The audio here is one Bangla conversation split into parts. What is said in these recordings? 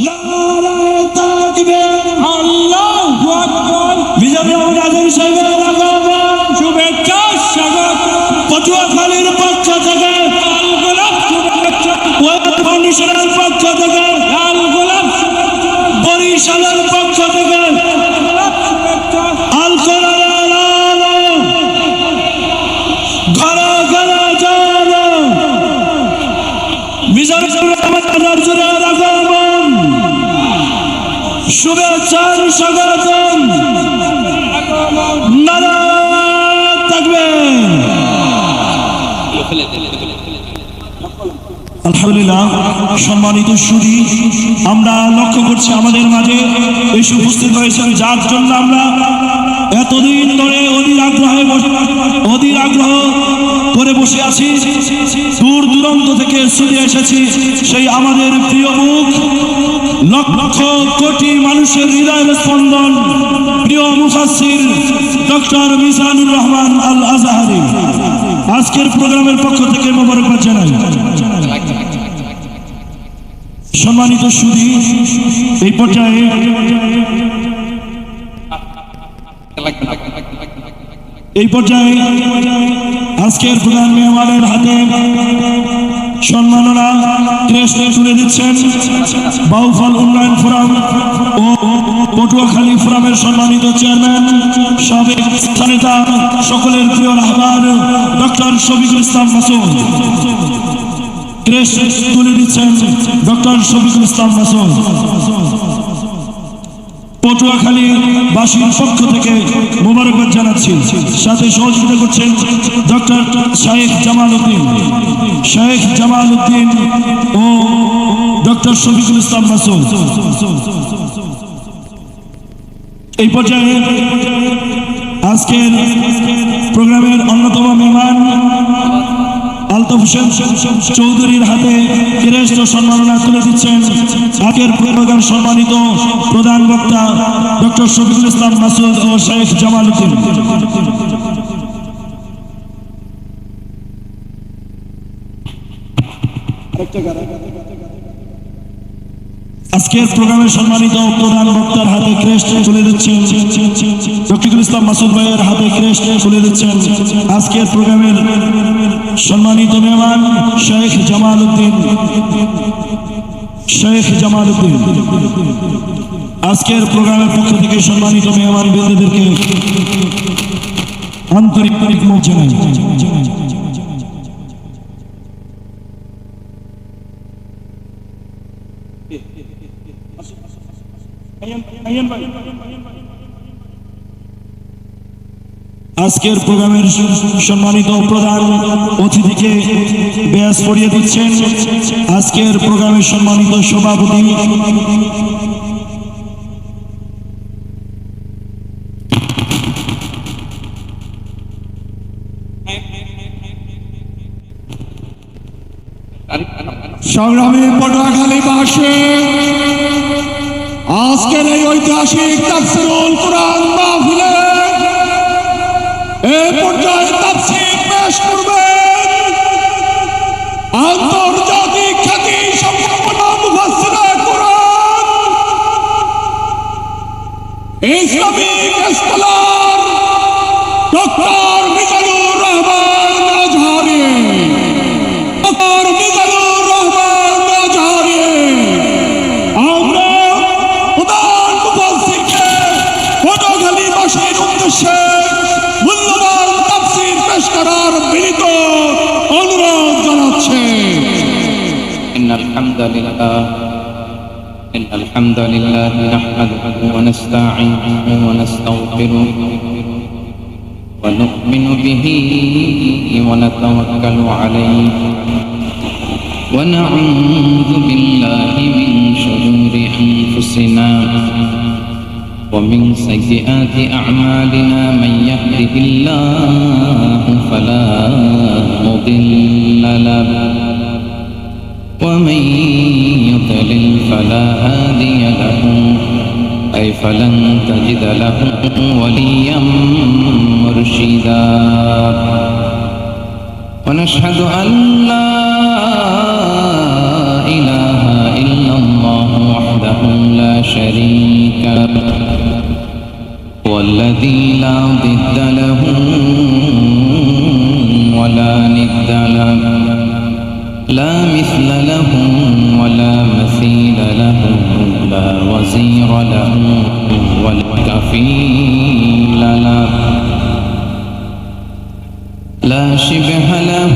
নারায়ে তাকবীর, আল্লাহু আকবার। বিজয় আজম সাহেবের আগমন, শুভেচ্ছা স্বাগত। পটুয়াখালীর পক্ষ থেকে লাল গোলাপ শুভেচ্ছা, ওয়েব ফাউন্ডেশনের পক্ষ থেকে লাল গোলাপ শুভেচ্ছা, বরিশালের পক্ষ থেকে লাল গোলাপ শুভেচ্ছা। আল কোরআনের আলো ঘরে ঘরে জানো, মিজানুর রহমান আরজুরের আগমন, শুভেচ্ছার স্বাগতম। নারায়ে তাকবীর। আলহামদুলিল্লাহ, সম্মানিত সুধী, আমরা লক্ষ্য করছি আমাদের মাঝে এসে উপস্থিত হয়েছেন যার জন্য আমরা এতদিন ধরে অধীর আগ্রহ করে বসে আছি। দূর দূরান্ত থেকে ছুটে এসেছি সেই আমাদের প্রিয় মুখ, লক্ষ কোটি মানুষের হৃদয়ের স্পন্দন, প্রিয় মুফাসসির ডক্টর মিজানুর রহমান আল আজহারী। আজকের প্রোগ্রামের পক্ষ থেকে মোবারকবাদ জানাই। সম্মানিত সুধী, এই পর্যায়ে আজকের প্রধান মেহমানের হাতে সম্মাননা ক্রেস্ট তুলে দিচ্ছেন বাউফল উন্নয়ন ফোরাম ও পটুয়াখালী ফোরামের সম্মানিত চেয়ারম্যান, সাবেক নেতা, সকলের প্রিয় রাহবার ডক্টর শফিকুল ইসলাম মাসুদ। ক্রেস্ট তুলে দিচ্ছেন ডক্টর শফিকুল ইসলাম মাসুদ। পটুয়াখালী বাসীর পক্ষ থেকে মোবারকবাদ জানাচ্ছি। সাথে সহযোগিতা করছেন ডক্টর শেখ জামাল উদ্দিন ও ডক্টর শফিকুল ইসলাম মাসুদ। এই পর্যায়ে আজকের প্রোগ্রামের অন্যতম মেহমান আলতাফ হোসেন চৌধুরীর হাতে ক্রেস্ট সম্মাননা তুলে দিচ্ছেন আজকের প্রোগ্রাম সম্মানিত প্রধান বক্তা ডক্টর শফিকুল ইসলাম মাসুদ ও শেখ জামাল উদ্দিন। আজকের প্রোগ্রামের সম্মানিত প্রধান বক্তার হাতে ক্রেস্ট তুলে দিচ্ছেন শফিকুল ইসলাম মাসুদ ভাইয়ের হাতে ক্রেস্ট তুলে দিচ্ছেন আজকের প্রোগ্রামের সম্মানিত মেহমান শেখ জামাল উদ্দিন। আজকের প্রোগ্রামের পক্ষ থেকে সম্মানিত মেহমান বৃন্দদেরকে আন্তরিক মুখ জানাই। আজকের প্রোগ্রামের সম্মানিত প্রধান অতিথিকে ব্যাস পড়িয়ে দিচ্ছেন আজকের প্রোগ্রামের সম্মানিত সভাপতি সংগ্রামী পটুয়াখালীবাসী, আজকের এই ঐতিহাসিক তাফসীরুল কুরআন মাহফিলে এই পর্যায়ে তাফসীর পেশ করবেন আন্তর্জাতিক খ্যাতি সম্পন্ন মুফাসসিরে Quran, Islamic scholar doctor Mizanur Rahman Azhari. আমরা প্রধান মুফাসসিরকে পটুয়াখালীবাসীর উদ্দেশ্যে মূল্যবান তাফসীর পেশ করার বিনীত অনুরোধ জানাচ্ছি। إن الحمد لله نحمده ونستعينه ونستغفره ونؤمن به ونتوكل عليه ونعوذ بالله من شرور أنفسنا ومن سيئات أعمالنا من يهده الله فلا مضل له ومن يضلل فلا هادي له أي فلن تجد له وليا مرشدا ونشهد أن لا إله إلا الله الذي لا ضد له ولا ند له لا مثل له ولا مثيل له لا وزير له ولا كفيل له لا شبه له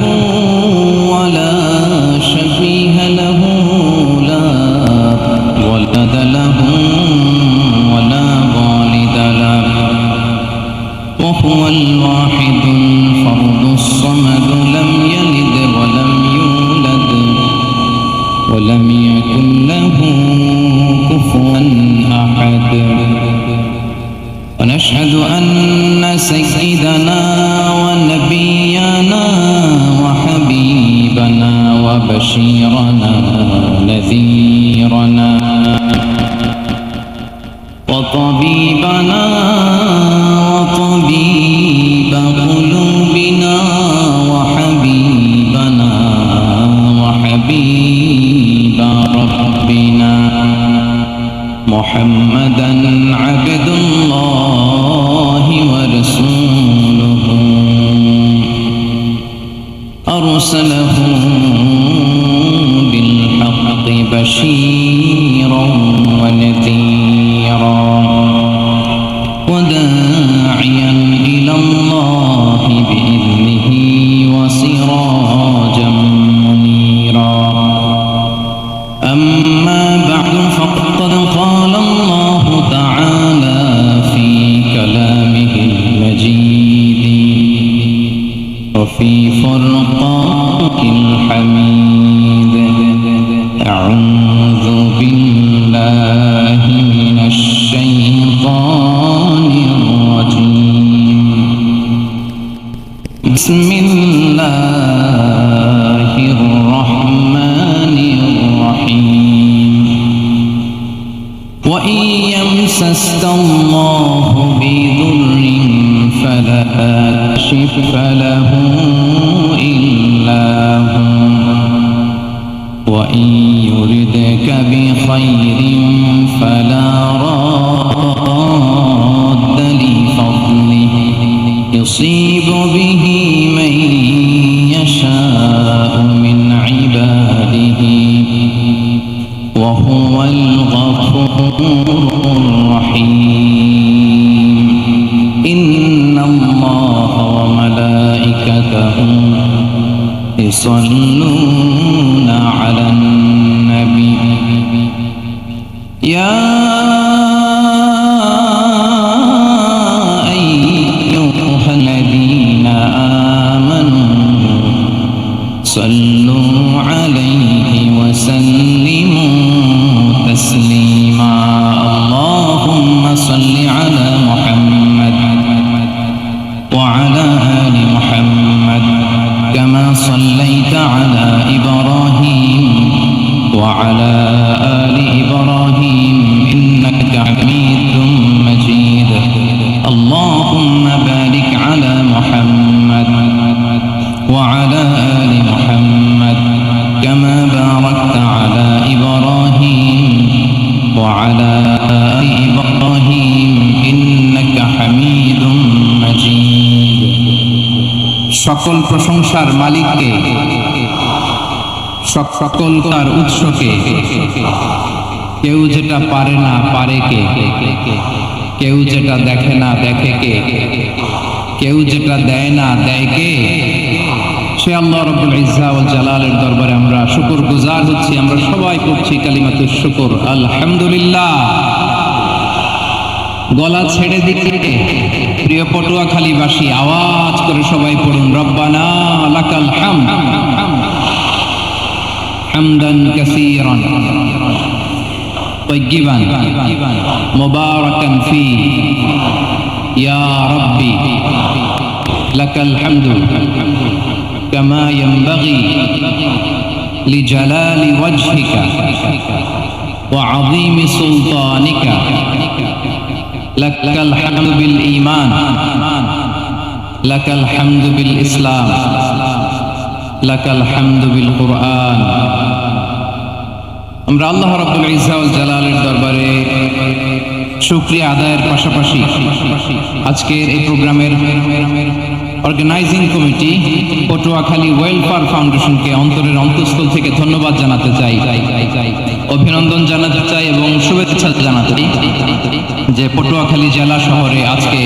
ولا شبيه له لا ولد له ولا والد له وهو الواحد الفرد الصمد لم يلد ولم يولد ولم يكن له كفوا أحد ونشهد أن سيدنا ونبينا وحبيبنا وبشيرنا نذيرنا وطبيبنا وطبيب قلوبنا وحبيبنا وحبيب ربنا محمدا عبد الله ورسوله أرسله بالحق بشيرا ونذيرا وداعيا إلى الله بإذنه وسراجا منيرا أما بعد فقد قال الله تعالى في كلامه المجيد وفي فرقانه الحميد أعوذ بالله من الشيطان الرجيم بسم الله الرحمن الرحيم وإن يمسسك الله بضر فلا كاشف له إلا هو وإن يردك بخير فلا راد لفضله يصيب به من يشاء من عباده وهو الغفور الرحيم إن الله وملائكته يصلون على النبي يا أيها الذين آمنوا صلوا عليه وسلموا تسليما اللهم صل على محمد وعلى آل محمد كما صليت على إبراهيم وعلى آل إبراهيم إنك حميد مجيد اللهم بارك على محمد وعلى آل محمد كما باركت على إبراهيم وعلى آل إبراهيم إنك حميد مجيد সকল প্রশংসার মালিককে সকল তার উৎসকে কেউ যেটা পারে না পারে কে কেউ যেটা দেখে না দেখে কে কেউ যেটা দেয় না দেয় কে সে আল্লাহ রাব্বুল ইজ্জা ওয়াল জালালের দরবারে আমরা শুকরগুজার হচ্ছি আমরা সবাই পড়ছি কালিমাতুশ শুকর আলহামদুলিল্লাহ গলা ছেড়ে দিকে প্রিয় পটুয়াখালীবাসী আওয়াজ করে সবাই পড়ুন রব্বানা লাকাল হামদ হামদান কাসীরান তাইয়িবান মুবারাকান ফি ইয়া রাব্বি লাকাল হামদু কামা ইয়ানবাগি লিজালালি ওয়াজহিকা ওয়া আযীমি সুলতানিকা لك الحمد بالإيمان لك الحمد بالإسلام لك الحمد بالقرآن আমরা আল্লাহ রাব্বুল ইজ্জা ওয়াল জালালের দরবারে শুকরিয়া আদায়ের পাশাপাশি আজকের এই প্রোগ্রামের অর্গানাইজিং কমিটি পটুয়াখালী ওয়েলফেয়ার ফাউন্ডেশনকে অন্তরের অন্তঃস্থল থেকে ধন্যবাদ জানাতে চাই, অভিনন্দন জানাতে চাই এবং শুভেচ্ছা জানাতে চাই যে পটুয়াখালী জেলা শহরে আজকে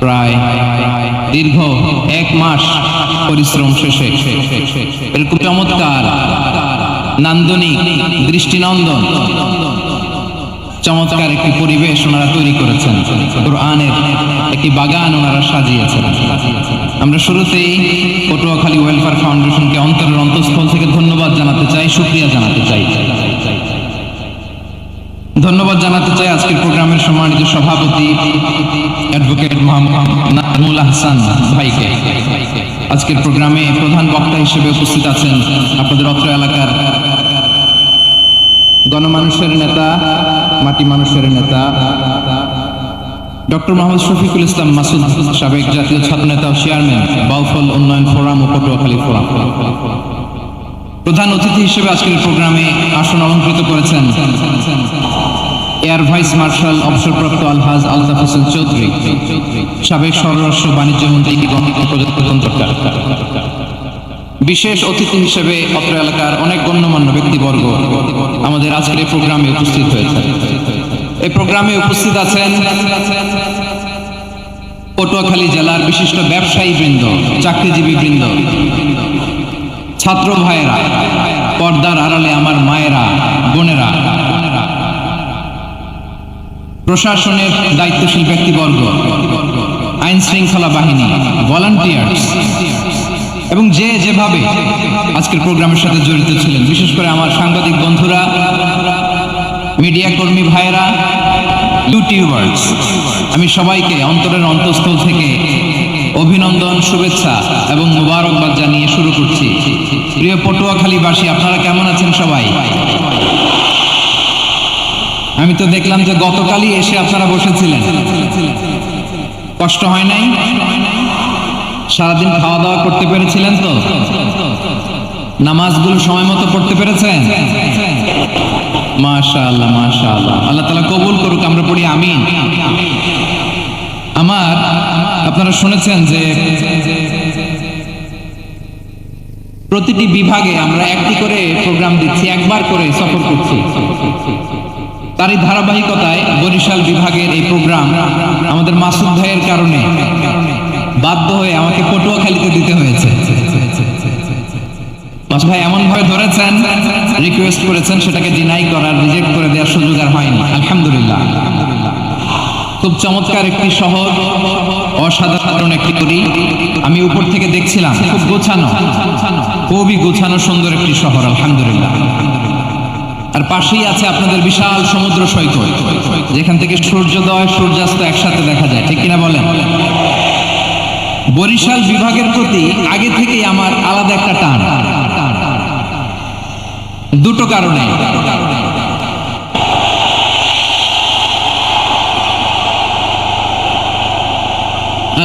প্রায় দীর্ঘ 1 মাস পরিশ্রম শেষে এরকম চমৎকার নান্দনিক দৃষ্টিনন্দন চমৎকার একটি পরিবেশ ওনারা তৈরি করেছেন, কোরআনের একটি বাগান ওনারা সাজিয়েছেন। আমরা শুরুতেই পটুয়াখালী ওয়েলফেয়ার ফাউন্ডেশনকে অন্তরের অন্তঃস্থল থেকে ধন্যবাদ জানাতে চাই, শুকরিয়া জানাতে চাই। ধন্যবাদ জানাতে চাই আজকের প্রোগ্রামের সম্মানিত সভাপতি অ্যাডভোকেট মোহাম্মদ নাজমুল আহসান ভাইকে। আজকের প্রোগ্রামে প্রধান বক্তা হিসেবে উপস্থিত আছেন আপনাদের অত্র এলাকার গণমানুষের নেতা, মাটি মানুষের নেতা ডক্টর মোহাম্মদ শফিকুল ইসলাম মাসুদ, সাবেক জাতীয় ছাত্র নেতা ও চেয়ারম্যান বাউফল উন্নয়ন ফোরাম ও পটুয়াখালী ফোরাম। প্রধান অতিথি হিসেবে আজকের প্রোগ্রামে আসন অলঙ্কৃত করেছেন এয়ার ভাইস মার্শাল অবসরপ্রাপ্ত আলহাজ আলতাফ হোসেন চৌধুরী, সাবেক স্বরাষ্ট্র বাণিজ্য মন্ত্রী এবং প্রজাতন্ত্র। বিশেষ অতিথি হিসেবে অত্র এলাকার অনেক গণ্যমান্য ব্যক্তিবর্গ আমাদের আজকের এই প্রোগ্রামে উপস্থিত হয়েছে। এই প্রোগ্রামে উপস্থিত আছেন পটুয়াখালী জেলার বিশিষ্ট ব্যবসায়ী বৃন্দ, চাকরিজীবী বৃন্দ, ছাত্র ভাইয়েরা, পর্দার আড়ালে আমার মায়েরা, বোনেরা, প্রশাসনের দায়িত্বশীল ব্যক্তিবর্গ, আইন শৃঙ্খলা বাহিনী, ভলান্টিয়ার্স এবং যে যেভাবে আজকের প্রোগ্রামের সাথে জড়িত ছিলেন, বিশেষ করে আমার সাংবাদিক বন্ধুরা, মিডিয়া কর্মী ভাইয়েরা, ইউটিউবার্স, আমি সবাইকে অন্তরের অন্তঃস্থল থেকে অভিনন্দন, শুভেচ্ছা এবং মোবারকবাদ জানিয়ে শুরু করছি। প্রিয় পটুয়াখালীবাসী, আপনারা কেমন আছেন সবাই? আমি তো দেখলাম যে গতকালই এসে আপনারা বসেছিলেন, কষ্ট হয় নাই? সারাদিন খাওয়া দাওয়া করতে পেরেছিলেন তো? নামাজগুলো সময় মতো পড়তে পেরেছেন? মাশাআল্লাহ, মাশাআল্লাহ, আল্লাহ তাআলা কবুল করুক, আমরা পড়ি আমিন। আপনারা শুনেছেন যে প্রতিটি বিভাগে আমরা একটি করে প্রোগ্রাম দিচ্ছি, একবার করে সফর করছি। তারই ধারাবাহিকতায় বরিশাল বিভাগের এই প্রোগ্রাম আমাদের মাসুদ ভাইয়ের কারণে বাধ্য হয়ে আমাকে পটুয়াখালীতে দিতে হয়েছে। মাসুদ ভাই এমন ভাবে ধরেছেন, রিকোয়েস্ট করেছেন, সেটাকে ডিনাই করার, রিজেক্ট করে দেওয়ার সুযোগ আর হয়নি। আলহামদুলিল্লাহ, খুব চমৎকার একটি শহর, অসাধারণ একটি করি। আমি উপর থেকে দেখছিলাম, খুব গোছানো, খুবই গোছানো সুন্দর একটি শহর, আলহামদুলিল্লাহ। আর পাশেই আছে আপনাদের বিশাল সমুদ্র সৈকত, যেখান থেকে সূর্যোদয় সূর্যাস্ত একসাথে দেখা যায়, ঠিক কিনা বলেন? বরিশাল বিভাগের প্রতি আগে থেকেই আমার আলাদা একটা টান, দুটো কারণে।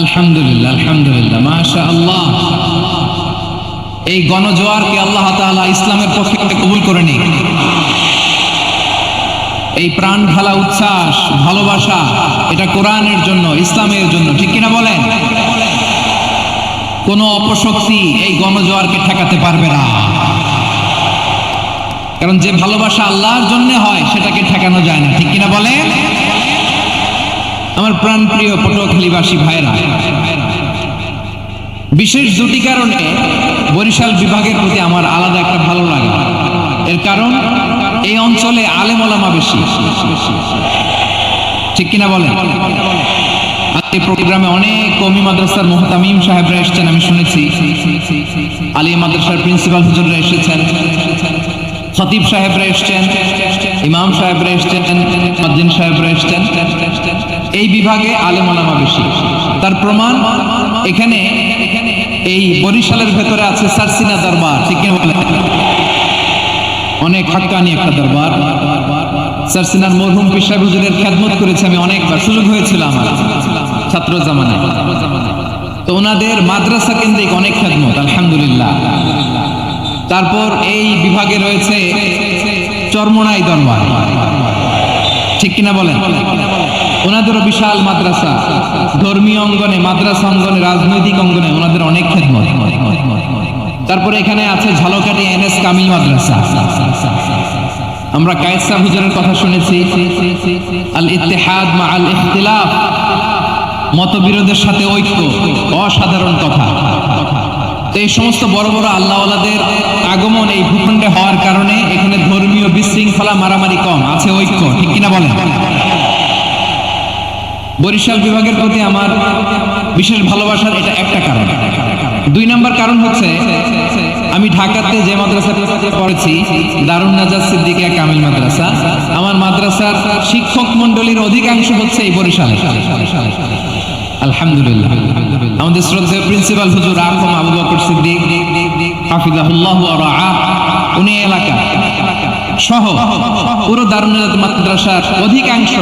আলহামদুলিল্লাহ, আলহামদুলিল্লাহ, মাশাআল্লাহ। এই গণজোয়ারকে আল্লাহ তাআলা ইসলামের পক্ষে কবুল করে নিক। এই প্রাণ ঢালা উচ্ছ্বাস, ভালোবাসা, এটা কোরআনের জন্য, ইসলামের জন্য, ঠিক কিনা বলেন? কোন অপশক্তি এই গণজোয়ারকে ঠেকাতে পারবে না, কারণ যে ভালোবাসা আল্লাহর জন্য হয় সেটাকে ঠেকানো যায় না, ঠিক কিনা বলেন? আমার প্রাণ প্রিয় পটুয়াখালীবাসী ভাইরা, বিশেষ দুটি কারণে বরিশাল বিভাগের প্রতি আমার আলাদা একটা ভালো লাগে। এর কারণ, এই অঞ্চলে আলেম ওলামা বেশি, ঠিক কিনা বলেন? এই প্রোগ্রামে অনেক কওমি মাদ্রাসার মুহতামিম সাহেবরা এসেছেন, আমি শুনেছি। আলিয়া মাদ্রাসার প্রিন্সিপাল হুজুররা এসেছেন, খতিব সাহেবরা এসেছেন, ইমাম সাহেবরা এসেছেন, মুয়াজ্জিন সাহেবরা এসেছেন। এই বিভাগে আলেম ওলামা বেশি। তার প্রমাণ এখানে এই বরিশালের ভেতরে আছে সারসিনা দরবার, ঠিক কিনা বলেন? অনেক হাক্কানি একটা দরবার। সারসিনার মরহুম পীর সাহেব হুজুরের খেদমত করেছি আমি অনেকবার, সুযোগ হয়েছিল আমার ছাত্র জামানায়। তো ওনাদের মাদ্রাসা কেন্দ্রিক অনেক খেদমত, আলহামদুলিল্লাহ। তারপর এই বিভাগে রয়েছে চরমোনাই দরবার, ঠিক কিনা বলেন? ওনাদেরও বিশাল মাদ্রাসা, ধর্মীয় অঙ্গনে, মাদ্রাসা অঙ্গনে, রাজনৈতিক অঙ্গনে ওনাদের অনেক খেদমত। তারপরে এখানে আছে ঝালকাঠি এনএস কামিল মাদ্রাসা। আমরা কায়েসা হুজুরের কথা শুনেছি, আল ইত্তেহাদ মা আল ইখতিলাফ, মতবিরোধের সাথে ঐক্য, অসাধারণ কথা। তো এই সমস্ত বড় বড় আল্লাহওয়ালাদের আগমন এই ভূখণ্ডে হওয়ার কারণে এখানে ধর্মীয় বিশৃঙ্খলা, মারামারি কম, আছে ঐক্য। ঠিক কিনা বলেন? বরিশাল বিভাগের প্রতি আমার বিশেষ ভালোবাসার এটা একটা কারণ। 2 নম্বর কারণ হচ্ছে আমি ঢাকাতে যে মাদ্রাসাতে পড়েছি, দারুন নাজাত সিদ্দিকিয়া কামিল মাদ্রাসা, আমার মাদ্রাসার শিক্ষক মন্ডলীর অধিকাংশ হচ্ছে এই বরিশালে। আলহামদুলিল্লাহ। আমাদের শ্রদ্ধেয় প্রিন্সিপাল হুজুর আহম আবু বকর সিদ্দিক হাফিজাহুল্লাহ ওয়া রাআ, উনি এলাকা সহ পুরো দারুন নাজাত মাদ্রাসার অধিকাংশ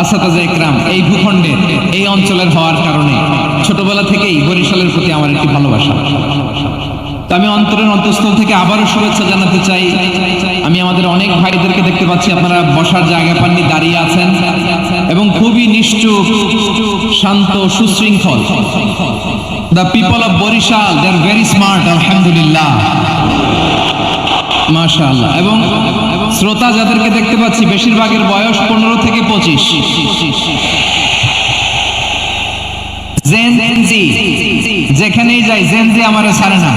আসাতাজে ইকরাম এই ভূখণ্ডের, এই অঞ্চলের হওয়ার কারণে ছোটবেলা থেকেই বরিশালের প্রতি আমার একটি ভালোবাসা। তো আমি অন্তরের অন্তঃস্থল থেকে আবারও শুভেচ্ছা জানাতে চাই। আমি আমাদের অনেক ভাইদেরকে দেখতে পাচ্ছি, আপনারা বসার জায়গা পাননি, দাঁড়িয়ে আছেন এবং খুবই নিশ্চুপ, শান্ত, সুশৃঙ্খল। The people of Barishal, they are very smart, আলহামদুলিল্লাহ, মাশাআল্লাহ। এবং শ্রোতা যাদেরকে দেখতে পাচ্ছি বেশিরভাগের বয়স 15 থেকে 25। জেনজি, যেখানেই যাই জেনজি আমারে ছাড়ে না,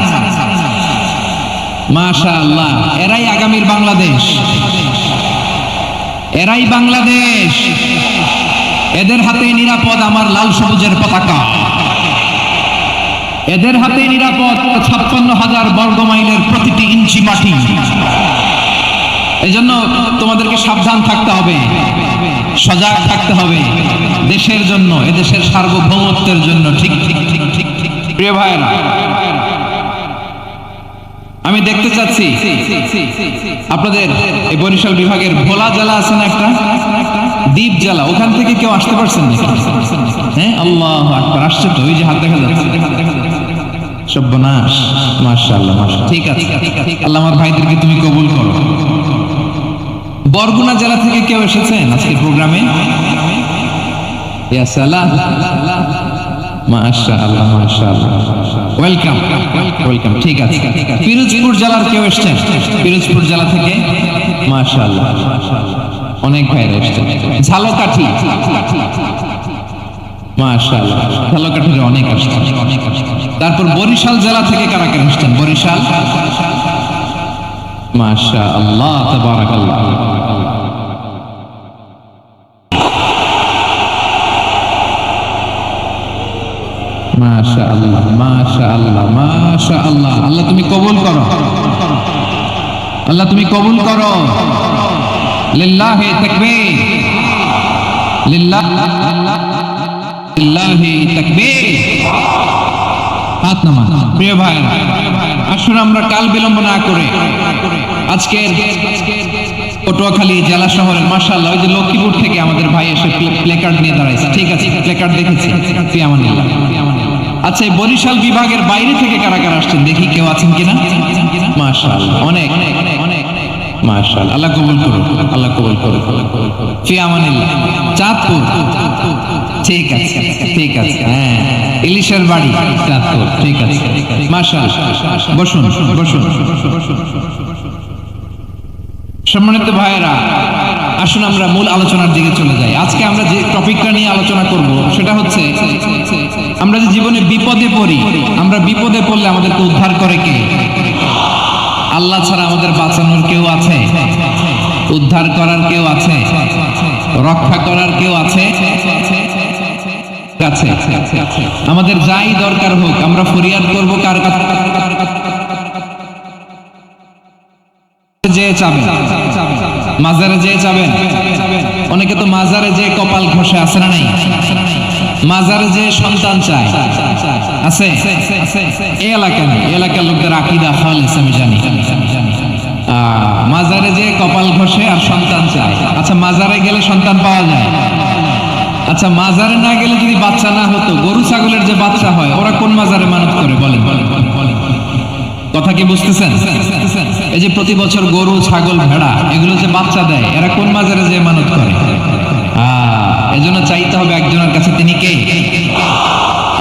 মাশাআল্লাহ। এরাই আগামীর বাংলাদেশ, এরাই বাংলাদেশ। এদের হাতে নিরাপদ আমার লাল সবুজের পতাকা, এদের হাতে নিরাপদ 56,000 বর্গ মাইলের প্রতিটি ইঞ্চি মাটি। এজন্য তোমাদেরকে সাবধান থাকতে হবে, সজাগ থাকতে হবে দেশের জন্য, এদেশের সার্বভৌমত্বের জন্য। ঠিক ঠিক ঠিক ঠিক ঠিক। প্রিয় ভাইরা, আমি দেখতে চাচ্ছি আপনাদের এই বরিশাল বিভাগের ভোলা জেলা আছে না একটা, দ্বীপ জেলা, ওখান থেকে কেউ আসতে পারছেন নাকি? হ্যাঁ, আল্লাহু আকবার, আসছে তো, ওই যে হাত দেখা যাচ্ছে। সর্বনাশ, মাশাআল্লাহ, মাশাআল্লাহ। ঠিক আছে, আল্লাহ আমার ভাইদেরকে তুমি কবুল করো। বরগুনা জেলা থেকে কেউ এসেছেন আজকে প্রোগ্রামে? ইয়া সালাম, মাশাআল্লাহ, মাশাআল্লাহ, ওয়েলকাম, ওয়েলকাম। ঠিক আছে। পিরোজপুর জেলার কেউ এসেছেন? পিরোজপুর জেলা থেকে মাশাআল্লাহ, অনেক ভাইরা এসেছেন। ঝালকাঠি, মাশাআল্লাহ, ঝালকাঠির অনেক আসছেন। তারপর বরিশাল জেলা থেকে কারা কারা এসেছেন? বরিশাল, মাশাআল্লাহ, তাবারাকাল্লাহ। মাশাআল্লাহ, মাশাআল্লাহ, মাশাআল্লাহ। আল্লাহ তুমি কবুল করো, আল্লাহ তুমি কবুল করো। লিল্লাহি তাকবীর, লিল্লাহি তাকবীর। হাত নামান। প্রিয় ভাই, আসুন আমরা কাল বিলম্ব না করে আজকের পটুয়াখালী জেলা শহরের, মাশাআল্লাহ, ওই যে লক্ষ্মীপুর থেকে আমাদের ভাই এসে প্লেকার্ড নিয়ে দাঁড়াইছে। ঠিক আছে, প্লেকার্ড দেখেছি। ফিয়ামানিল্লাহ। আচ্ছা, এই বরিশাল বিভাগের বাইরে থেকে কারা কারা আসছেন দেখি, কেউ আছেন কিনা? মাশাআল্লাহ, অনেক অনেক, মাশাআল্লাহ। আল্লাহ কবুল করুন, আল্লাহ কবুল করুন। ফিয়ামানিল্লাহ। চাঁদপুর, ঠিক আছে, ঠিক আছে। হ্যাঁ, ইলিশের বাড়ি, চাঁদপুর, ঠিক আছে, মাশাআল্লাহ। বসুন, বসুন। সম্মানিত ভাইয়েরা, আসুন আমরা মূল আলোচনার দিকে চলে যাই। আজকে আমরা যে টপিকটা নিয়ে আলোচনা করব সেটা হচ্ছে, আমরা যে জীবনে বিপদে পড়ি, আমরা বিপদে পড়লে আমাদেরকে উদ্ধার করে কে? আল্লাহ ছাড়া আমাদের বাঁচানোর কেউ আছে? উদ্ধার করার কেউ আছে? রক্ষা করার কেউ আছে? আমাদের যাই দরকার হোক আমরা ফরিয়াদ করব কার কাছে? যে চাবেন, মাজারে যে চাবেন। অনেকে তো মাজারে যে কপাল ঘষে, আছে না নাই? মাজারে যে সন্তান চায়, আছে? এই এলাকা নেই, এলাকার লোকদের আকীদা খালেস আমি জানি। মাজারে যে কপাল ঘষে আর সন্তান চায়। আচ্ছা, মাজারে গেলে সন্তান পাওয়া যায়? আচ্ছা, মাজারে না গেলে যদি বাচ্চা না হতো, গরু ছাগলের যে বাচ্চা হয় ওরা কোন মাজারে মানত করে বলেন? কথা কি বুঝতেছেন? এই যে প্রতি বছর গরু, ছাগল, ভেড়া এগুলো যে বাচ্চা দেয়, এরা কোন মাজারে যে মানত করে? এজন্য চাইতে হবে একজনের কাছে, তিনি কে?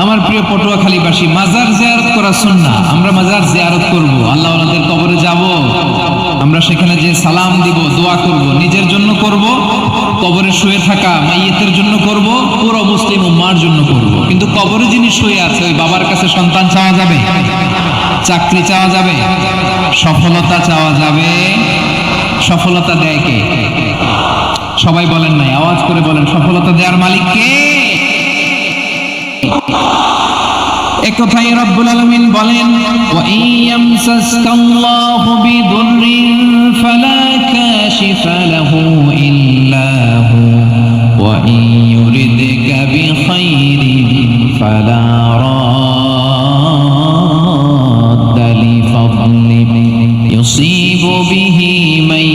আমার প্রিয় পটুয়াখালীবাসী, মাজার জিয়ারত করা সুন্নাহ। আমরা মাজার জিয়ারত করব, আল্লাহ ওনাদের কবরে যাব, আমরা সেখানে যে সালাম দিব, দোয়া করব, নিজের জন্য করব, কবরে শুয়ে থাকা মাইয়েতের জন্য করব, পুরো মুসলিম উম্মার জন্য করব। কিন্তু কবরে যিনি শুয়ে আছে ওই বাবার কাছে সন্তান চাওয়া যাবে, চাকরি চাওয়া যাবে, সফলতা চাওয়া যাবে? সফলতা দেয় কে? সবাই বলেন নাই, আওয়াজ করে বলেন, সফলতা দেওয়ার মালিক কে? একথাই রব্বুল আলামিন বলেন, ওয়া ইয়ামসাসকাল্লাহু বিদুররিন ফালা কাশিফা লাহু ইল্লা হু ওয়া ইয়ুরিদকা বিখাইরিন ফালা রাদ্দা লিফাদলিহি ইউসিবু বিহি মান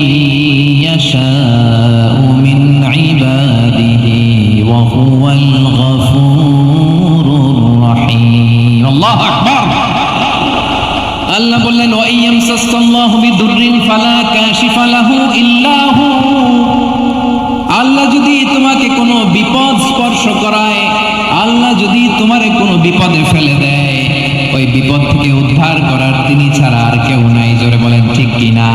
ইয়াশাউ মিন ইবাদিহি ওয়া হুয়াল গফুরুর রাহিম। আল্লাহু আকবার। আল্লাহ বললেন, ওয়া ইয়ামসাসকাল্লাহু বিদুররিন ফালা কাশিফা লাহু ইল্লা হু। আল্লাহ যদি তোমাকে কোনো বিপদ স্পর্শ করায়, আল্লাহ যদি তোমারে কোনো বিপদে ফেলে দেয়, ওই বিপদ থেকে উদ্ধার করার তিনি ছাড়া আর কেউ নাই। জোরে বলেন ঠিক কিনা?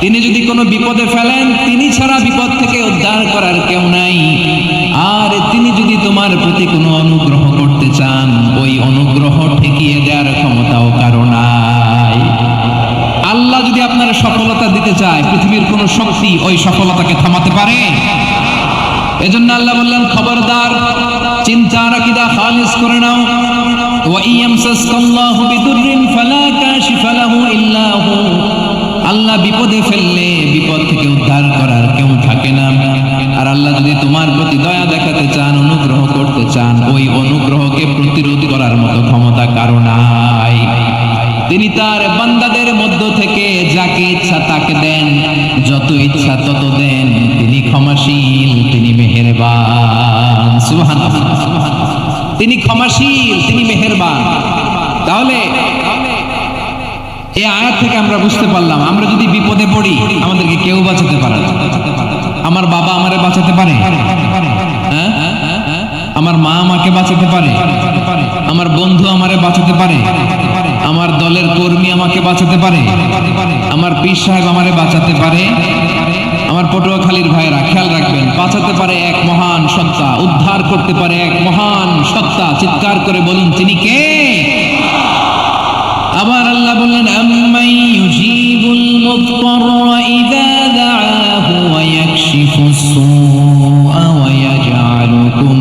তিনি যদি কোনো বিপদে ফেলেন, তিনি ছাড়া বিপদ থেকে উদ্ধার করার কেউ নাই। আর তিনি যদি তোমার প্রতি কোনো অনুগ্রহ করতে চান, ওই অনুগ্রহ ঠেকিয়ে দেওয়ার ক্ষমতাও কারো নাই। আল্লাহ যদি আপনার সফলতা দিতে চায়, পৃথিবীর কোনো শক্তি ওই সফলতাকে থামাতে পারে? এজন্য আল্লাহ বললেন, খবরদার, চিন্তার আকীদা খালিস করে নাও। ওয়া ইয়ামসাসকাল্লাহু বিদুররিন ফালা কাশিফা লাহু ইল্লা হু। আল্লাহ বিপদে ফেললে বিপদ থেকে উদ্ধার করার কেউ থাকে না। আর আল্লাহ যদি তোমার প্রতি দয়া দেখাতে চান, অনুগ্রহ করতে চান, ওই অনুগ্রহকে প্রতিরোধ করার মতো ক্ষমতা কারো নাই। তিনি তার বান্দাদের মধ্য থেকে যাকে ইচ্ছা তাকে দেন, যত ইচ্ছা তত দেন। তিনি ক্ষমাশীল, তিনি মেহেরবান। সুবহানাল্লাহ। তিনি ক্ষমাশীল, তিনি মেহেরবান। তাহলে এই আয়াত থেকে আমরা বুঝতে পারলাম, আমরা যদি বিপদে পড়ি আমাদেরকে কেউ বাঁচাতে পারে না। আমার বাবা আমারে বাঁচাতে পারে? হ্যাঁ? আমার মা আমাকে বাঁচাতে পারে? আমার বন্ধু আমারে বাঁচাতে পারে? আমার দলের কর্মী আমাকে বাঁচাতে পারে? আমার পীর সাহেব আমারে বাঁচাতে পারে? আমার পটুয়াখালীর ভাইরা খেয়াল রাখবেন, বাঁচাতে পারে এক মহান সত্তা, উদ্ধার করতে পারে এক মহান সত্তা। চিৎকার করে বলুন, তিনি কে? আবার আল্লাহ বললেন, আম্মান ইউজিবুল মুদতাররা ইযা দাআহু ওয়া ইয়াকশিফুস সুআ ওয়া ইয়াজআলুকুম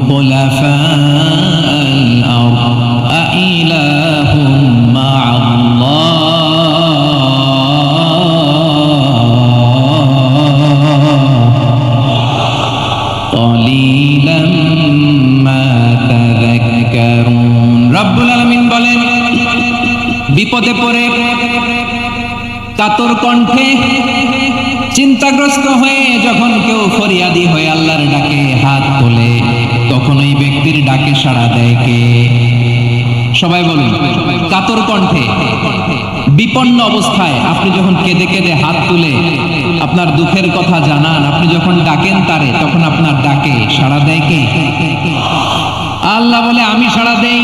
খুলাফাআল আরদ আইলাহুম মা'আল্লাহ ক্বালিলাম মা তাযাক্কারুন। রব্বুল আলামিন বলেন, বিপদে পড়ে কাতর কণ্ঠে চিন্তাগ্রস্ত হয়ে যখন কেউ ফরিয়াদি হয়ে আল্লাহর ডাকে হাত তোলে, তখন ওই ব্যক্তির ডাকে সাড়া দেয় কে? সবাই বলুন। কাতর কণ্ঠে, বিপন্ন অবস্থায় আপনি যখন কেঁদে কেঁদে হাত তুলে আপনার দুঃখের কথা জানান, আপনি যখন ডাকেন তারে, তখন আপনার ডাকে সাড়া দেয় কে? আল্লাহ বলে, আমি সাড়া দেই।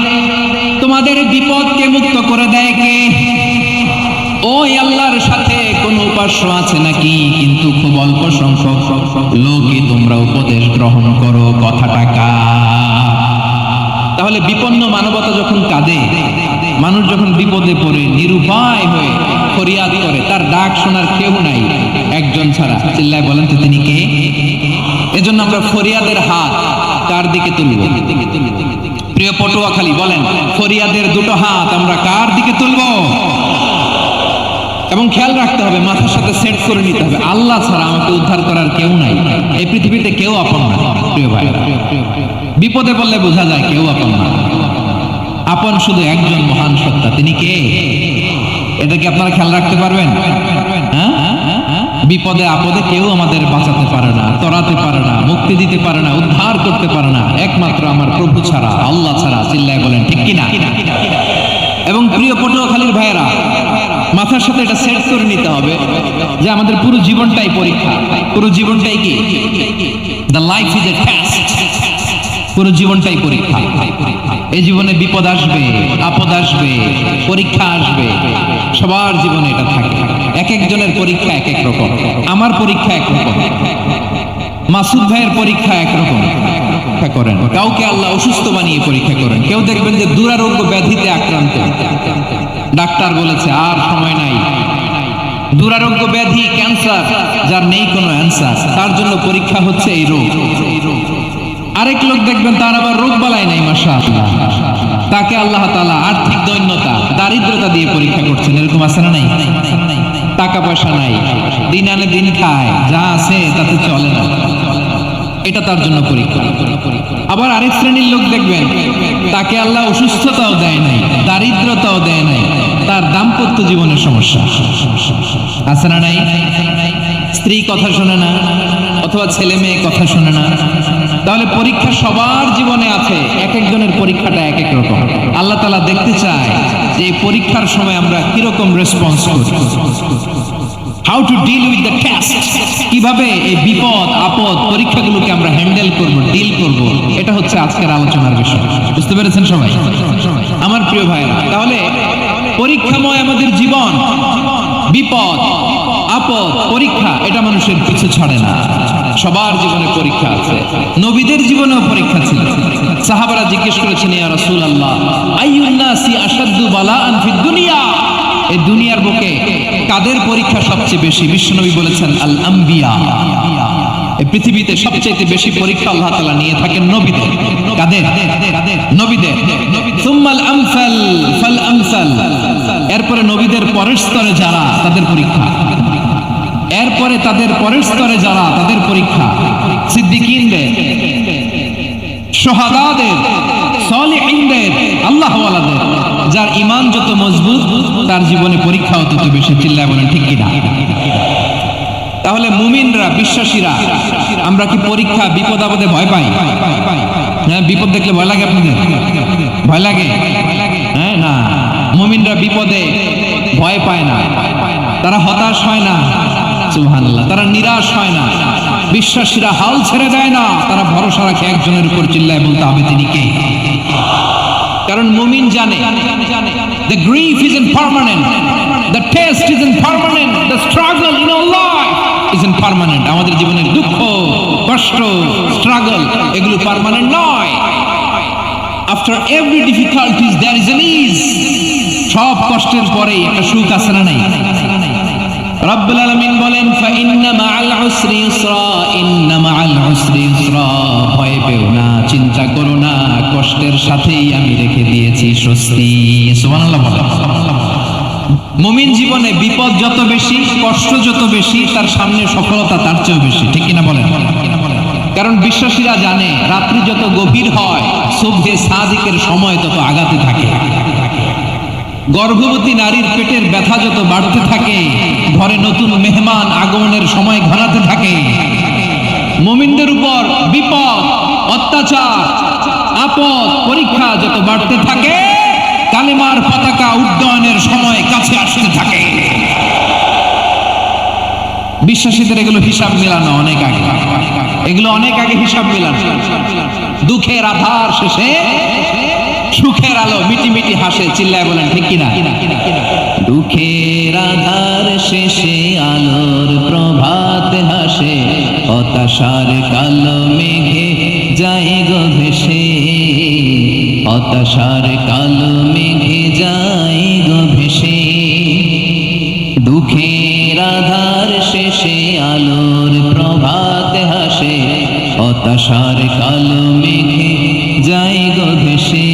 তোমাদের বিপদকে মুক্ত করে দেয় কে? ওই আল্লাহর সাথে কোন উপাস্য আছে নাকি? কিন্তু খুব অল্প সংখ্যক লোকই তোমরা উপদেশ গ্রহণ করো। কথাটা কার? তাহলে বিপন্ন মানবতা যখন কাঁদে, মানুষ যখন বিপদে পড়ে নিরুপায় হয়ে ফরিয়াদ করে, তার ডাক শোনার কেউ নাই একজন ছাড়া। চিল্লায় বলেন তো তিনি কে? এজন্য আমরা ফরিয়াদের হাত কার দিকে তুলব? প্রিয় পটুয়াখালী বলেন, ফরিয়াদের দুটো হাত আমরা কার দিকে তুলব? এবং খেয়াল রাখতে হবে, মাথার সাথে সেট করে নিতে হবে, আল্লাহ ছাড়া আমাকে উদ্ধার করার কেউ নাই। এই পৃথিবীতে কেউ আপন না। প্রিয় ভাই, বিপদে পড়লে বোঝা যায় কেউ আপন না। আপন শুধু একজন মহান সত্তা, তিনি কে? এটা কি আপনারা খেয়াল রাখতে পারবেন? হ্যাঁ, বিপদে আপদে কেউ আমাদের বাঁচাতে পারে না, তরাতে পারে না, মুক্তি দিতে পারে না, উদ্ধার করতে পারে না, একমাত্র আমার প্রভু ছাড়া, আল্লাহ ছাড়া। চিল্লায় বলেন ঠিক কিনা? এবং প্রিয় পটুয়াখালীর ভাইয়েরা, মাথার সাথে এটা সেট করে নিতে হবে যে আমাদের পুরো জীবনটাই পরীক্ষা, পুরো জীবনটাই কি, the life is a test, পুরো জীবনটাই পরীক্ষা। এই জীবনে বিপদ আসবে, আপদ আসবে, পরীক্ষা আসবে, সবার জীবনে এটা থাকে। এক একজনের পরীক্ষা এক এক রকম। আমার পরীক্ষা এক রকম, মাসুদ ভাইয়ের পরীক্ষা একরকম করেন। কাউকে আল্লাহ অসুস্থ বানিয়ে পরীক্ষা করেন। কেউ দেখবেন যে দুরারোগ্য ব্যাধিতে আক্রান্ত, ডাক্তার বলেছে আর সময় নাই, দুরারোগ্য ব্যাধি, ক্যান্সার, যার নেই কোনো অ্যান্সার, তার জন্য পরীক্ষা হচ্ছে এই রোগ। আরেক লোক দেখবেন তার আবার রোগ বালাই নাই, মাশাআল্লাহ, তাকে আল্লাহ তাআলা আর্থিক দৈন্যতা, দারিদ্রতা দিয়ে পরীক্ষা করছেন। এরকম আছে না নাই? টাকা পয়সা নাই, দিন আনে দিন খায়, যা আছে তাতে চলে না, এটা তার জন্য পরীক্ষা। আবার আরেক শ্রেণীর লোক দেখবেন তাকে আল্লাহ অসুস্থতাও দেয় নাই, দারিদ্রতাও দেয় নাই, তার দাম্পত্য জীবনের সমস্যা আছে না নাই? স্ত্রী কথা শোনে না, অথবা ছেলে মেয়ে কথা শোনে না। তাহলে পরীক্ষা সবার জীবনে আছে, এক একজনের পরীক্ষাটা এক এক রকম। আল্লাহ তাআলা দেখতে চায় যে এই পরীক্ষার সময় আমরা কিরকম রেসপন্স করি, how to deal with the test, কিভাবে এই বিপদ আপদ পরীক্ষাগুলোকে আমরা হ্যান্ডেল করব, ডিল করব, এটা হচ্ছে আজকের আলোচনার বিষয়। বুঝতে পেরেছেন সবাই আমার প্রিয় ভাইরা? তাহলে পরীক্ষাময় আমাদের জীবন, বিপদ আপদ পরীক্ষা, এটা মানুষের পিছু ছাড়ে না। সবার জীবনে পরীক্ষা আছে, নবীদের জীবনেও পরীক্ষা ছিল। সাহাবারা জিজ্ঞেস করেছেন, ইয়া রাসূলুল্লাহ, আইয়ুন নাসি আশাদ্দু বালাআন ফিদ দুনিয়া, এই দুনিয়ার বুকে কাদের পরীক্ষা সবচেয়ে বেশি? বিশ্বনবী বলেছেন, আল আম্বিয়া, এই পৃথিবীতে সবচেয়ে বেশি পরীক্ষা আল্লাহ তাআলা নিয়ে থাকেন নবীদের। কাদের? নবীদের। সুম্মাল আমসাল ফাল আমসাল, এরপরে নবীদের পরের স্তরে যারা, তাদের পরীক্ষা। এরপরে তাদের পরের স্তরে যারা, তাদের পরীক্ষা। সিদ্দিকীনদের, শুহাদাদের, সালিহিনদের, আল্লাহওয়ালাদের, যার ঈমান যত মজবুত তার জীবনে পরীক্ষাও তত বেশি। চিল্লায় বলেন ঠিক কিনা? তাহলে মুমিনরা, বিশ্বাসীরা, আমরা কি পরীক্ষা বিপদ আপদে ভয় পাই? হ্যাঁ, বিপদ দেখলে ভয় লাগে আপনাদের? ভয় লাগে? হ্যাঁ, না, মুমিনরা বিপদে ভয় পায় না, তারা হতাশ হয় না, সুবহানাল্লাহ, তারা নিরাশ হয় না। বিশ্বাসীরা হাল ছেড়ে দেয় না, তারা ভরসা রাখে একজনের উপর। চিল্লায় বলতে হবে তিনি কে? কারণ মুমিন জানে the grief isn't permanent, the test isn't permanent, the struggle in our life isn't permanent. আমাদের জীবনের দুঃখ, কষ্ট, স্ট্রাগল, এগুলো পার্মানেন্ট নয়। after every difficulties there is an ease, সব কষ্টের পরে একটা সুখ আছে না নাই? রব্বুল আলামিন বলেন, ফাইন্না মাআল উসরি ইউসরা, ইন্না মাআল উসরি ইউসরা, ভয় পেও না, চিন্তা করো না, কষ্টের সাথেই আমি রেখে দিয়েছি স্বস্তি। সুবহানাল্লাহ বলেন। মুমিন জীবনে বিপদ যত বেশি, কষ্ট যত বেশি, তার সামনে সফলতা তার চেয়েও বেশি। ঠিক কিনা বলেন? কারণ বিশ্বাসীরা জানে রাত্রি যত গভীর হয়, সুবহে সাদিকের সময় তত আগাতে থাকে। গর্ভবতী নারীর পেটের ব্যথা যত বাড়তে থাকে, ঘরে নতুন মেহমান আগমনের সময় ঘনাতে থাকে। মুমিনদের উপর বিপদ, অত্যাচার, আপদ, পরীক্ষা যত বাড়তে থাকে, কালেমার পতাকা উড্ডয়নের সময় কাছে আসতে থাকে। বিশ্বাসীদের এগুলো হিসাব মেলানো অনেক আগে, এগুলো অনেক আগে হিসাব মেলানো। দুঃখের আধার শেষে সুখের আলো মিটি মিটি হাসে। চিল্লায় বলেন ঠিক কিনা? দুঃখের আধার শেষে আলোর প্রভাত হাসে, হতাশার কালো মেঘে যায় গো ভেসে, হতাশার কালো মেঘে যায় গো ভেসে। দুঃখের আধার শেষে আলোর প্রভাত হাসে, হতাশার কালো মেঘে যায় গো ভেসে,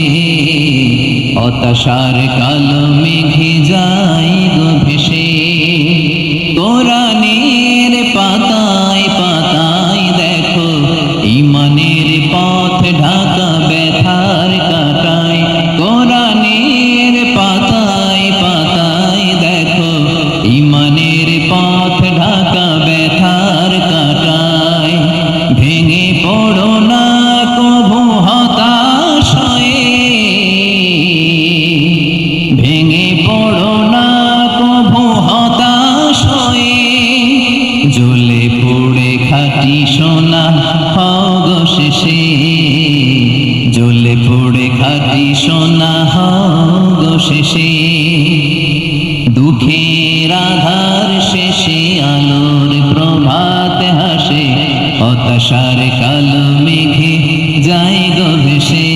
হতাশার কালো মেঘে যায় গো ভেসে। কোরআনের পাতায় পাতায় দেখো ঈমানের পথ ঢাকা ব্যথার কাটায়। কোরআনের পাতায় পাতায় দেখো ঈমানের পথ ঢাকা ব্যথার কাটায়। ভেঙে পড়ো না কভু হতাশ হয়ে, শেষে, দুঃখের আধার শেষে আলোর প্রভাত হাসে, হতাশার কালো মেঘে যায় গো ভেসে,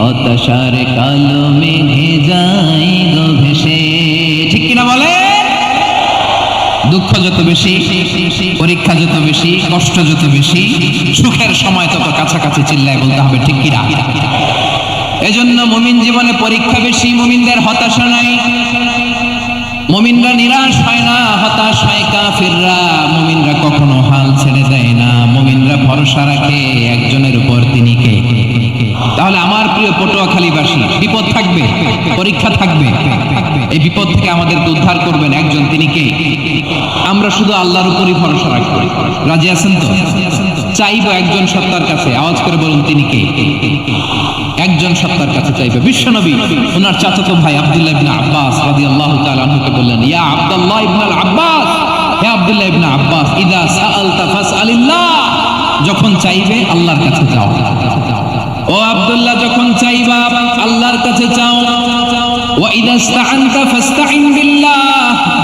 হতাশার কালো মেঘে যায় গো ভেসে। ঠিক কিনা বলে? দুঃখ যত বেশি, পরীক্ষা যত বেশি, কষ্ট যত বেশি, সুখের সময় তত কাছাকাছি চিল্লায় বলতে হবে ঠিক কিনা। এজন্য মুমিন জীবনে পরীক্ষা বেশি, মুমিনদের হতাশা নাই, মুমিনরা নিরাশ হয় না, হতাশ হয় কাফিররা। মুমিনরা কখনো হাল ছেড়ে দেয় না, মুমিনরা ভরসা রাখে একজনের উপর, তিনি কে? তাহলে আমার প্রিয় পটুয়াখালীবাসী, বিপদ থাকবে, পরীক্ষা থাকবে, এই বিপদ থেকে আমাদেরকে উদ্ধার করবেন একজন, তিনি কে? আমরা শুধু আল্লাহর উপরই ভরসা রাখবো। রাজি আছেন তো? চাইবো একজন সত্তার কাছে, আওয়াজ করে বলুন তিনি কে? একজন সত্তার কাছে চাইবে। বিশ্বনবী ওনার চাচাতো ভাই আব্দুল্লাহ ইবনে আব্বাস রাদিয়াল্লাহু তাআলা আনহুকে বললেন, ইয়া আব্দুল্লাহ ইবনে আব্বাস, হে আব্দুল্লাহ ইবনে আব্বাস, ইদা সাআলতা ফাসআলিল্লাহ, যখন চাইবে আল্লাহর কাছে চাও। ও আব্দুল্লাহ, যখন চাইবা আল্লাহর কাছে চাও। ওয়া ইদা ইসতাআনতা ফাসতাইন বিল্লাহ,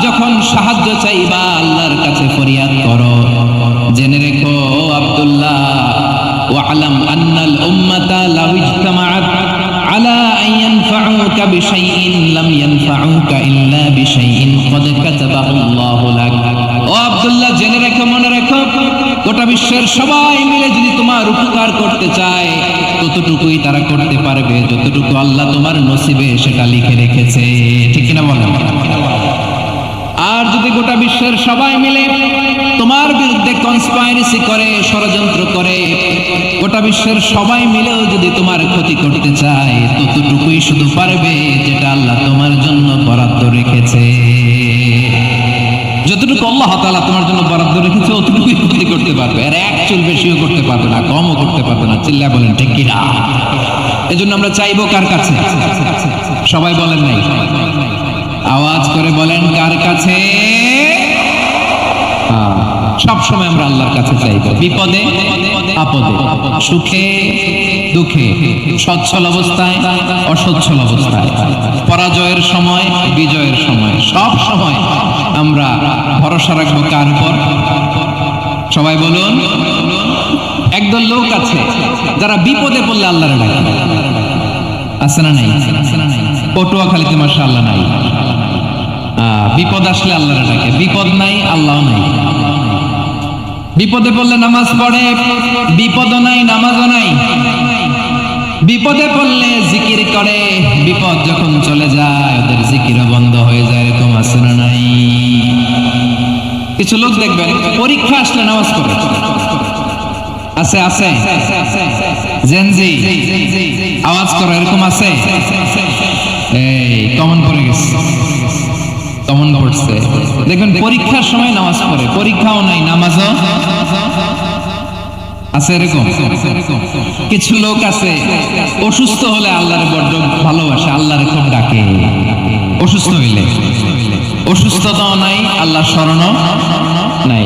যখন সাহায্য চাইবা আল্লাহর কাছে ফরিয়াদ করো। জেনে রেখো ও আব্দুল্লাহ, ওয়া'লাম আন্নাল উম্মাতা লাউ ইজতামাআত আলা আন ইয়ানফাউকা বিশাইইন লাম ইয়ানফাউকা ইল্লা বিশাইইন ক্বাদ কাতাবাহু আল্লাহু লাক। ও আব্দুল্লাহ, জেনে রেখো, মনে রেখো, গোটা বিশ্বের সবাই মিলে যদি তোমার উপকার করতে চায় ততটুকুই তারা করতে পারবে যতটুকু আল্লাহ তোমার নসিবে সেটা লিখে রেখেছে। ঠিক কিনা বলেন? আর যদি গোটা বিশ্বের সবাই মিলে তোমার বিরুদ্ধে কনস্পাইরেসি করে, ষড়যন্ত্র করে, গোটা বিশ্বের সবাই মিলেও যদি তোমার ক্ষতি করতে চায় ততটুকুই শুধু পারবে যেটা আল্লাহ তোমার জন্য বরাদ্দ রেখেছে। যতটুকু আল্লাহ তাআলা তোমার জন্য বরাদ্দ রেখেছে অতটুকুই ক্ষতি করতে পারবে, আর এক চুল বেশিও করতে পারবে না, কমও করতে পারবে না। চিল্লায় বলেন ঠিক কিনা? এজন্য আমরা চাইবো কার কাছে? সবাই বলেন নাই, আওয়াজ করে বলেন কার কাছে? সব সময় আমরা আল্লাহর কাছে চাইবো, বিপদে আপদে, সুখে দুঃখে, সচ্ছল অবস্থায় অসচ্ছল অবস্থায়, পরাজয়ের সময় বিজয়ের সময়, সব সময় আমরা ভরসা রাখবো কার উপর? সবাই বলুন। একদল লোক আছে যারা বিপদে পড়লে আল্লাহরে ডাকে, আছে না নাই? পটুয়াখালীতে মাশাআল্লাহ নাই। বিপদ আসলে আল্লাহরে ডাকে, বিপদ নাই আল্লাহ নাই। বিপদে পড়লে নামাজ পড়ে, বিপদও নাই নামাজও নাই। বিপদে পড়লে জিকির করে, বিপদ যখন চলে যায় ওদের জিকিরও বন্ধ হয়ে যায়। এরকম আছে না নাই? কিছু লোক দেখবেন পরীক্ষা আসলে নামাজ পড়ে, আছে আছে জেনজি, আওয়াজ করো, এরকম আছে? এই কমন পড়ে গেছে, কমন পড়ছে। দেখবেন পরীক্ষার সময় নামাজ পড়ে, পরীক্ষাও নাই নামাজও আছে। এরকম কিছু লোক আছে অসুস্থ হলে আল্লাহরে বড্ড ভালোবাসে, আল্লাহরে খুব ডাকে। অসুস্থ হইলে অসুস্থতাও নাই, আল্লাহ স্মরণও নাই।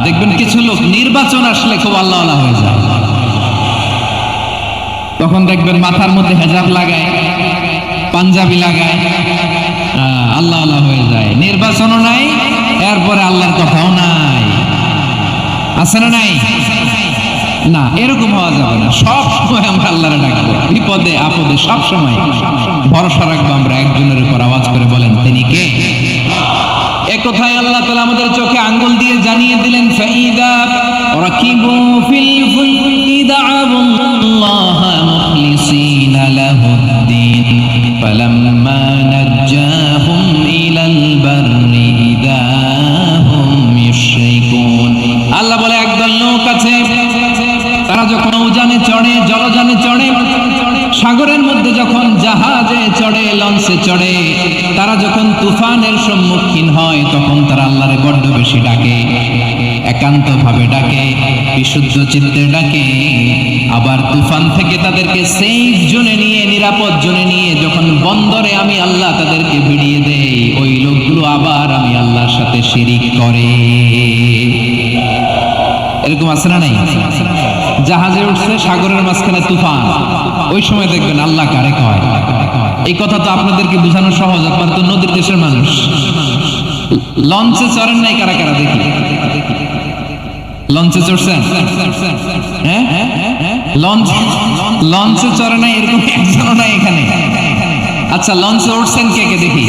দেখবেন কিছু লোক নির্বাচন আসলে খুব আল্লাহওয়ালা হয়ে যায়, তখন দেখবেন মাথার মধ্যে হেজাব লাগায়, পাঞ্জাবি লাগায়, আল্লাহওয়ালা হয়ে যায়। নির্বাচনও নাই, এরপরে আল্লাহর কথাও নাই। আছে না নাই? না, এরকম হওয়া যাবে না। সব সময় আমরা আল্লাহরে ডাকবো, বিপদে আপদে সব সময় ভরসা রাখবো আমরা একজনের উপর। আওয়াজ করে বলেন তিনি কে? একথায় আল্লাহ তাআলা আমাদের চোখে আঙ্গুল দিয়ে জানিয়ে দিলেন, ফাইদা রাকিবু ফিল ফুলকি দা'আবুল্লাহ মুখলিসিনা লাহুদ্দিন ফালাম্মা নাজ্জাহুম ইলাল বাররি ইযা হুম ইউশরিকুন। আল্লাহ বলে একদল লোক আছে তারা যখন নৌযানে চড়ে, জলযানে চড়ে, সাগরের মধ্যে যখন জাহাজে চড়ে, লঞ্চে চড়ে, তারা যখন তুফানের সম্মুখীন হয় তখন তারা আল্লাহরে বড্ড বেশি ডাকে, একান্ত ভাবে ডাকে, বিশুদ্ধ চিত্তে ডাকে। আবার তুফান থেকে তাদেরকে সেফ জোনে নিয়ে, নিরাপদ জোনে নিয়ে যখন বন্দরে আমি আল্লাহ তাদেরকে ভিড়িয়ে দেই, ওই লোকগুলো আবার আমি আল্লাহর সাথে শিরিক করে। এরকম আছে না নাই? জাহাজে উঠছে, সাগরের মাঝখানে তুফান, ওই সময় দেখবেন আল্লাহ কারে কয়। এই কথা তো আপনাদেরকে বোঝানো সহজ, আপনারা তো নদীর দেশের মানুষ। লঞ্চে চড়েন নাই কারা কারা দেখি? লঞ্চে চড়ছেন? হ্যাঁ, লঞ্চে চড়ে নাই এরকম একজনও নাই এখানে। আচ্ছা, লঞ্চে উঠছেন কে কে দেখি?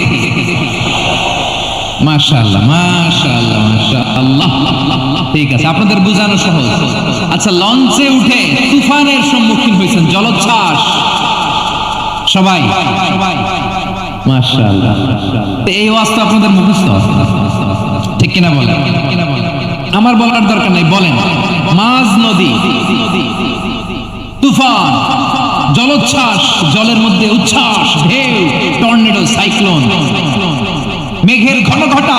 মাশাআল্লাহ, মাশাআল্লাহ, মাশাআল্লাহ। ঠিক আছে, আপনাদের বোঝানো সহজ। আচ্ছা, লঞ্চে উঠে তুফানের সম্মুখীন হয়েছেন, জলোচ্ছ্বাস, সবাই মাশাআল্লাহ। এই ওয়াজ তো আপনাদের মুখস্থ, ঠিক কিনা বলেন? আমার বলার দরকার নাই, বলেন। মাঝ নদী, তুফান, জলোচ্ছ্বাস, জলের মধ্যে উচ্ছ্বাস, ঢেউ, টর্নেডো, সাইক্লোন, মেঘের ঘনঘটা,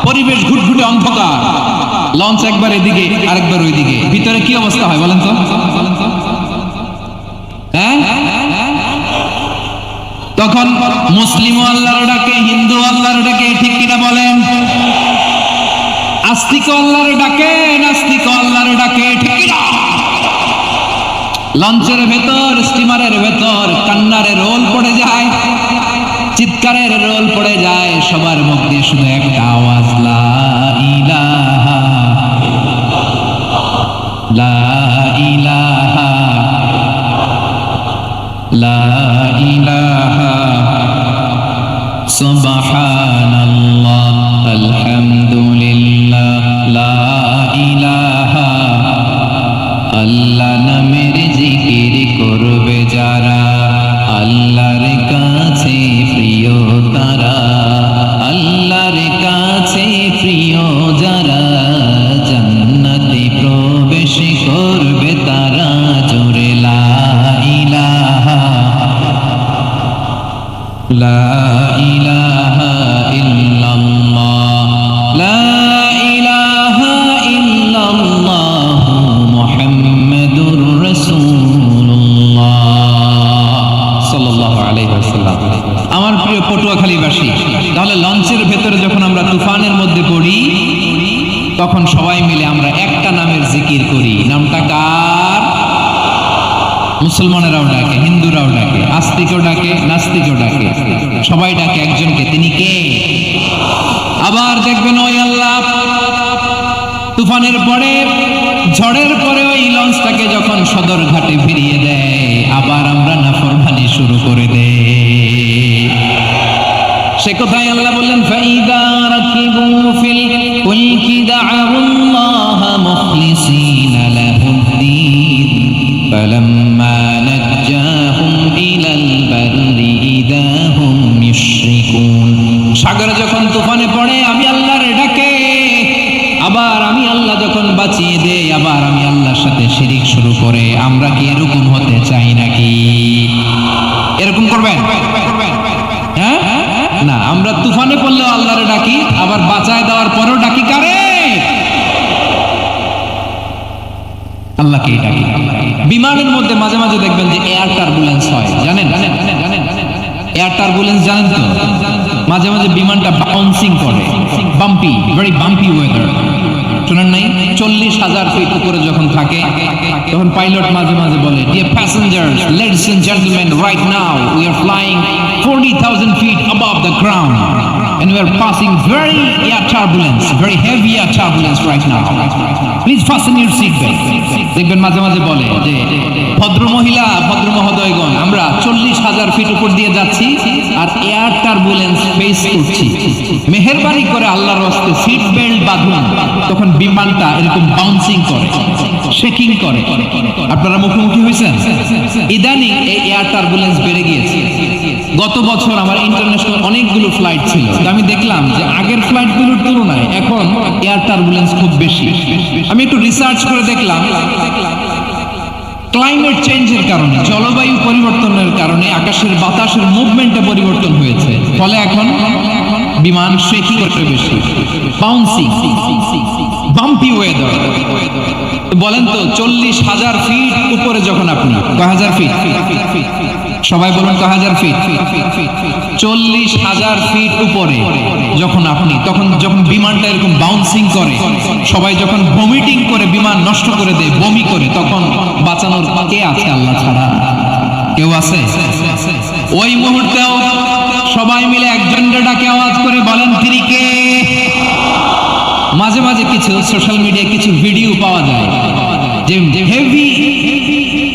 পরিবেশ ঘুটঘুটে অন্ধকার, লঞ্চ একবার এদিকে আরেকবার ওইদিকে, ভিতরে কি অবস্থা হয় বলেন তো? হ্যাঁ, তখন মুসলিম আল্লাহর ডাকে, হিন্দু আল্লাহর ডাকে, ঠিক কিনা বলেন? আস্তিক আল্লাহর ডাকে, নাস্তিক আল্লাহর ডাকে, ঠিক কিনা? লঞ্চের ভেতর, স্টিমারের ভেতর কান্নারের রোল পড়ে যায়, চিৎকারের রোল পড়ে যায়, সবার মুখ দিয়ে শুধু একটা আওয়াজ, লা ইলাহা, লা ইলাহা, লা ইলাহা, সুবহানাল্লাহ, আলহামদুলিল্লাহ, লা ইলাহা। আল্লাহ নামের জিকির করবে যারা, আল্লাহর কাছে প্রিয় তারা, আল্লাহর কাছে প্রিয় যারা, জান্নাতে প্রবেশ করবে তারা, জোরে লা ইলাহা, লা ইলাহা ইল্লাল্লাহ, লা ইলাহা ইল্লাল্লাহ, মুহাম্মাদুর রাসূলুল্লাহ সাল্লাল্লাহু আলাইহি ওয়াসাল্লাম। আমার প্রিয় পটুয়াখালীবাসী, তাহলে লঞ্চের ভেতরে যখন আমরা তুফানের মধ্যে পড়ি, তখন সবাই মিলে আমরা একটা নামের জিকির করি। নামটা কার? মুসলমানেরাও ডাকে, হিন্দুরাও ডাকে, আস্তিকও ডাকে, নাস্তিকও ডাকে, সবাই ডাকে একজনকে, তিনি কে? আবার দেখবেন ওই আল্লাহ তুফানের পরে, ঝড়ের পরে ওই লঞ্চটাকে যখন সদর ঘাটে ফিরিয়ে দেয়, আবার আমরা নাফরমানি শুরু করে দেই। সে কথাই আল্লাহ বললেন, ফাইদা রাকিবু ফিল ফুলকি দা'উল্লাহ মুখলিসিনা লাহুদ্দীন ফালাম্মা নাজ্জাহুম ইলাল বাররি ইযা হুম ইউশরিকুন। সাগরে যখন তুফানে পড়ে আমি আল্লাহর ডাকে, আবার আমি আল্লাহ যখন বাঁচিয়ে দেই, আবার আমি আল্লাহর সাথে শিরিক শুরু করে, আমরা কি এরকম হতে চাই নাকি? এরকম করবেন? হ্যাঁ না, আমরা তুফানে পড়লেও আল্লাহরে ডাকি, আবার বাঁচায় দেওয়ার পরেও ডাকি কারে? আল্লাহকেই ডাকি। বিমানের মধ্যে মাঝে মাঝে দেখবেন যে এয়ার টার্বুলেন্স হয়, জানেন? এয়ার টার্বুলেন্স জানেন তো? মাঝে মাঝে বিমানটা বাউন্সিং করে, বাম্পি, ভেরি বাম্পি ওয়েদার। শুনেন নাই? 40,000 ফিট উপরে যখন থাকে, তখন পাইলট মাঝে মাঝে বলে, dear passengers, ladies and gentleman, right now we are flying 40,000 feet above the ground and we are passing very air turbulence, very heavy air turbulence right now. Please fasten your seat belt. দেখবেন মাঝে মাঝে বলে যে, ভদ্র মহিলা, ভদ্র মহোদয়গণ, আমরা 40,000 ফিট উপর দিয়ে যাচ্ছি আর এয়ার টার্বুলেন্স ফেস করছি, মেহেরবানি করে আল্লাহর রাস্তে সিট বেল্ট বাঁধুন। তখন বিমানটা এরকম বাউন্সিং করে, শেকিং করে। আপনারা মুখোমুখি হয়েছেন? ইদানিং এই এয়ার টার্বুলেন্স বেড়ে গিয়েছে। গত বছর আমার ইন্টারন্যাশনাল অনেকগুলো ফ্লাইট ছিল, আমি দেখলাম যে আগের ফ্লাইটগুলোর তুলনায় এখন এয়ার টার্বুলেন্স খুব বেশি। আমি একটু রিসার্চ করে দেখলাম, ক্লাইমেট চেঞ্জের কারণে, জলবায়ু পরিবর্তনের কারণে আকাশের বাতাসের মুভমেন্টে পরিবর্তন হয়েছে, ফলে এখন বিমান শেকিং করতে বেশি, বাউন্সিং, বাম্পি ওয়েদার। বলেন তো 40,000 ফিট উপরে যখন আপনি, কয় হাজার ফিট? সবাই বলুন কয় হাজার ফিট? 40,000 ফিট উপরে যখন আপনি, তখন যখন বিমানটা এরকম বাউন্সিং করে, সবাই যখন ভমিটিং করে বিমান নষ্ট করে দেয়, বমি করে, তখন বাঁচানোর কে আছে আল্লাহ ছাড়া? কেউ আছে? ওই মুহূর্তেও সবাই মিলে একজনের ডাকে আওয়াজ করে বলেন তিনি কে? মাঝে মাঝে কিছু সোশ্যাল মিডিয়ায় কিছু ভিডিও পাওয়া যায় যে হেভি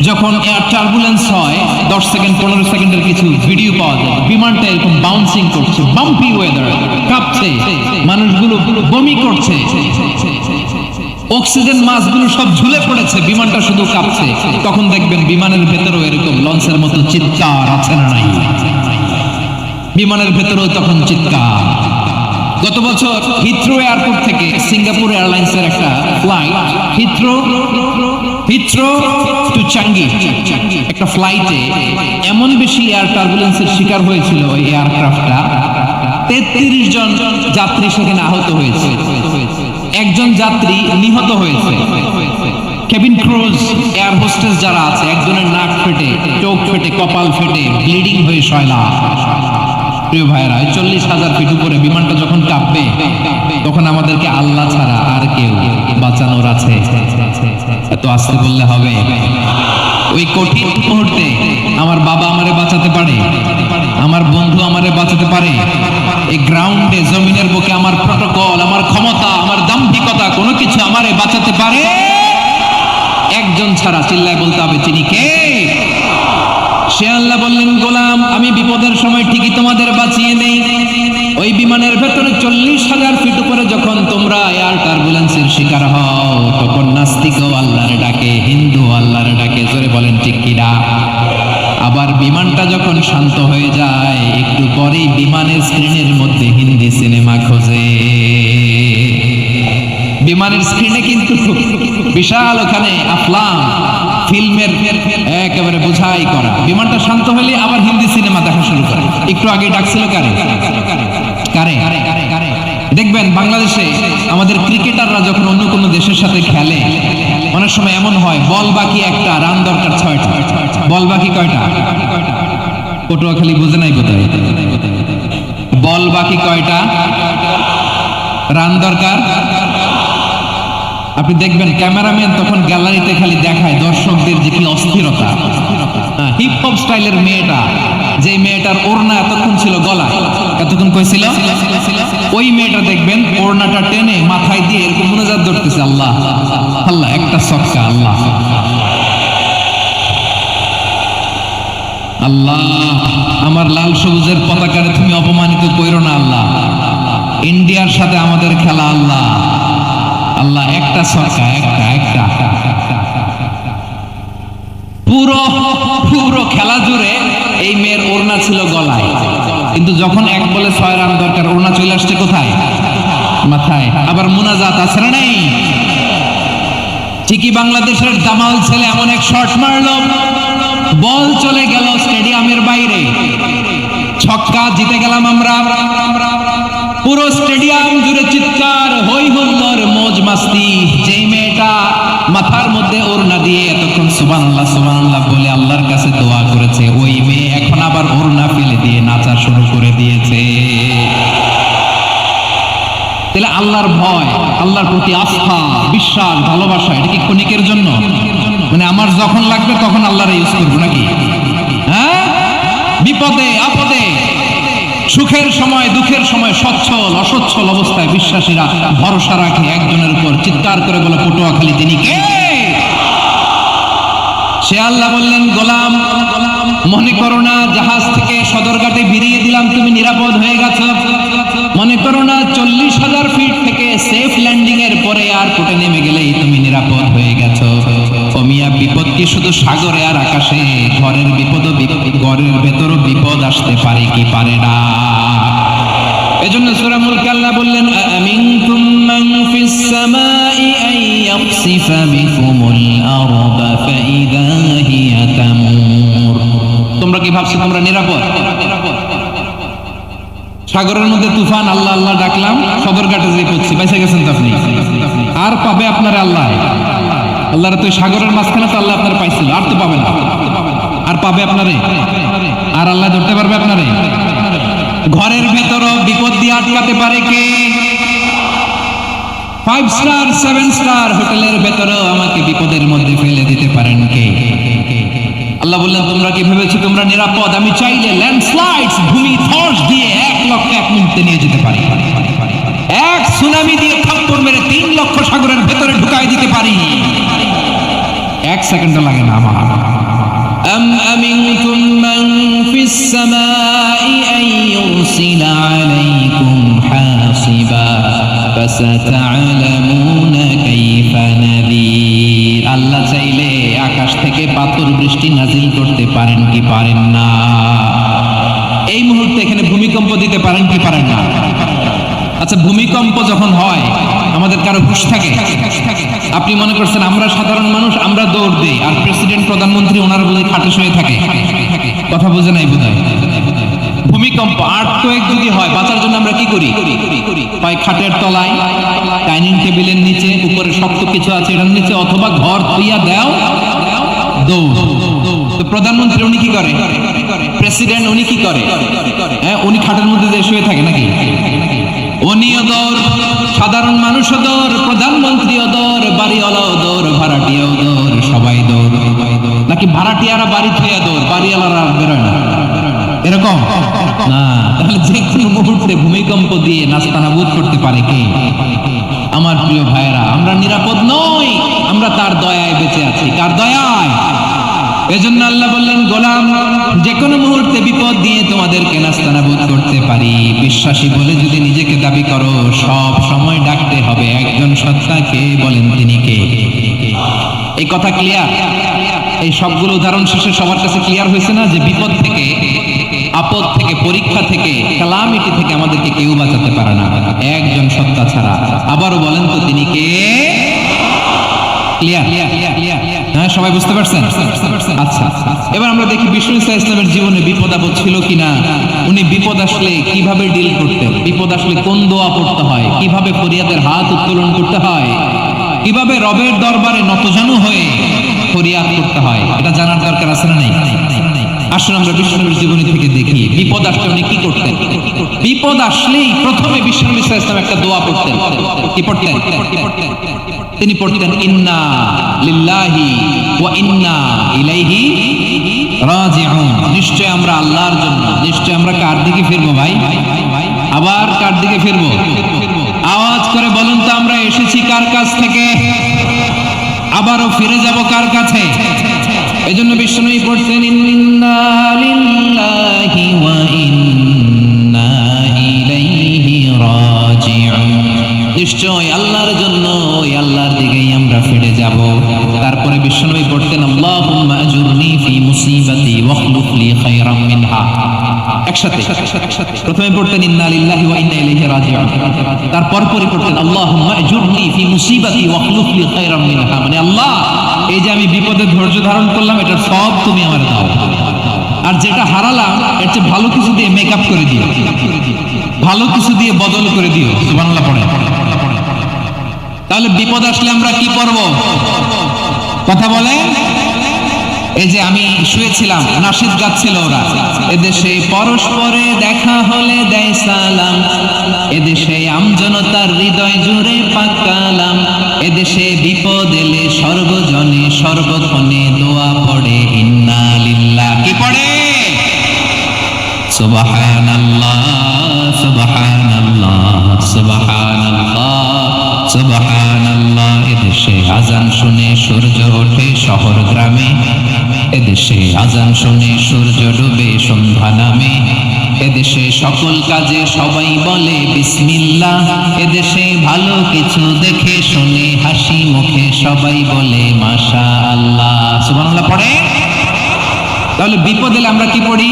যখন এয়ার টার্বুলেন্স হয় 10 সেকেন্ড 15 সেকেন্ডের কিছু ভিডিও পাওয়া যায়, বিমানটা এরকম বাউন্সিং করছে, বাম্পি ওয়েদার, কাঁপছে, মানুষগুলো বমি করছে, অক্সিজেন মাস্কগুলো সব ঝুলে পড়েছে, বিমানটা শুধু কাঁপছে। তখন দেখবেন বিমানের ভেতরেও এরকম লঞ্চের মতো চিৎকার আছে না নাই? বিমানের ভেতরেও তখন চিৎকার। গত বছর হিথ্রো এয়ারপোর্ট থেকে সিঙ্গাপুর এয়ারলাইন্সের একটা ফ্লাইট হিথ্রো টু চাঙ্গি একটা ফ্লাইটে এমন বেশি এয়ার টার্বুলেন্সের শিকার হয়েছিল ওই এয়ারক্রাফটটা, 33 জন যাত্রী সেখানে আহত হয়েছে, একজন যাত্রী নিহত হয়েছে। কেবিন ক্রুজ এয়ার হোস্টেস যারা আছে, একজনের নাক ফেটে, চোখ ফেটে, কপাল ফেটে, ব্লিডিং হয়ে শয়লা। প্রিয় ভাইরা, 40,000 ফিট উপরে বিমানটা যখন কাঁপবে, তখন আমাদেরকে আল্লাহ ছাড়া আর কেউ বাঁচানোর আছে? এত আস্তে বললে হবে? ওই কঠিন মুহূর্তে আমার বাবা আমারে বাঁচাতে পারে, আমার বন্ধু আমারে বাঁচাতে পারে। এই গ্রাউন্ডে, জমিনের বুকে আমার প্রটোকল, আমার ক্ষমতা, আমার দাম্ভিকতা কোনো কিছু আমারে বাঁচাতে পারে? একজন ছাড়া, চিল্লায় বলতে হবে তিনি কে? সে আল্লাহ বললেন, গোলাম আমি বিপদের সময় ঠিকই তোমাদের বাঁচিয়ে নেই। ওই বিমানের ভেতরে 40,000 ফিট উপরে যখন তোমরা এয়ার টার্বুলেন্সের শিকার হও, তখন নাস্তিকও আল্লাহর ডাকে, হিন্দু আল্লাহর ডাকে, জোরে বলেন ঠিক কিনা? আবার বিমানটা যখন শান্ত হয়ে যায়, একটু পরেই বিমানের স্ক্রিনের মধ্যে হিন্দি সিনেমা খোঁজে। বিমানের স্ক্রিনে কিন্তু বিশাল ওখানে আফলাম ফিল্মের একেবারে বোঝাই করা। বিমানটা শান্ত হলে আবার হিন্দি সিনেমা দেখা শুরু করে। একটু আগে ডাকছিল কারে? দেখবেন বাংলাদেশে আমাদের ক্রিকেটাররা যখন অন্য কোনো দেশের সাথে খেলে, অনেক সময় এমন হয় বল বাকি একটা, রান দরকার 6টা। বল বাকি কয়টা? পটুয়াখালী বুঝে নাই কোথায়? বল বাকি কয়টা, রান দরকার। আপনি দেখবেন ক্যামেরাম্যান তখন গ্যালারিতে খালি দেখায় দর্শকদের যে কি অস্থিরতা। হিপ হপ স্টাইলের মেয়েটা, যে মেয়েটার ওড়না এতক্ষণ ছিল গলায়, এতক্ষণ কইছিল, ওই মেয়েটা দেখবেন ওড়নাটা টেনে মাথায় দিয়ে এরকম মুনাজাত ধরতেছে, আল্লাহ আল্লাহ, একটা সক্কা, আল্লাহ আল্লাহ, আমার লাল সবুজের পতাকারে তুমি অপমানিত কইরো না আল্লাহ, ইন্ডিয়ার সাথে আমাদের খেলা আল্লাহ আল্লাহ, একটা সরকার, একটা পুরো খেলা জুড়ে এই মেয়ের ওড়না ছিল গলায়, কিন্তু যখন 1 বলে 6 রান দরকার, ওড়না চলে আসছে কোথায়? মাথায়। আবার মুনাজাত আছে না নেই? ঠিকই বাংলাদেশের জামাল ছেলে এমন এক শট মারলো, বল চলে গেল স্টেডিয়ামের বাইরে, ছক্কা, জিতে গেলাম আমরা। পুরো স্টেডিয়াম জুড়ে চিৎকার, হই হুল্লোড়, মৌজ মাস্তি। যেই মেয়েটা মাথার মধ্যে ওড়না দিয়ে এতক্ষণ সুবহানাল্লাহ সুবহানাল্লাহ বলে আল্লাহর কাছে দোয়া করেছে, ওই মেয়ে এখন আবার ওড়না ফেলে দিয়ে নাচা শুরু করে দিয়েছে। তাহলে আল্লাহর ভয়, আল্লাহর প্রতি আস্থা, বিশ্বাস, ভালোবাসা, এটা কি ক্ষণিকের জন্য? মানে আমার যখন লাগবে তখন আল্লাহর ইউজ করবো নাকি? হ্যাঁ, বিপদে আপদে, সুখের সময় দুঃখের সময়, সচ্ছল অসচ্ছল অবস্থায় বিশ্বাসীরা ভরসা রাখে একজনের উপর। চিৎকার করে বলে, পটুয়াখালী তিনি কে? সে আল্লাহ বললেন, গোলাম মনে করো না জাহাজ থেকে সদরঘাটে ভিড়িয়ে দিলাম, তুমি নিরাপদ হয়ে গেছো। মনে করো না 40,000 ফিট থেকে সেফ ল্যান্ডিং এর পরে এয়ারপোর্টে নেমে গেলেই তুমি নিরাপদ হয়ে গেছো। ও মিয়া, বিপদ কি শুধু সাগরে আর আকাশে? ঘরের বিপদও, ঘরের ভেতরও বিপদ আসতে পারে কি পারে না? এজন্য সূরা মুলকে আল্লাহ বললেন, আমিনতুম মান ফিস সামাই আন ইয়াখসিফা বিকুমুল আরদা ফাইদা হিয়া তামুর। তোমরা কি ভাবছো তোমরা নিরাপদ? সাগরের মধ্যে তুফান, আল্লাহ আল্লাহ ডাকলাম, সদরঘাটে যে পড়ছি, বেঁচে গেছেন তো আপনি। আর পাবে আপনার আল্লাহ? আল্লাহর তো সাগরের মাঝখানে তো আল্লাহ আপনার পাইছিল, আর তো পাবে না। আর পাবে আপনারে? আর আল্লাহ ধরতে পারবে আপনারে? ঘরের ভেতরও বিপদ দিয়ে আটকাতে পারে কে? 5 স্টার 7 স্টার হোটেলের ভেতরেও আমাকে বিপদের মধ্যে ফেলে দিতে পারেন কে? আল্লাহ বললেন তোমরা কি ভেবেছো তোমরা নিরাপদ? আমি চাইলে ল্যান্ডস্লাইডস ভূমি ধস দিয়ে 1 লক্ষ 1 মুহূর্তে নিয়ে যেতে পারি। এক সুনামি দিয়ে থাপ্পড় মেরে 3 লক্ষ সাগরের ভেতরে ঢুকাই দিতে পারি। 1 সেকেন্ডও লাগে না আমার। أم أمنتم من في السماء أن يرسل عليكم حاصبا فستعلمون كيف نذير আল্লাহ চাইলে আকাশ থেকে পাথর বৃষ্টি নাজিল করতে পারেন কি পারেন না? এই মুহূর্তে এখানে ভূমিকম্প দিতে পারেন কি পারেন না? আচ্ছা ভূমিকম্প যখন হয় আমাদের কারো হুঁশ থাকে? আপনি মনে করছেন আমরা সাধারণ মানুষ আমরা দৌড় দিই আর প্রেসিডেন্ট প্রধানমন্ত্রী ওনারা বোধ হয় খাটে শুয়ে থাকে? কথা বুঝে নাই বোধ হয়। ভূমিকম্প আর্থকোয়েক যদি হয় বাঁচার জন্য আমরা কি করি? হয় খাটের তলায়, ডাইনিং টেবিলের নিচে, উপরে শক্ত কিছু আছে এটার নিচে, অথবা ঘর থইয়া দাও দৌড়। তো প্রধানমন্ত্রী উনি কি করে? প্রেসিডেন্ট উনি কি করে? হ্যাঁ উনি খাটের মধ্যে যে শুয়ে থাকে নাকি? উনিও দৌড়, সাধারণ মানুষও দৌড়, প্রধানমন্ত্রীও দৌড়, বাড়িওয়ালাও দৌড়, ভাড়াটিয়াও দৌড়, সবাই দৌড়। নাকি ভাড়াটিয়ারা বাড়ি থইয়া দৌড়, বাড়িওয়ালারা বেরোয় না? এরকম না। তাহলে যে কোনো মুহূর্তে ভূমিকম্প দিয়ে নাস্তানাবুদ করতে পারে কে? আমার প্রিয় ভাইয়েরা, আমরা নিরাপদ নই, আমরা তার দয়ায় বেঁচে আছি। কার দয়ায়? এজন্য আল্লাহ বললেন গোলাম যে কোনো মুহূর্তে বিপদ দিয়ে তোমাদেরকে নাস্তানাবুদ করতে পারি। বিশ্বাসী বলে যদি নিজেকে দাবি করো সব সময় ডাকতে হবে একজন সত্তাকে। বলেন তিনি কে? এই কথা ক্লিয়ার? এই সবগুলো উদাহরণ শেষে সবার কাছে ক্লিয়ার হয়েছে না যে বিপদ থেকে, আপদ থেকে, পরীক্ষা থেকে, ক্যালামিটি থেকে আমাদেরকে কেউ বাঁচাতে পারে না একজন সত্তা ছাড়া। আবারও বলেন তো তিনি কে? ক্লিয়ার? হ্যাঁ সবাই বুঝতে পারছেন? আচ্ছা এবার আমরা দেখি বিষ্ণু ইসলামের জীবনে বিপদ আপদ ছিল কিনা, উনি বিপদ আসলে কিভাবে ডিল করতেন, বিপদ আসলে কোন দোয়া পড়তে হয়, কিভাবে ফরিয়াদের হাত উত্তোলন করতে হয়, কিভাবে রবের দরবারে নতজানু হয়ে ফরিয়াদ করতে হয়, এটা জানার দরকার আছে না নাই? আসলে আমরা বিষ্ণুর জীবনী থেকে দেখি বিপদ আসলে উনি কি করতেন। বিপদ আসলেই প্রথমে বিষ্ণু ইসলাম একটা দোয়া পড়তেন। কি পড়তেন? তিনি পড়তেন ইন্না লিল্লাহি ওয়া ইন্না ইলাইহি রাজিউন। নিশ্চয় আমরা আল্লাহর জন্য, নিশ্চয় আমরা কার দিকে ফিরবো ভাই? আবার কার দিকে ফিরবো? আওয়াজ করে বলুন তো আমরা এসেছি কার কাছ থেকে, আবারও ফিরে যাব কার কাছে? এজন্য বিষ্ণু পড়তেন ইন্না লিল্লাহি ওয়া ইন্না ইলাইহি রাজিউন। নিশ্চয় আল্লাহর জন্য, ওই আল্লাহর দিকেই আমরা ফিরে যাব। তারপরে বিষ্ণু পড়তেন আল্লাহুম্মা আজুরনি ফি মুসিবাতি ওয়াখলুফ লি খায়রাম মিনহা। একসাথে প্রথমে পড়তেন ইন্না লিল্লাহি ওয়া ইন্না ইলাইহি রাজিউন, তারপর পড়তেন আল্লাহুম্মা আজুরনি ফি মুসিবাতি ওয়াখলুফ লি খায়রাম মিনহা। মানে আল্লাহ এই যে আমি বিপদে ধৈর্য ধারণ করলাম এটার সব তুমি আমার দাও, আর যেটা হারালাম এর চেয়ে ভালো কিছু দিয়ে মেকআপ করে দিও, ভালো কিছু দিয়ে বদল করে দিও। সুবহানাল্লাহ পড়ে। তাহলে বিপদ আসলে আমরা কি করব? কথা বলে। এই যে আমি শুয়েছিলাম, নাশিদ গাচ্ছিল ওরা, এদেশে পরস্পরে দেখা হলে দেয় সালাম, এদেশে আমজনতার হৃদয় জুড়ে পাকালাম, এদেশে বিপদ এলে সর্বজনে সর্বক্ষণে দোয়া পড়ে ইন্না লিল্লাহ। কি পড়ে? সুবহানাল্লাহ সুবহানাল্লাহ সুবহানাল্লাহ সুবহানাল্লাহ। এদেশে আজান শুনে সূর্য ওঠে শহর গ্রামে, এদেশে আজান শুনে সূর্য ডুবে সন্ধ্যা নামে, এদেশে সকল কাজে সবাই বলে বিসমিল্লাহ, এদেশে ভালো কিছু দেখে শুনে হাসি মুখে সবাই বলে মাশাআল্লাহ। সুবহানাল্লাহ পড়ে। তাহলে বিপদ এলে আমরা কি পড়ি?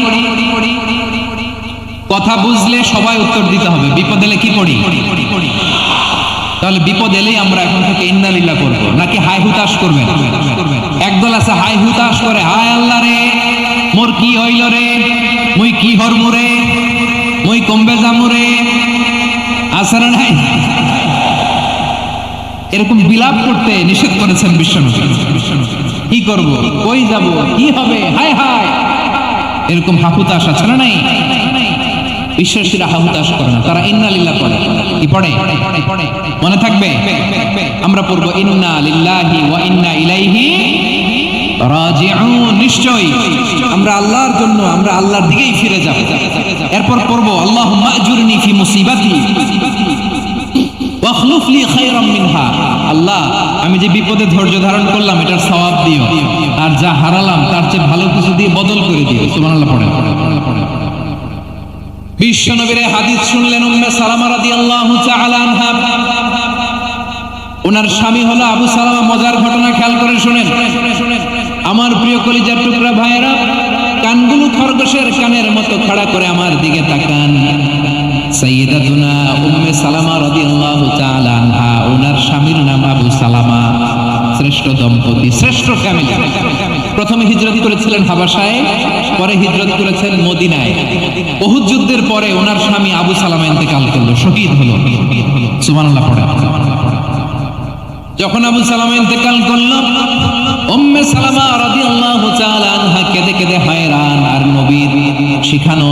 কথা বুঝলে সবাই উত্তর দিতে হবে। বিপদ এলে কি পড়ি? তাহলে বিপদ এলেই আমরা এখন থেকে ইন্না লিল্লাহ করব, নাকি হাই হুতাশ করবেন? একদল আছে হাই হুতাশ করে, হায় আল্লাহ রে মোর কি হইল রে, মুই কি হরমু রে, মুই কমবে যামু রে, আছে না নাই? এরকম বিলাপ করতে নিষেধ করেছেন বিশ্বনবী। কি করব, কই যাব, কি হবে, হায় হায়, এরকম হাহুতাশ আছে না নাই? বিশ্বাসীরা হাহুতাশ করে না, তারা ইন্না লিল্লাহ পড়ে। কি পড়ে? মনে থাকবে, আমরা পড়বো ইন্না লিল্লাহি ওয়া ইন্না ইলাইহি রাজিউন। নিশ্চয়ই আমরা আল্লাহর জন্য, আমরা আল্লাহর দিকেই ফিরে যাব। এরপর পড়বো আল্লাহুম্মা আজুরনি ফি মুসিবাতি ওয়াখলুফ লি খায়রাম মিনহা। আল্লাহ, আমি যে বিপদে ধৈর্য ধারণ করলাম এটার সওয়াব দিও, আর যা হারালাম তার চেয়ে ভালো কিছু দিয়ে বদল করে দিও। সুবহানাল্লাহ পড়েন। বিশ্ব নবীর হাদিস শুনলেন উম্মে সালামা রাদিয়াল্লাহু তাআলা আনহা। ওনার স্বামী হলো আবু সালামা। মজার ঘটনা খেয়াল করে শুনেন আমার প্রিয় কলিজার টুকরা ভাইয়েরা। কানগুলো খরগোশের কানের মতো খাড়া করে আমার দিকে তাকান। সাইয়্যিদাতুনা উম্মে সালামা রাদিয়াল্লাহু তাআলা আনহা, ওনার স্বামীর নাম আবু সালামা। শ্রেষ্ঠ দম্পতি, শ্রেষ্ঠ ফ্যামিলি। প্রথমে হিজরত করেছিলেন হাবাসায়, পরে হিজরত করেছেন মদিনায়। উহুদ যুদ্ধের পরে ওনার স্বামী আবু সালামা ইন্তেকাল করলো, শহীদ হলো। সুবহানাল্লাহ পড়ে। যখন আবু সালামা ইন্তেকাল করলো, উম্মে সালামা রাদিয়াল্লাহু তাআলা আনহা কেঁদে কেঁদে হায়রান। আর নবীর শিখানো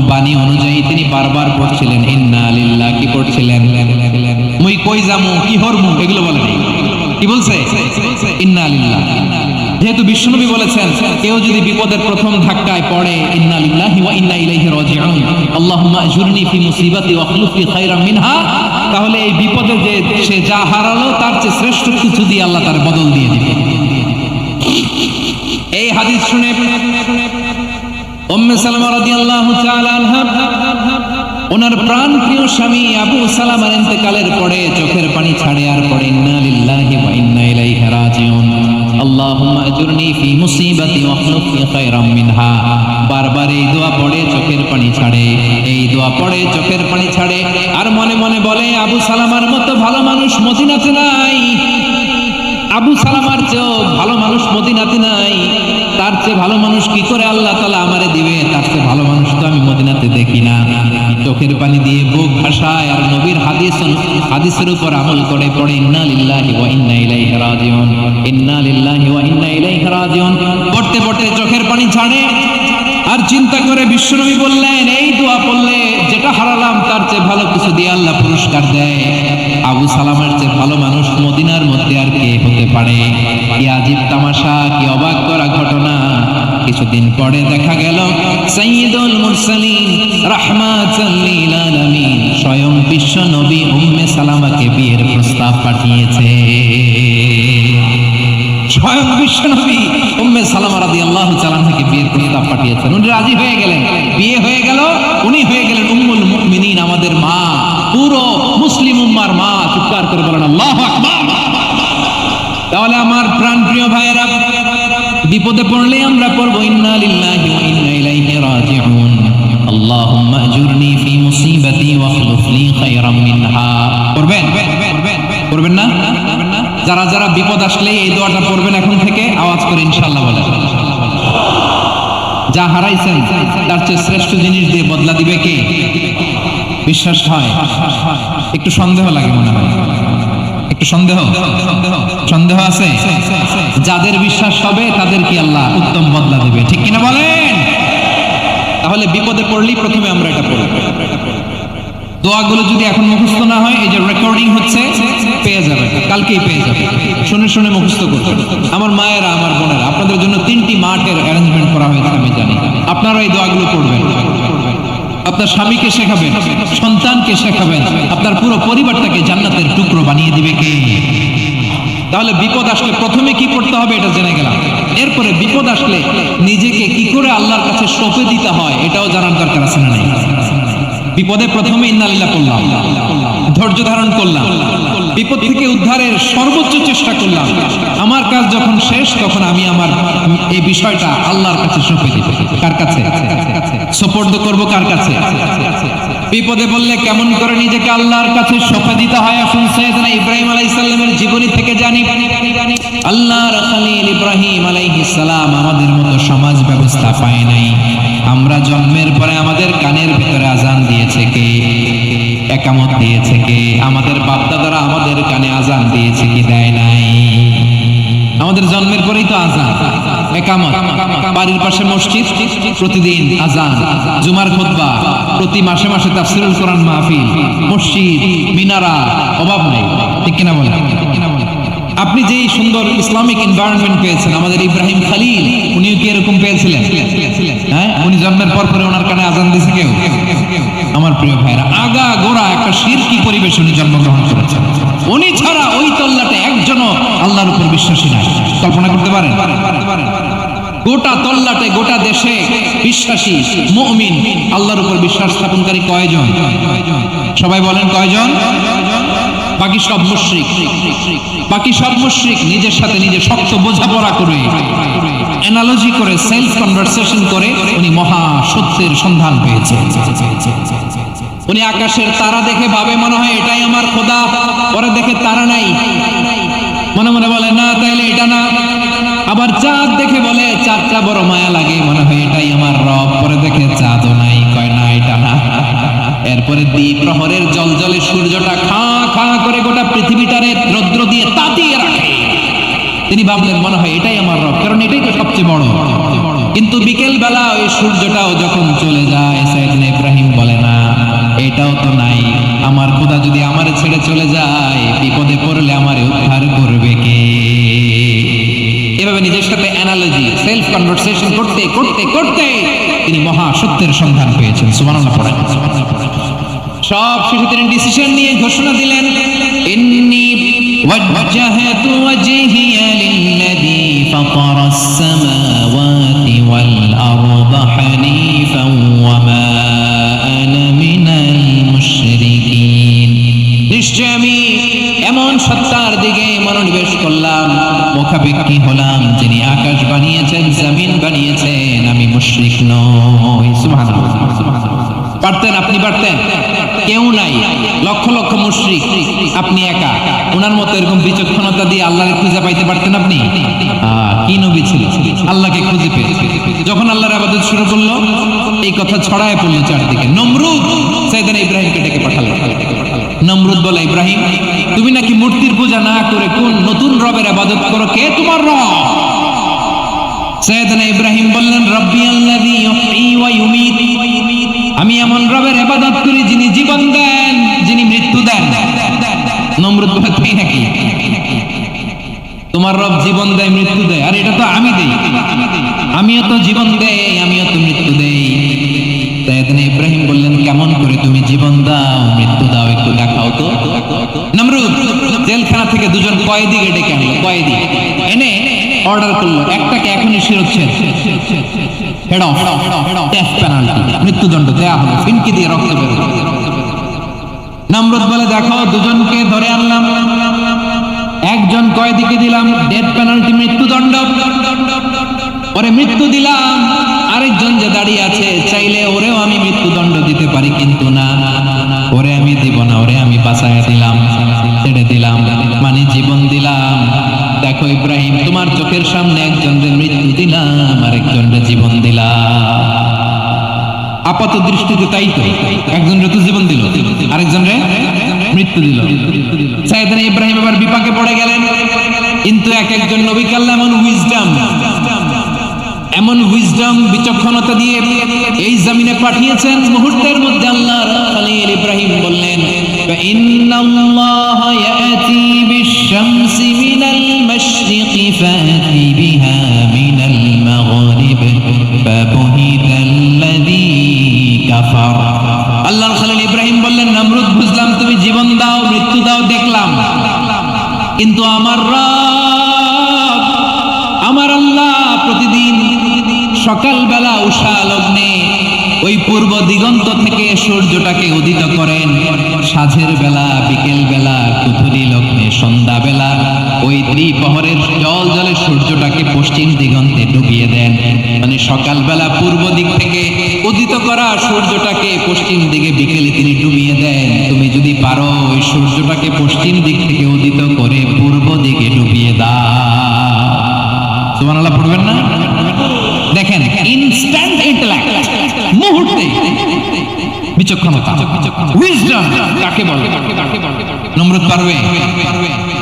বাণী অনুযায়ী তিনি বারবার পড়ছিলেন ইন্না লিল্লাহ। কি পড়ছিলেন? মুই কই যামু, কি হরমু, এগুলো বলেন। কি বলছে? ইন্না লিল্লাহ। যেহেতু বিশ্বনবী বলেছেন কেউ যদি বিপদের প্রথম ধাক্কায় পড়ে ইন্না লিল্লাহি ওয়া ইন্না ইলাইহি রাজিউন, আল্লাহুম্মা আজুরনি ফি মুসিবাতি ওয়াখলুফ লি খায়রাম মিনহা, তাহলে এই বিপদে যে সে যা হারালো তার চেয়ে শ্রেষ্ঠ কিছু দিয়ে আল্লাহ তার বদল দিয়ে দিবে। এই হাদিস শুনে উম্মে সালামা রাদিয়াল্লাহু তাআলা আনহা ওনার প্রাণ প্রিয় স্বামী আবু সালামার ইন্তেকালের পরে চোখের পানি ছাড়ে, আর পড়ে ইন্না লিল্লাহি ওয়া ইন্না ইলাইহি রাজিউন, আল্লাহুম্মা আজুরনি ফি মুসিবাতি ওয়াখলুফ লি খায়রাম মিনহা। বারবার এই দোয়া পড়ে চোখের পানি ছাড়ে, এই দোয়া পড়ে চোখের পানি ছাড়ে, আর মনে মনে বলে আবু সালামার মতো ভালো মানুষ মদিনাতে নাই, আবু সালামার চেয়েও ভালো মানুষ মদিনাতে নাই। তার চেয়ে ভালো মানুষ কি করে আল্লাহ তাআলা আমারে দিবে? তার চেয়ে ভালো মানুষ তো আমি মদিনাতে দেখি না। চোখের পানি দিয়ে বুক ভাসায় আর নবীর হাদিসের উপর আমল করে পড়ে ইন্না লিল্লাহি ওয়া ইন্না ইলাইহি রাজিউন, ইন্না লিল্লাহি ওয়া ইন্না ইলাইহি রাজিউন। পড়তে পড়তে চোখের পানি ছাড়ে আর চিন্তা করে বিশ্বনবী বললেন এই দোয়া পড়লে যেটা হারালাম তার চেয়ে ভালো কিছু দিয়ে আল্লাহ পুরস্কার দেয়। আবু সালামের চেয়ে ভালো মানুষ মদিনার মধ্যে আর কে হতে পারে? কি আজীব তামাশা, কি অবাক করা ঘটনা। কিছুদিন পরে দেখা গেল সাইয়্যিদুল মুরসালিন রাহমাতাল লিল আলামিন স্বয়ং বিশ্ব নবী উম্মে সালামাকে বিয়ের প্রস্তাব পাঠিয়েছে। স্বয়ং বিশ্ব নবী উম্মে সালামা রাদিয়াল্লাহু তাআলা থেকে বিয়ের প্রস্তাব পাঠিয়েছেন। উনি রাজি হয়ে গেলেন, বিয়ে হয়ে গেল, উনি হয়ে গেলেন উম্মুল মুমিনিন, আমাদের মা, পুরো মুসলিম উম্মার মা। চিৎকার করে বলেন আল্লাহু আকবার। তাহলে আমার প্রাণ প্রিয় ভাইয়েরা, বিপদে পড়লে আমরা পড়বো ইন্না লিল্লাহি ওয়া ইন্না ইলাইহি রাজিউন, আল্লাহুম্মা আজুরনি ফি মুসিবাতি ওয়াখলুফ লি খায়রাম মিনহা। পড়বেন? পড়বেন না? যারা যারা বিপদ আসলে এই দোয়াটা পড়বেন এখন থেকে আওয়াজ করে ইনশাআল্লাহ বলেন। যা হারাইছেন তার চেয়ে শ্রেষ্ঠ জিনিস দিয়ে বদলা দিবে কে? বিশ্বাস হয়? একটু সন্দেহ লাগে মনে হয়, একটু সন্দেহ আছে। যাদের বিশ্বাস হবে তাদের কি আল্লাহ উত্তম বদলা দেবে, ঠিক কিনা বলেন? তাহলে বিপদে পড়লেই প্রথমে আমরা এটা পড়ব। দোয়াগুলো যদি এখন মুখস্থ না হয়, এই যে রেকর্ডিং হচ্ছে পেয়ে যাবেন, কালকেই পেয়ে যাবেন। শুনে শুনে মুখস্থ করবেন। আমার মায়েরা, আমার বোনেরা, আপনাদের জন্য 3টি মাঠের অ্যারেঞ্জমেন্ট করা হয়েছে, আমি জানি। আপনারা এই দোয়াগুলো পড়বেন, আপনার স্বামীকে শেখাবেন, সন্তানকে শেখাবেন, আপনার পুরো পরিবারটাকে জান্নাতের টুকরো বানিয়ে দিবে কে? তাহলে বিপদ আসলে প্রথমে কি করতে হবে এটা জেনে গেলাম। এরপরে বিপদ আসলে নিজেকে কি করে আল্লাহর কাছে সঁপে দিতে হয় এটাও জানার দরকার আছে না নাই? বিপদে প্রথমে ইন্না লিল্লাহ করলাম, ধৈর্য ধারণ করলাম, বিপদ থেকে উদ্ধারের সর্বোচ্চ চেষ্টা করলাম। আমার কাজ যখন শেষ তখন আমি আমার এই বিষয়টা আল্লাহর কাছে সঁপে দিব। কার কাছে সুপর্দ করব? কার কাছে? বিপদে বললে কেমন করে নিজেকে আল্লাহর কাছে সঁপে দিতে হয় আসুন সাইয়েদনা ইব্রাহিম আলাইহিস সালামের জীবনী থেকে জানি। আল্লাহর খলিল ইব্রাহিম আলাইহিস সালাম আমাদের মতো সমাজ ব্যবস্থা পায় নাই। আমরা জন্মের পরে আমাদের কানের ভিতরে আজান দিয়েছে কে? একামত দিয়েছে কে? আমাদের বাপ দাদারা আমাদের কানে আজান দিয়েছে কি দেয় নাই? আমাদের জন্মের পরেই তো আজান, একামত, বাড়ির পাশে মসজিদ, প্রতিদিন আজান, জুমার খুতবা, প্রতি মাসে মাসে তাফসীরুল কোরআন মাহফিল, মসজিদ, মিনারা, অভাব নাই, ঠিক কিনা বলেন? আপনি যে সুন্দর ইসলামিক এনভায়রনমেন্ট পেয়েছেন, আমাদের ইব্রাহিম খালিল উনিও কি এরকম পেয়েছিলেন? হ্যাঁ, উনি জন্মের পর পরে ওনার কানে আজান দিয়েছে কেউ? আমার প্রিয় ভাইরা, আগা গোড়া একটা শিরকি পরিবেশ উনি জন্মগ্রহণ করেছেন। উনি ছাড়া ওই তল্লাটে একজনও আল্লাহর উপর বিশ্বাসী নাই। কল্পনা করতে পারেন? গোটা তল্লাটে, গোটা দেশে বিশ্বাসী মুমিন, আল্লাহর উপর বিশ্বাস স্থাপনকারী কয়জন? সবাই বলেন কয়জন? বাকি সব মুশরিক। বাকি সব মুশরিক নিজের সাথে নিজে শক্ত বোঝাপড়া করে, অ্যানালজি করে, সেলফ কনভারসেশন করে উনি মহা সত্যের সন্ধান পেয়েছে। উনি আকাশের তারা দেখে ভাবে মনে হয় এটাই আমার খোদা, পরে দেখে তারা নাই, মনে মনে বলে না তাইলে এটা না। আবার চাঁদ দেখে বলে চাঁদটা বড় মায়া লাগে, মনে হয় এটাই আমার রব, পরে দেখে চাঁদও নাই, কয় না এটা না। এরপরে দ্বীপ প্রহরের জলজলে সূর্যটা খা খা করে গোটা পৃথিবীটারে রৌদ্র দিয়ে তাতিয়ে রাখে। তিনি ভাবলেন মনে হয় এটাই আমার রব, কারণ এটাই তো সবচেয়ে বড়। কিন্তু বিকেল বেলা ওই সূর্যটাও যখন চলে যায়, সাইয়েদনা ইব্রাহিম বলে না এটাও তো নাই, আমার খোদা যদি আমারে ছেড়ে চলে যায়, বিপদে পড়লে আমারে উদ্ধার করবে কে? এভাবে নিজের সাথে অ্যানালজি, সেলফ কনভারসেশন করতে করতে করতে তিনি মহা সত্যের সন্ধান পেয়েছেন। সুবহানাল্লাহ পড়েন। সব শেষে তিনি ডিসিশন নিয়ে ঘোষণা দিলেন, ইন্নী ওয়াজ্জাহতু ওয়াজহিয়া লিল্লাযী ফাতারাস সামাওয়াতি ওয়াল আরদা হানিফান ওয়া মা আনা মিনাল মুশরিকিন। নিশ্চয় আমি এমন সত্তার দিকে মনোনিবেশ করলাম, মুখাপেক্ষী হলাম, যিনি আকাশ বানিয়েছেন, জমিন বানিয়েছেন, আমি মুশরিক নই। সুবহানাল্লাহ। পারতেন, আপনি পারতেন? কেউ নাই, লক্ষ লক্ষ মুশরিক, আপনি একা। ওনার মতো এরকম বিচক্ষণতা দিয়ে আল্লাহকে খুঁজে পাইতে পারতেন আপনি? কি নবী ছিল, আল্লাহকে খুঁজে পেয়ে যখন আল্লাহর ইবাদত শুরু করলো, এই কথা ছড়ায় পড়লো চারদিকে। নমরুদ সাইয়েদনা ইব্রাহিমকে ডেকে পাঠালো। নমরুদ বলে, ইব্রাহিম তুমি নাকি মূর্তির পূজা না করে কোন নতুন রবের ইবাদত করো, কে তোমার রব? সাইয়েদনা ইব্রাহিম বললেন, রব্বি আল্লাযী ইউহয়ী ওয়া ইউমীত, আমি এমন রবের ইবাদত করি যিনি জীবন দেন, যিনি মৃত্যু দেন। নমরুদ বলে, তাই নাকি? তোমার রব জীবন দেয়, মৃত্যু দেয়, আর এটা তো আমি দেই, আমিও তো জীবন দেই, আমিও তো মৃত্যু দেই। সাইয়েদনা ইব্রাহিম বললেন, কেমন করে তুমি জীবন দাও, মৃত্যু দাও, একটু দেখাও তো। নমরুদ জেলখানা থেকে দুজন কয়েদিকে ডেকে আনলো, কয়েদি এনে অর্ডার করলো, একটাকে এখনই শিরোচ্ছেদ, হেড অফ, ডেথ পেনাল্টি, মৃত্যুদণ্ড দেয়া হলো, ফিনকি দিয়ে রক্ত বের হলো। নমরুদ বলে, দেখো দুজনকে ধরে আনলাম, একজন কয়েদিকে দিলাম ডেথ পেনাল্টি, মৃত্যুদণ্ড, পরে মৃত্যু দিলাম, আরেকজন যে দাঁড়িয়ে আছে চাইলে ওরেও আমি মৃত্যুদণ্ড দিতে পারি, কিন্তু না, ওরে আমি দিব না, ওরে আমি বাঁচাইয়া দিলাম, ছেড়ে দিলাম, মানে জীবন দিলাম। দেখো ইব্রাহিম, তোমার চোখের সামনে একজনের মৃত্যু দিলাম, আরেকজনের জীবন দিলাম। আপাত দৃষ্টিতে তাই তো, একজনের তো জীবন দিল, আরেকজনের মৃত্যু দিল। সাইয়েদনা ইব্রাহিম এবার বিপাকে পড়ে গেলেন। কিন্তু এক একজন নবীকে আল্লাহ এমন উইজডম বিচক্ষণতা দিয়ে এই জমিনে পাঠিয়েছেন, মুহূর্তের মধ্যে আল্লাহর খলিল ইব্রাহিম বললেন, ইন্নাল্লাহা ইয়াতি বিশ-শামসি মিনাল মাশরিকি ফাতি বিহা মিনাল মাগরিব ফাবুহিতাল্লাযী কাফার। আল্লাহর খলিল ইব্রাহিম বললেন, নমরুদ বুঝলাম তুমি জীবন দাও, মৃত্যু দাও, দেখলাম, কিন্তু আমার রব, আমার আল্লাহ প্রতিদিন সকালবেলা উষা লগ্নে ওই পূর্ব দিগন্ত থেকে সূর্যটাকে উদিত করেন, সাঁঝের বেলা, বিকেল বেলা, কুথুরি লগ্নে, সন্ধ্যা বেলা ওই দ্বিপ্রহরের জল জলে সূর্যটাকে পশ্চিম দিগন্তে ডুবিয়ে দেন। মানে সকালবেলা পূর্ব দিক থেকে উদিত করা সূর্যটাকে পশ্চিম দিকে বিকেলে তিনি ডুবিয়ে দেন। তুমি যদি পারো ওই সূর্যটাকে পশ্চিম দিক থেকে উদিত করে পূর্ব দিকে ডুবিয়ে দাও। সুবহানাল্লাহ পড়বেন না? দেখেন, ইনস্ট্যান্ট ইন্টেলেক্ট, মুহূর্তে বিচক্ষণতা, উইজডম কাকে বলে? নমরুদ পারবে?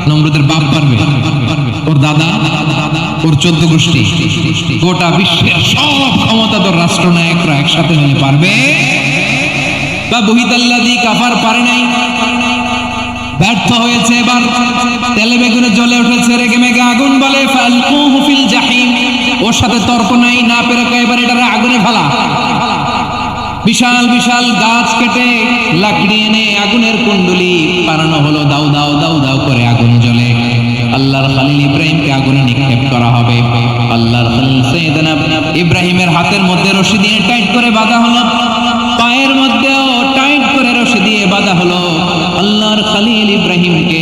নমরুদের বাপ পারবে? ওর দাদা, ওর 14 গোষ্ঠী, গোটা বিশ্বের সব ক্ষমতাধর রাষ্ট্রনায়করা একসাথে মিলে পারবে? বা বহিতাল্লাযী কাফার পারে নাই, ব্যর্থ হয়েছে। এবার তেলে বেগুনে জ্বলে উঠেছে, রেগে মেগে আগুন বলে ফালকুহু ফিল জাহিম। ওর সাথে তর্ক নাই, না পেরে এবার এটারে আগুনে ফেলা। বিশাল বিশাল গাছ কেটে লাকড়ি এনে আগুনের কুণ্ডলি বানানো হলো, দাউ দাউ দাউ দাউ করে আগুন জ্বলে। আল্লাহর খলিল ইব্রাহিমকে আগুনে নিক্ষেপ করা হবে। আল্লাহর খলিল সাইয়েদনা ইব্রাহিমের হাতের মধ্যে রশি দিয়ে টাইট করে বাঁধা হলো, পায়ের মধ্যেও টাইট করে রশি দিয়ে বাঁধা হলো। আল্লাহর খলিল ইব্রাহিমকে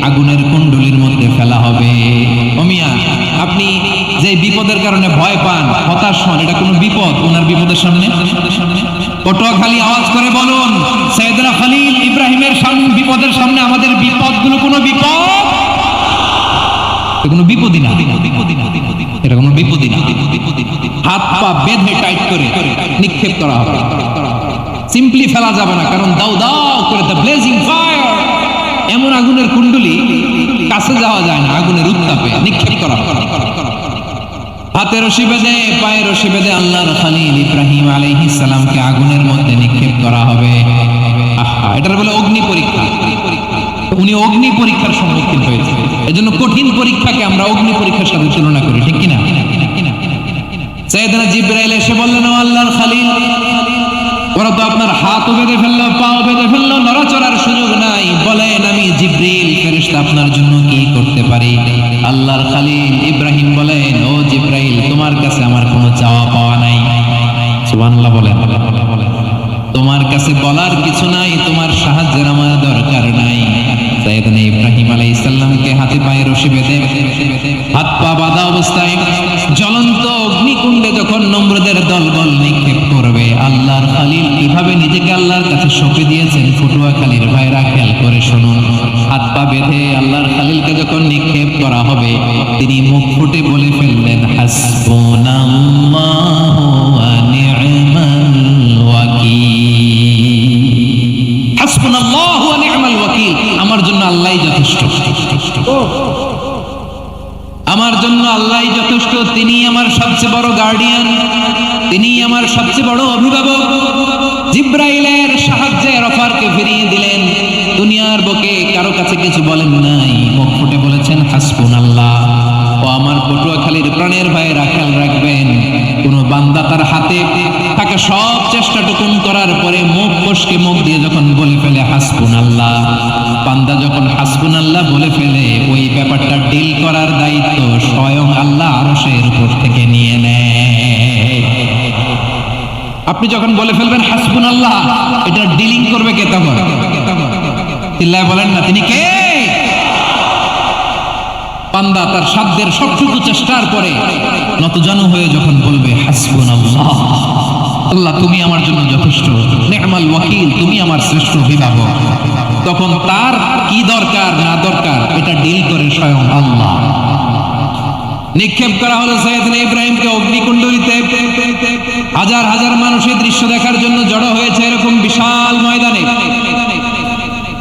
আগুনের কুণ্ডলির মধ্যে ফেলা হবে। ও মিয়া, আপনি যে বিপদের কারণে ভয় পান, হতাশ হন, এটা কোনো বিপদ ওনার বিপদের সামনে? পটুয়াখালী আওয়াজ করে বলুন, সাইয়েদনা খলিল ইব্রাহিমের সামনে বিপদের সামনে আমাদের বিপদগুলো কোনো বিপদ? কোনো বিপদই না, এটা কোনো বিপদই না। হাত পা বেঁধে টাইট করে নিক্ষেপ করা হবে, সিম্পলি ফেলা যাবে না, কারণ দাউ দাউ করে দ্য ব্লেজিং ফায়ার, এমন আগুনের কুণ্ডলি কাছে যাওয়া যায় না, আগুনের উত্তাপে নিক্ষেপ করা হবে। হাতে রশি বেঁধে পায়ে রশি বেঁধে আল্লাহর খলিল ইব্রাহিম আলাইহিস সালামকে আগুনের মধ্যে নিক্ষেপ করা হবে। আহা, এটার বলে অগ্নি পরীক্ষা। উনি অগ্নি পরীক্ষার সম্মুখীন হয়েছে, এজন্য কঠিন পরীক্ষাকে আমরা অগ্নি পরীক্ষার সাথে তুলনা করি, ঠিক কিনা? সাইয়েদনা জিবরাইল এসে বললেন, ও আল্লাহর খলিল, ওরা তো আপনার হাতও বেঁধে ফেললো, পাও বেঁধে ফেললো, নড়াচড়ার সুযোগ নাই, বলেন আমি জিবরিল ফেরেশতা আপনার জন্য কি করতে পারি? আল্লাহর খলিল ইব্রাহিম বলেন, ও জিবরাইল, তোমার কাছে আমার কোনো চাওয়া পাওয়া নাই। সুবহানাল্লাহ বলেন। তোমার কাছে বলার কিছু নাই, তোমার সাহায্যের আমার দরকার নাই। সাইয়েদনা ইব্রাহিম আলাইহিস সালামকে হাতে পায়ে রশি বেঁধে হাত পা বাঁধা অবস্থায় জ্বলন্ত অগ্নিকুণ্ডে যখন নমরুদের দলবল নিক্ষেপ করবে, আল্লাহর খলিল কিভাবে নিজেকে আল্লাহর কাছে সঁপে দিয়েছেন, পটুয়াখালীর ভাইরা খেয়াল করে শুনুন। হাত পা বেঁধে আল্লাহর খলিলকে যখন নিক্ষেপ করা হবে, তিনি মুখ ফুটে বলে ফেললেন, হাসবুনাল্লাহু ওয়া নি'মাল ওয়াকিল। হাসবুনাল্লাহু ওয়া নি'মাল ওয়াকিল, আমার জন্য আল্লাহই যথেষ্ট, আমার জন্য আল্লাহই যথেষ্ট। তিনি আমার সবচেয়ে বড় গার্ডিয়ান, তিনি আমার সবচেয়ে বড় অভিভাবক। জিবরাইলের সাহায্যে অফারকে ফিরিয়ে দিলেন, দুনিয়ার বুকে কারো কাছে কিছু বলেন নাই, মুখ ফুটে বলেছেন হাসবুনাল্লাহ। ও আমার পটুয়াখালীর প্রাণের ভাইয়েরা, খেয়াল রাখবেন, কোন বান্দা তার হাতে তাকে সব চেষ্টাটুকুন করার পরে মুখ ফসকে মুখ দিয়ে যখন বলে ফেলে হাসবুনাল্লাহ, বান্দা যখন হাসবুনাল্লাহ বলে ফেলে, ওই ব্যাপারটা ডিল করার দায়িত্ব স্বয়ং আল্লাহ আরশের উপর থেকে নিয়ে নেয়। আপনি যখন বলে ফেলবেন হাসবুনাল্লাহ, এটা ডিলিং করবে কে তখন? চিল্লায় বলেন না, তিনি কে? বান্দা তার সাধ্যের সবটুকু চেষ্টার পরে নতজানু হয়ে যখন বলবে হাসবুনাল্লাহ, আল্লাহ তুমি আমার জন্য যথেষ্ট, নি'মাল ওয়াকিল, তুমি আমার শ্রেষ্ঠ অভিভাবক, তখন তার কি দরকার না দরকার এটা ডিল করে স্বয়ং আল্লাহ। নিক্ষেপ করা হলো সাইয়েদনা ইব্রাহিমকে অগ্নিকুণ্ডলিতে। হাজার হাজার মানুষের দৃশ্য দেখার জন্য জড়ো হয়েছে এরকম বিশাল ময়দানে।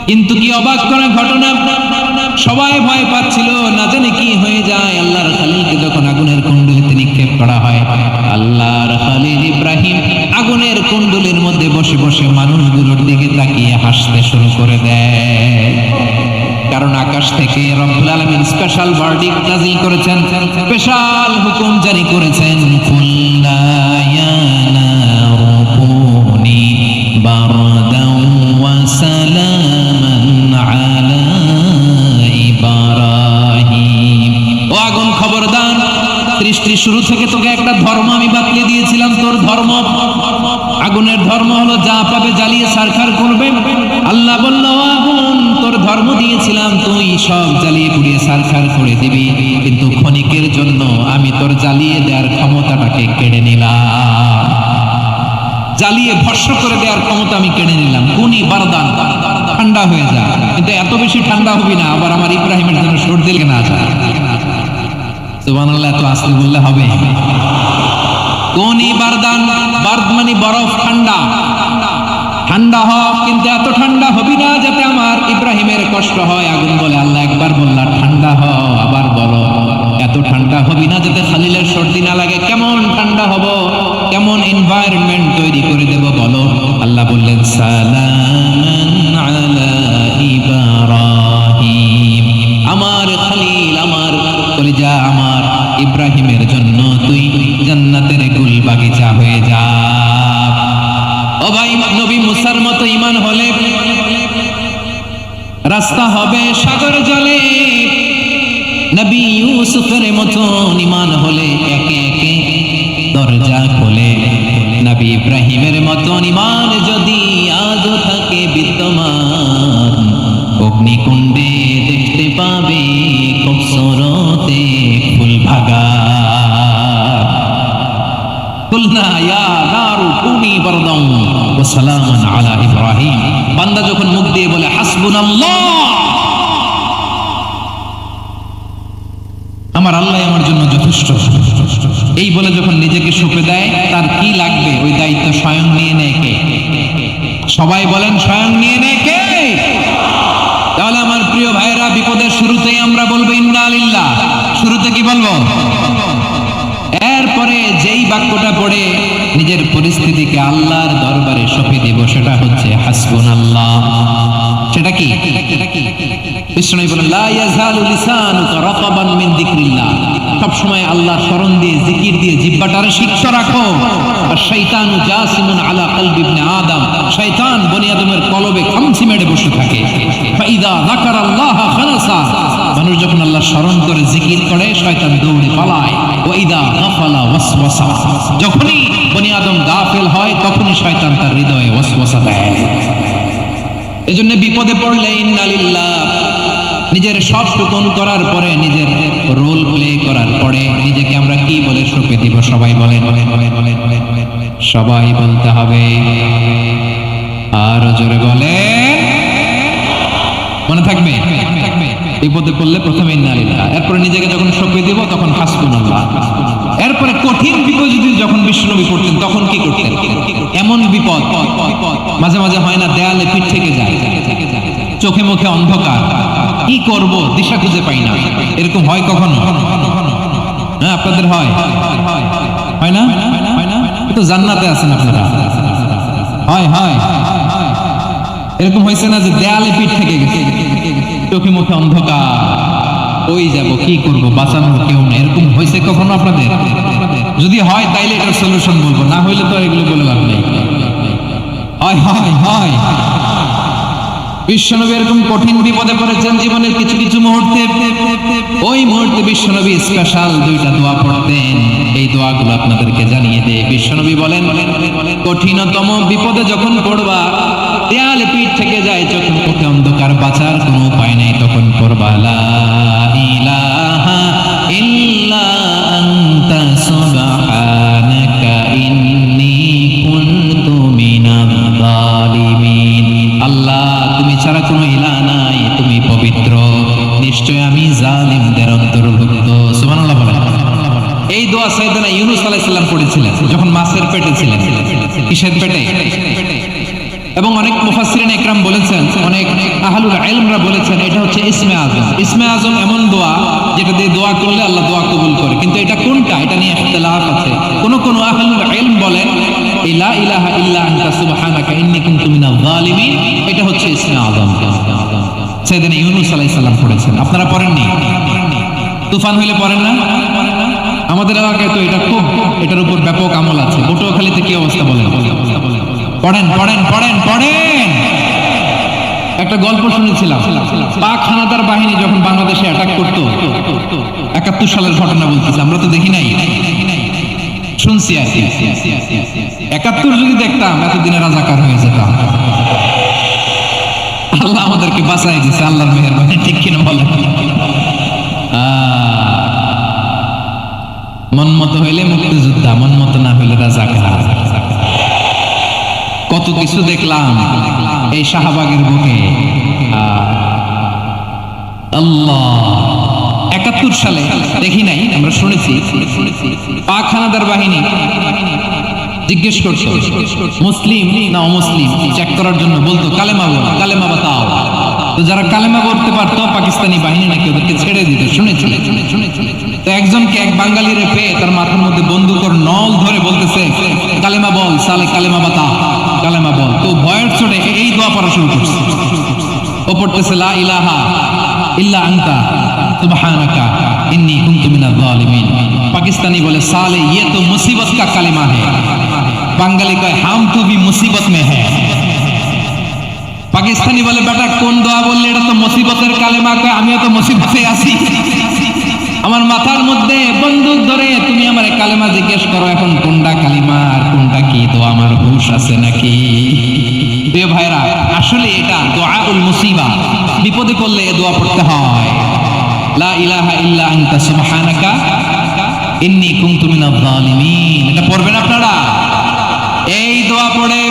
কিন্তু কি অবাক করা ঘটনা, সবাই ভয় পাচ্ছিল, না জানে কি হয়ে যায়। আল্লাহর খলিলকে যখন আগুনের কুণ্ডলিতে নিক্ষেপ করা হয়, আল্লাহর খলিল ইব্রাহিম আগুনের কুণ্ডলির মধ্যে বসে বসে মানুষগুলোর দিকে তাকিয়ে হাসতে শুরু করে দেয়। কারণ আকাশ থেকে রব্বুল আলামিন স্পেশাল ভার্ডিক্ট নাযিল করেছেন, স্পেশাল হুকুম জারি করেছেন, কুল্লা ইয়া নারু কুনি বারদাও ওয়া সালামান আলা ইব্রাহিম। ও আগুন, খবরদার, সৃষ্টির শুরু থেকে তোকে একটা ধর্ম আমি বাতলে দিয়েছিলাম, তোর ধর্ম, আগুনের ধর্ম হলো যা পাবে জ্বালিয়ে ছারখার করবে। আল্লাহ বলল, আগুন, তোর ধর্ম দিয়েছিলাম, তুই সব জ্বালিয়ে পুড়িয়ে ছারখার করে দিবি, কিন্তু ক্ষণিকের জন্য আমি তোর জ্বালিয়ে দেওয়ার ক্ষমতাটাকে কেড়ে নিলাম, জ্বালিয়ে ভস্ম করে দেওয়ার ক্ষমতা আমি কেড়ে নিলাম। কুনি বারদান, ঠান্ডা হয়ে যা, কিন্তু এত বেশি ঠান্ডা হবি না আবার আমার ইব্রাহিমের জন্য সর্দি লেগে না যায়। সুবহানাল্লাহ, এত আস্তে বললে হবে? কুনি বারদান, বারদ মানে বরফ, ঠান্ডা, ঠান্ডা হ, কিন্তু এত ঠান্ডা হবি না যাতে আমার ইব্রাহিমের কষ্ট হয়। আগুন বলে, আল্লাহ একবার বললা ঠান্ডা হ, আবার বলো ঠান্ডা হবি না যাতে খালিলের সর্দি না লাগে। কেমন ঠান্ডা হব, কেমন এনভায়রনমেন্ট তৈরি করে দেব বলো। আল্লাহ বললেন সালামান আলা ইব্রাহিম, আমার খলিল, আমার কলিজা, আমার ইব্রাহিমের জন্য তুই জান্নাতের গুল বাগিচা হয়ে যা। ও ভাই, নবী মুসার মতো ঈমান হলে রাস্তা হবে সাগর জলে, নবী ইউসুফের মতো ঈমান হলে একে একে দরজা খোলে। নবী ইব্রাহিমের মতো ঈমান যদি আজও থাকে বিদ্যমান, অগ্নিকুণ্ডে দেখতে পাবে খুবসুরতে ফুল ভাগা। কুলনা ইয়া নারু কুনি বারদান ওয়া সালামান আলা ইব্রাহিম। বান্দা যখন মুখ দিয়ে বলে হাসবুনাল্লাহ, আমার আল্লাহ আমার জন্য যথেষ্ট, এই বলে যখন নিজেকে সঁপে দেয়, তার কি লাগবে ওই দায়িত্ব স্বয়ং নিয়ে নেয় কে? সবাই বলেন স্বয়ং নিয়ে নেয় কে? তাহলে আমার প্রিয় ভাইরা, বিপদের শুরুতেই আমরা বলবো ইন্না লিল্লাহ। শুরুতে কি বলবো? এরপরে যেই বাক্যটা পড়ে নিজের পরিস্থিতিকে আল্লাহর দরবারে সঁপে দিব, সেটা হচ্ছে হাসবুনাল্লাহ। সেটা কি? বিষ্ণু বলেন লা ইয়াজালু লিসানুকা রাতাবান মিন যিকরিল্লাহ, সব সময় আল্লাহর স্মরণ দিয়ে, জিকির দিয়ে জিহ্বাটারে সিক্ত রাখো। আর শয়তানু জাসিমুন আলা কলবি ইবনে আদম, শয়তান বনি আদমের কলবে খামচি মেরে বসে থাকে। ফাইদা যাকারাল্লাহ খানাসা, মানুষ যখন আল্লাহর স্মরণ করে জিকির করে শয়তান দৌড়ে পালায়। ওয়াইদা গাফালা ওয়াসওয়াসা, যখনই বনি আদম গাফেল হয় তখনই শয়তান তার হৃদয়ে ওয়াসওয়াসা দেয়। এজন্য বিপদে পড়লে ইন্না লিল্লাহ, নিজের সব টুকুন করার পরে, নিজের রোল প্লে করার পরে নিজেকে আমরা কি বলে সঁপে দিব? সবাই বলেন, সবাই বলতে হবে। আর জোরে বলে, মনে থাকবে। বিপদে পড়লে প্রথমে ইন্না লিল্লাহ, এরপরে নিজেকে যখন সঁপে দিব তখন হাসবুনাল্লাহ। এরপরে কঠিন বিপদ যদি যখন বিশ্বনবী পড়তেন তখন কি করতেন? এমন বিপদ মাঝে মাঝে হয় না, দেয়ালে পিঠ থেকে যায়, চোখে মুখে অন্ধকার, কি করব দিশা খুঁজে পাই না, এরকম হয় কখনো? হ্যাঁ, আপনাদের হয়? হয় না? তো জান্নাতে আছেন আপনারা। হয় হয়, এরকম হয়েছে না যে দেয়ালে পিঠ থেকে গেছে, চোখে মুখে অন্ধকার, ওই যাব, কি করব, বাঁচানোর কেউ নেই, এরকম হয়েছে কখনো আপনাদের? যদি হয় তাইলে এটার সলিউশন বলবো, না হইলে তো এগুলো বলে লাভ নেই। হয় হয় হয়, বিশ্বনবী এরকম কঠিন বিপদে পড়েছেন জীবনের কিছু কিছু মুহূর্তে। ওই মুহূর্তে বিশ্বনবী স্পেশাল দুইটা দোয়া পড়তেন, এই দোয়াগুলো আপনাদেরকে জানিয়ে দেয়। বিশ্বনবী বলেন, কঠিনতম বিপদে যখন পড়বা, দেয়ালে পিঠ থেকে যায়, চোখে মুখে অন্ধকার, বাঁচার কোনো উপায় নেই, তখন পড়বা লা ইলাহা ইল্লা আনতা সুবহানাকা ইন্নী কুনতু মিনাজ জালিমিন। আল্লাহ, তুমি ছাড়া কোনো ইলাহ নাই, তুমি পবিত্র, নিশ্চয় আমি জালিমদের অন্তর্ভুক্ত। সুবহানাল্লাহ বলেন। এই দোয়া সাইয়েদনা ইউনূস আলাইহিস সালাম পড়েছিলেন যখন মাছের পেটে ছিলেন। কিসের পেটে? এবং অনেক মুফাসসিরিন ইকরাম বলেছেন, অনেক আহলুল ইলমরা বলেছেন এটা হচ্ছে ইসমে আজম। ইসমে আজম এমন দোয়া যেটা দিয়ে দোয়া করলে আল্লাহ দোয়া কবুল করে, কিন্তু এটা কোনটা এটা নিয়ে ইখতিলাফ আছে। কোন কোন আহলুল ইলম বলেন লা ইলাহা ইল্লা আনতা সুবহানাকা ইন্নী কুনতু মিনাজ জালিমিন, এটা হচ্ছে ইসমে আজম। সাইয়েদনা ইউনূস আলাইহিস সালাম পড়েছেন, আপনারা পড়েননি? তুফান হইলে পড়েন না? আমাদের এলাকায় তো এটা খুব, এটার উপর ব্যাপক আমল আছে। পটুয়াখালীতে কি অবস্থা বলেন? পড়েন পড়েন পড়েন পড়েন। একটা গল্প শুনেছিলাম, পাক হানাদার বাহিনী যখন বাংলাদেশে অ্যাটাক করতো, ৭১ সালের ঘটনা বলতেছে, আমরা তো দেখি নাই, শুনছি আর কি। ৭১ যদি দেখতাম এতদিনে রাজাকার হয়ে যেতাম। আল্লাহ আমাদেরকে বাঁচাই দিছে, আল্লাহর মেহেরবানি, ঠিক কিনা বলেন? মন মতো হইলে মুক্তিযোদ্ধা, মন মতো না হইলে রাজাকার। কত কিছু দেখলাম এই শাহবাগের বুকে। আল্লাহ, ৭১ সালে দেখি নাই, আমরা শুনেছি পাক হানাদার বাহিনী জিজ্ঞেস করতো মুসলিম না অমুসলিম চেক করার জন্য, বলতো কালেমা বল, কালেমা বাতাও। তো যারা কালেমা পড়তে পারতো পাকিস্তানি বাহিনী নাকি ওদেরকে ছেড়ে দিত, শুনেছি। তো একজনকে এক বাঙালিরে পেয়ে তার মাথার মধ্যে বন্দুকের নল ধরে বলতেছে কালেমা বল সালে, কালেমা বাতা, কালেমা বল। তো ভয়ের চোটে এই দোয়া পড়া শুরু করছে। ও পড়তেছে লা ইলাহা ইল্লা আনতা সুবহানাকা ইন্নী কুনতু মিনাজ জালিমিন। পাকিস্তানি বলে সালে ये तो मुसीबत का कलिमा है। বাঙালি কয় हम तो भी मुसीबत में है। পাকিস্তানি বলে বেটা কোন দোয়া বললে, এটা তো মুসিবতের কালেমা। কয় আমিও তো মুসিবতে আছি, আমার মাথার মধ্যে বন্দুক ধরে তুমি আমার কালেমা জিজ্ঞেস করো, এখন কোনটা কালিমা আর কোনটা কি দোয়া আমার হুঁশ আছে নাকি? প্রিয় ভাইরা, আসলে এটা দোয়াউল মুসিবা, বিপদে পড়লে এ দোয়া পড়তে হয়। লা ইলাহা ইল্লা আনতা সুবহানাকা ইন্নী কুনতু মিনাজ জালিমিন। এটা পড়বেন আপনারা। এই দোয়া পড়ে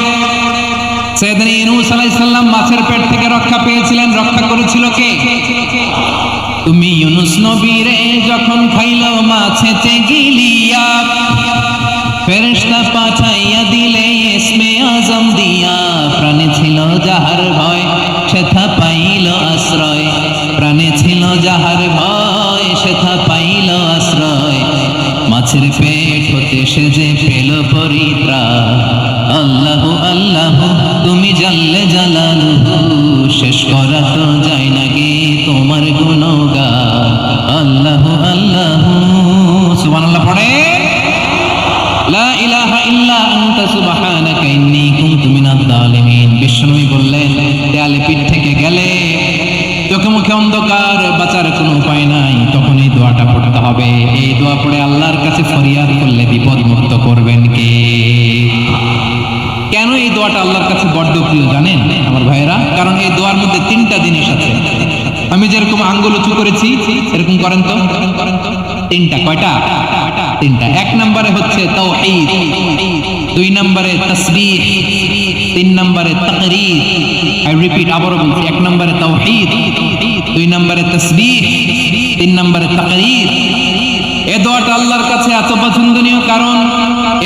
সাইয়েদনা ইউনূস আলাইহিস সালাম মাছের পেট থেকে রক্ষা পেয়েছিলেন। রক্ষা করেছিল কে? তুমি ইউনূস নবীরে যখন খাইলো মাছেতে গিলিয়া, ফেরেশতা পাঠাইয়া দিলে ইসমে আজম দিয়া। প্রাণে ছিল যাহার ভয় সেথা পাইল আশ্রয়, প্রাণে ছিল যাহার ভয় সেথা পাইল আশ্রয়। মাছের পেট হতে সে যে পেল পরিত্রাণ। আল্লাহু আল্লাহু তুমি জাল্লে জালালুহু, শেষ করা তো যায় না গে তোমার গুণগান। আল্লাহু আল্লাহু সুবহানাল্লাহ পড়ে। লা ইলাহা ইল্লা আনতা সুবহানাকা ইন্নী কুনতু মিনাজ জালিমিন। বিশ্বনবী বললেন দেয়ালে পিঠ থেকে গেলে, চোখে মুখে অন্ধকার, বাঁচার কোনো উপায় নাই, তখন এই দোয়াটা পড়তে হবে। এই দোয়া পড়ে আল্লাহর কাছে ফরিয়াদ করলে বিপদ মুক্ত করবেন কে? কেন এই দোয়াটা আল্লাহর কাছে বড্ড প্রিয় জানেন আমার ভাইয়েরা? কারণ এই দোয়ার মধ্যে তিনটা জিনিস আছে। আমি যেরকম আঙ্গুল উঁচু করেছি এরকম করেন তো। তিনটা। কয়টা? তিনটা। এক নম্বরে হচ্ছে তাওহীদ, দুই নম্বরে তাসবিহ, তিন নম্বরে তাকরীর। আই রিপিট, আবারও বলছি, এক নম্বরে তাওহীদ, দুই নম্বরে তাসবিহ, তিন নম্বরে তাকরীর। এ দোয়াটা আল্লাহর কাছে এত পছন্দনীয় কারণ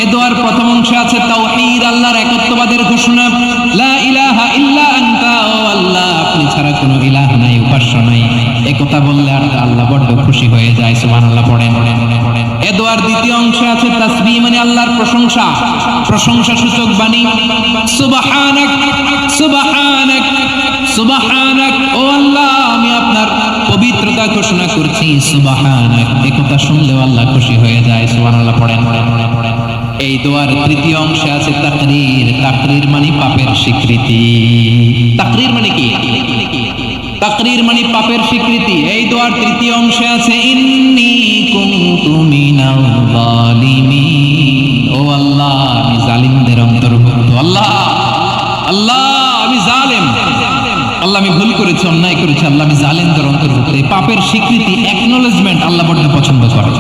এ দোয়ার প্রথম অংশে আছে তাওহীদ, আল্লাহর একত্ববাদের ঘোষণা। লা ইলাহা ইল্লা আনতা, ও আল্লাহ আপনি ছাড়া কোনো ইলাহ নাই, উপাস্য নাই। এই কথা বললে আর আল্লাহ বড্ড খুশি হয়ে যায়। সুবহানাল্লাহ পড়েন। এ দোয়ার দ্বিতীয় অংশে আছে তাসবিহ, মানে আল্লাহর প্রশংসা, প্রশংসা সূচক বাণী। সুবহানাক সুবহানাক সুবহানাক, ও আল্লাহ আমি আপনার পবিত্রতা ঘোষণা করছি। সুবহানাক, এই কথা শুনলেও আল্লাহ খুশি হয়ে যায়। সুবহানাল্লাহ পড়েন। এই দোয়ার তৃতীয় অংশে আছে তাকরীর। তাকরীর মানে পাপের স্বীকৃতি। তাকরীর মানে কি? তাকরীর মানে পাপের স্বীকৃতি। এই দোয়ার তৃতীয় অংশে আছে ইন্নী কুনতু মিনাল জালিমিন, ও আল্লাহ আমি জালিমদের অন্তর্ভুক্ত। আল্লাহ আল্লাহ আমি জালেম, আল্লাহ আমি ভুল করেছি, অন্যায় করেছি, আল্লাহ আমি জালেমদের অন্তর্ভুক্ত। এই পাপের স্বীকৃতি, অ্যাকনলেজমেন্ট আল্লাহ বড় পছন্দ করে।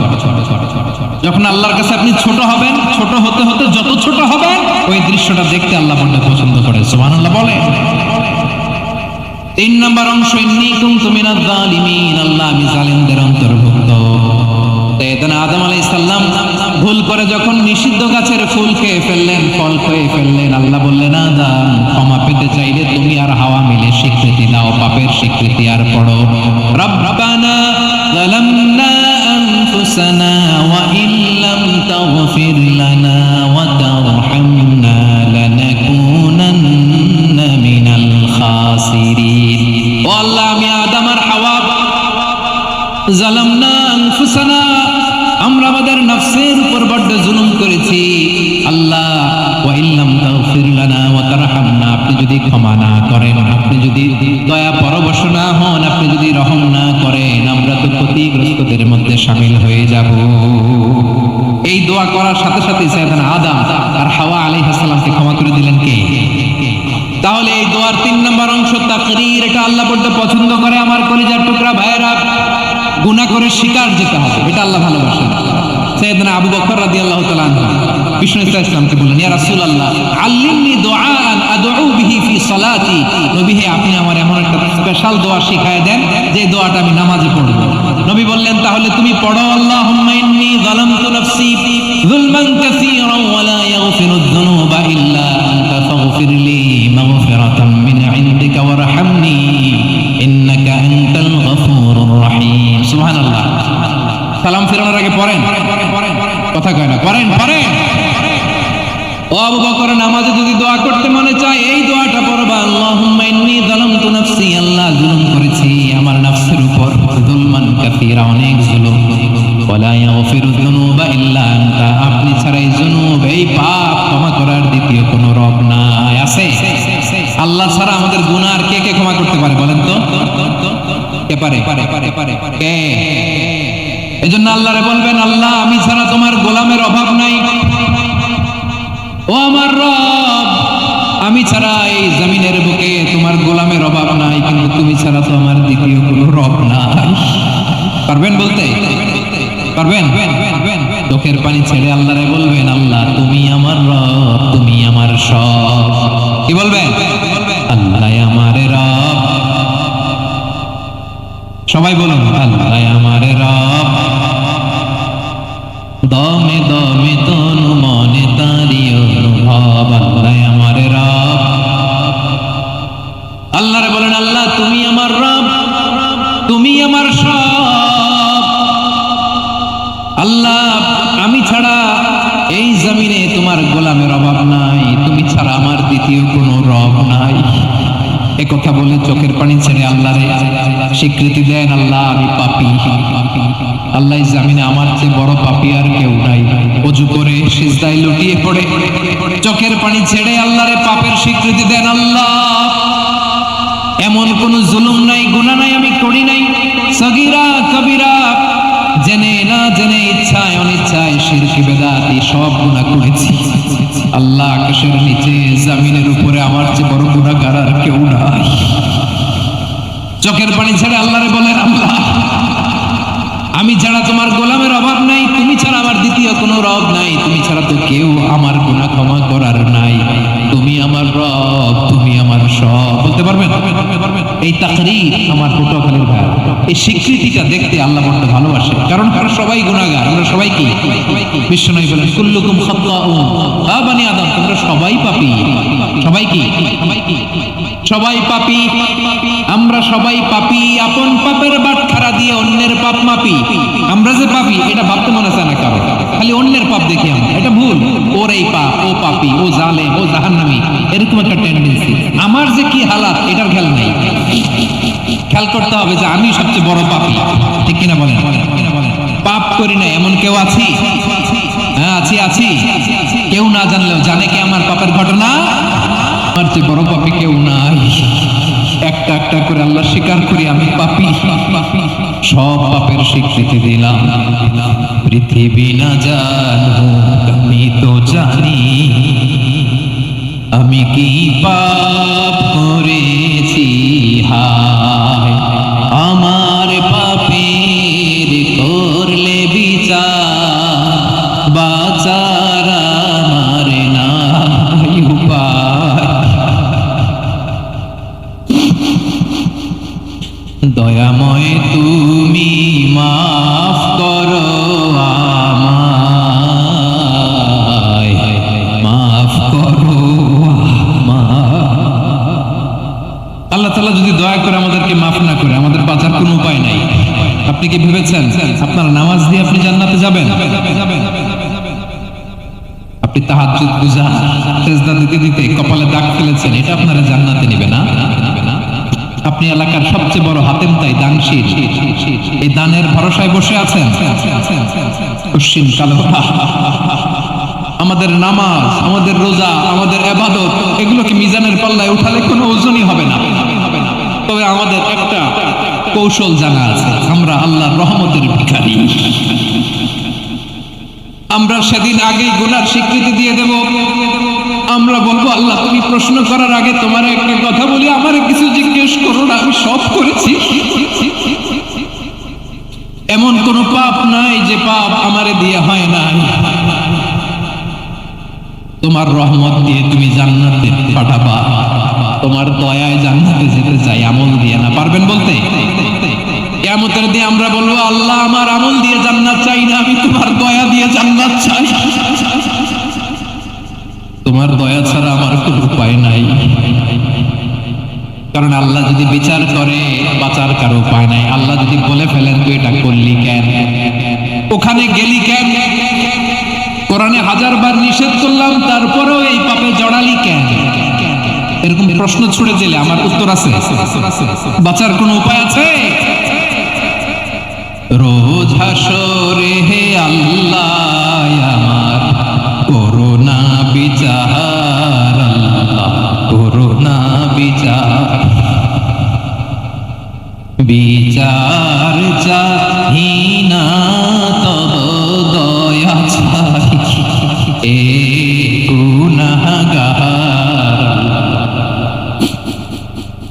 যখন আল্লাহর কাছে আপনি ছোট হবেন, ছোট হতে হতে যত ছোট হবেন, ওই দৃশ্যটা দেখতে আল্লাহ বড় পছন্দ করে। সুবহানাল্লাহ বলে। তিন নম্বর অংশ ইন্নী কুনতু মিনাজ জালিমিন, আল্লাহ আমি জালিমদের অন্তর্ভুক্ত। সাইয়েদনা আদম আলাইহিস সালাম ভুল করে যখন নিষিদ্ধ গাছের ফুল খেয়ে ফেললেন, ফল খেয়ে ফেললেন, আল্লাহ বললেন আদম ক্ষমা পেতে চাইলে তুমি আর হাওয়া মিলে স্বীকৃতি দাও, পাপের স্বীকৃতি। আর পড়ো রব্বানা যালামনা আনফুসানা ওয়া ইল্লাম তাগফির লানা ওয়া তারহামনা লানাকুনান্না মিনাল খাসিরিন। ও আল্লাহ আমি আদম আর হাওয়া যালামনা আনফুসানা, আমরা আমাদের নফসের উপর বড্ড জুলুম করেছি। আল্লাহ ওয়া ইল্লাম তাগফির লানা ওয়া তারহামনা, আপনি যদি ক্ষমা না করেন, আপনি যদি দয়া পরবশ না হন, আপনি যদি রহম না করেন, আমরা তো ক্ষতিগ্রস্তদের মধ্যে শামিল হয়ে যাব। এই দোয়া করার সাথে সাথে সাইয়েদনা আদম আর হাওয়া আলাইহিস সালামকে ক্ষমা করে দিলেন কে? তাহলে এই দোয়ার তিন নম্বর অংশ তাকরীর, এটা আল্লাহ বড্ড পছন্দ করে। আমার কলিজার টুকরা ভাইয়েরা, গুনাহ করে শিকার যেতে হবে, এটা আল্লাহ ভালোবাসেন। সাইয়েদনা আবু বকর রাদিয়াল্লাহু তাআলা আনহু বিষ্ণু ইসলামকে বললেন, ইয়া রাসূলুল্লাহ আল্লিমনি দুআআন আদউ বিহি ফি সালাতি, নবী হে আপনি আমার এমন একটা স্পেশাল দোয়া শিখায় দেন যে দোয়াটা আমি নামাজে পড়ব। নবী বললেন তাহলে তুমি পড়ো আল্লাহুম্মা ইন্নী যালামতু নাফসি যুলমান কাসীরান ওয়া লা ইয়াগফিরুয যুনুবা ইল্লা আনতা ফাগফিরলি মাগফিরাতাম মিন ইনদিকা ওয়ারহামনি রহিম। সুবহানাল্লাহ। সালাম ফেরানোর আগে পড়েন, কথা কয় না, পড়েন পড়েন। ও আবু বকর, নামাজে যদি দোয়া করতে মনে চায় এই দোয়াটা পড়বা, আল্লাহুম্মা ইন্নী যালামতু নাফসি, আল্লাহ জুলুম করেছি আমার নফসের উপর, যুলমান কাসীরা, অনেক জুলুম, ওয়ালা ইয়াগফিরু যুনুবা ইল্লা আনতা, আপনি ছাড়া এই জুনুব, এই পাপ ক্ষমা করার দ্বিতীয় কোনো রব নাই। আছে? আল্লাহ ছাড়া আমাদের গুনাহ আর কে কে ক্ষমা করতে পারে বলেন তো? কে পারে? কে? এজন্য আল্লাহরে বলবেন, আল্লাহ আমি ছাড়া তোমার গোলামের অভাব নাই, ও আমার রব আমি ছাড়া এই জমিনের বুকে তোমার গোলামের অভাব নাই, কিন্তু তুমি ছাড়া তো আমার দ্বিতীয় কোনো রব নাই। পারবেন বলতে? পারবেন? চোখের পানি ছেড়ে আল্লাহরে বলবেন, আল্লাহ তুমি আমার রব, তুমি আমার সব। কি বলবেন? আল্লাহ আমার রব। সবাই বলুন, আল্লাহ আমার রব, দমে দমে তনু মনে তারি অনুভব, আল্লাহ আমার রব। আল্লাহরে বলেন, আল্লাহ তুমি আমার রব, তুমি আমার সব। আল্লাহ আমি ছাড়া এই জমিনে তোমার গোলামের অভাব নাই, তুমি ছাড়া আমার দ্বিতীয় কোনো রব নাই। এ কথা বলে চোখের পানি ছেড়ে আল্লাহরে স্বীকৃতি দেন, আল্লাহ আমি পাপী, আল্লাহ এই জামিনে আমার চেয়ে বড় পাপী আর কেউ নাই। ওযু করে সিজদায় লুটিয়ে পড়ে চোখের পানি ছেড়ে আল্লাহরে পাপের স্বীকৃতি দেন, আল্লাহ এমন কোন জুলুম নাই, গুনাহ নাই আমি করি নাই, সগীরা কবিরা, জেনে না জেনে, ইচ্ছায় অনিচ্ছায়, শিরক বিদআতি সব গুনাহ করেছি। আল্লাহ আকাশের নিচে জমিনের উপরে আমার চেয়ে বড় গুনাহগার আর কেউ নাই। চোখের পানি ছেড়ে আল্লাহরে বলেন, আল্লাহ আমি ছাড়া তোমার গোলামের অভাব নাই, তুমি ছাড়া আমার দ্বিতীয় কোনো রব নাই, তুমি ছাড়া তো কেউ আমার গুনাহ ক্ষমা করার নাই, তুমি আমার রব, তুমি আমার সব। বলতে পারবেন? এই তাকরীর আমার পটুয়াখালীর ভাই, এই স্বীকৃতিটা দেখতে আল্লাহ বড় ভালোবাসে, কারণ আমরা সবাই গুনাহগার, আমরা সবাই কি? বিশ্বনবী বলেন, কুল্লুকুম খাত্তাউন, আ বানি আদম, তোমরা সবাই পাপী। সবাই কি? সবাই পাপী, আমরা সবাই পাপী। আপন পাপের বাটখারা দিয়ে অন্যের পাপ মাপি। আমরা যে পাপী এটা ভাবতে মনে চায় না কারো, খালি অন্যের পাপ দেখি আমরা, এটা ভুল। ওর এই পাপ, ও পাপী, ও জালেম, ও জাহান্নামী, এরকম একটা টেন্ডেন্সি। আমার যে কি হালাত এটার খেয়াল নাই। খেয়াল করতে হবে যে আমি সবচেয়ে বড় পাপী, ঠিক কিনা বলেন? পাপ করি না এমন কেউ আছি? হ্যাঁ আছি, আছি। কেউ না জানলেও জানে কি আমার পাপের ঘটনা? আমার চেয়ে বড় পাপী কেউ নাই। একটা একটা করে আল্লাহ স্বীকার করি আমি পাপী, সব পাপের স্বীকৃতি দিলাম। পৃথিবী না জানুক আমি তো জানি, আমি কি পাপ করেছি, হায় আমার পাপের করলে বিচার, বাঁচার আমার নাই উপায়। দয়াময় তুমি মাফ করো আমায়, মাফ করো আল্লাহ তাআলা যদি দয়া করে আমাদেরকে মাফ না করে, আমাদের বাঁচার কোনো উপায় নাই। আপনি কি ভেবেছেন আপনার নামাজ দিয়ে আপনি জান্নাতে যাবেন? আপনি তাহাজ্জুদ গুজার সিজদা দিতে দিতে কপালে দাগ ফেলেছেন, এটা আপনারা জান্নাতে নেবে না। আপনি এলাকার সবচেয়ে বড় হাতেম তাই দানশীল, এই দানের ভরসায় বসে আছেন। কশিন কালো আমাদের নামাজ, আমাদের রোজা, আমাদের ইবাদত, এগুলোকে মিজানের পাল্লায় উঠালে কোনো ওজনই হবে না। তবে আমাদের একটা কৌশল জানা আছে, আমরা আল্লাহর রহমতের ভিখারি। আমরা সেদিন আগেই গুনার স্বীকৃতি দিয়ে দেব। আমরা বলবো, আল্লাহ তুমি প্রশ্ন করার আগে তোমার একটা কথা বলি, আমারে কিছু জিজ্ঞেস করো না, আমি সব করেছি। এমন কোন পাপ নাই যে পাপ আমারে দিয়ে হয় নাই। তোমার রহমত দিয়ে তুমি জান্নাতে পাঠাবা, তোমার দয়ায় জান্নাতে যেতে চাই, আমল দিয়ে না। পারবেন বলতে? কিয়ামতের দিন আমরা বলবো, আল্লাহ আমার আমল দিয়ে জান্নাত চাই না, আমি তোমার দয়া দিয়ে জান্নাত চাই। তোমার দয়া ছাড়া আমার কোনো উপায় নাই। কারণ আল্লাহ যদি বিচার করে বাঁচার কারো উপায় নাই। আল্লাহ যদি বলে ফেলেন তুই এটা করলি কেন, ওখানে গেলি কেন, কোরআনে 1000 বার নিষেধ করলাম তারপরেও এই পাপে জড়ালি কেন, এরকম প্রশ্ন ছুড়ে দিলে আমার উত্তর আছে? বাঁচার কোনো উপায় আছে? রোজ হাসরে হে আল্লাহ আমার করোনা বিচার, আল্লাহ করোনা বিচার, বিচার চাহিনা তব দয়া চাই এ গুনাহগার,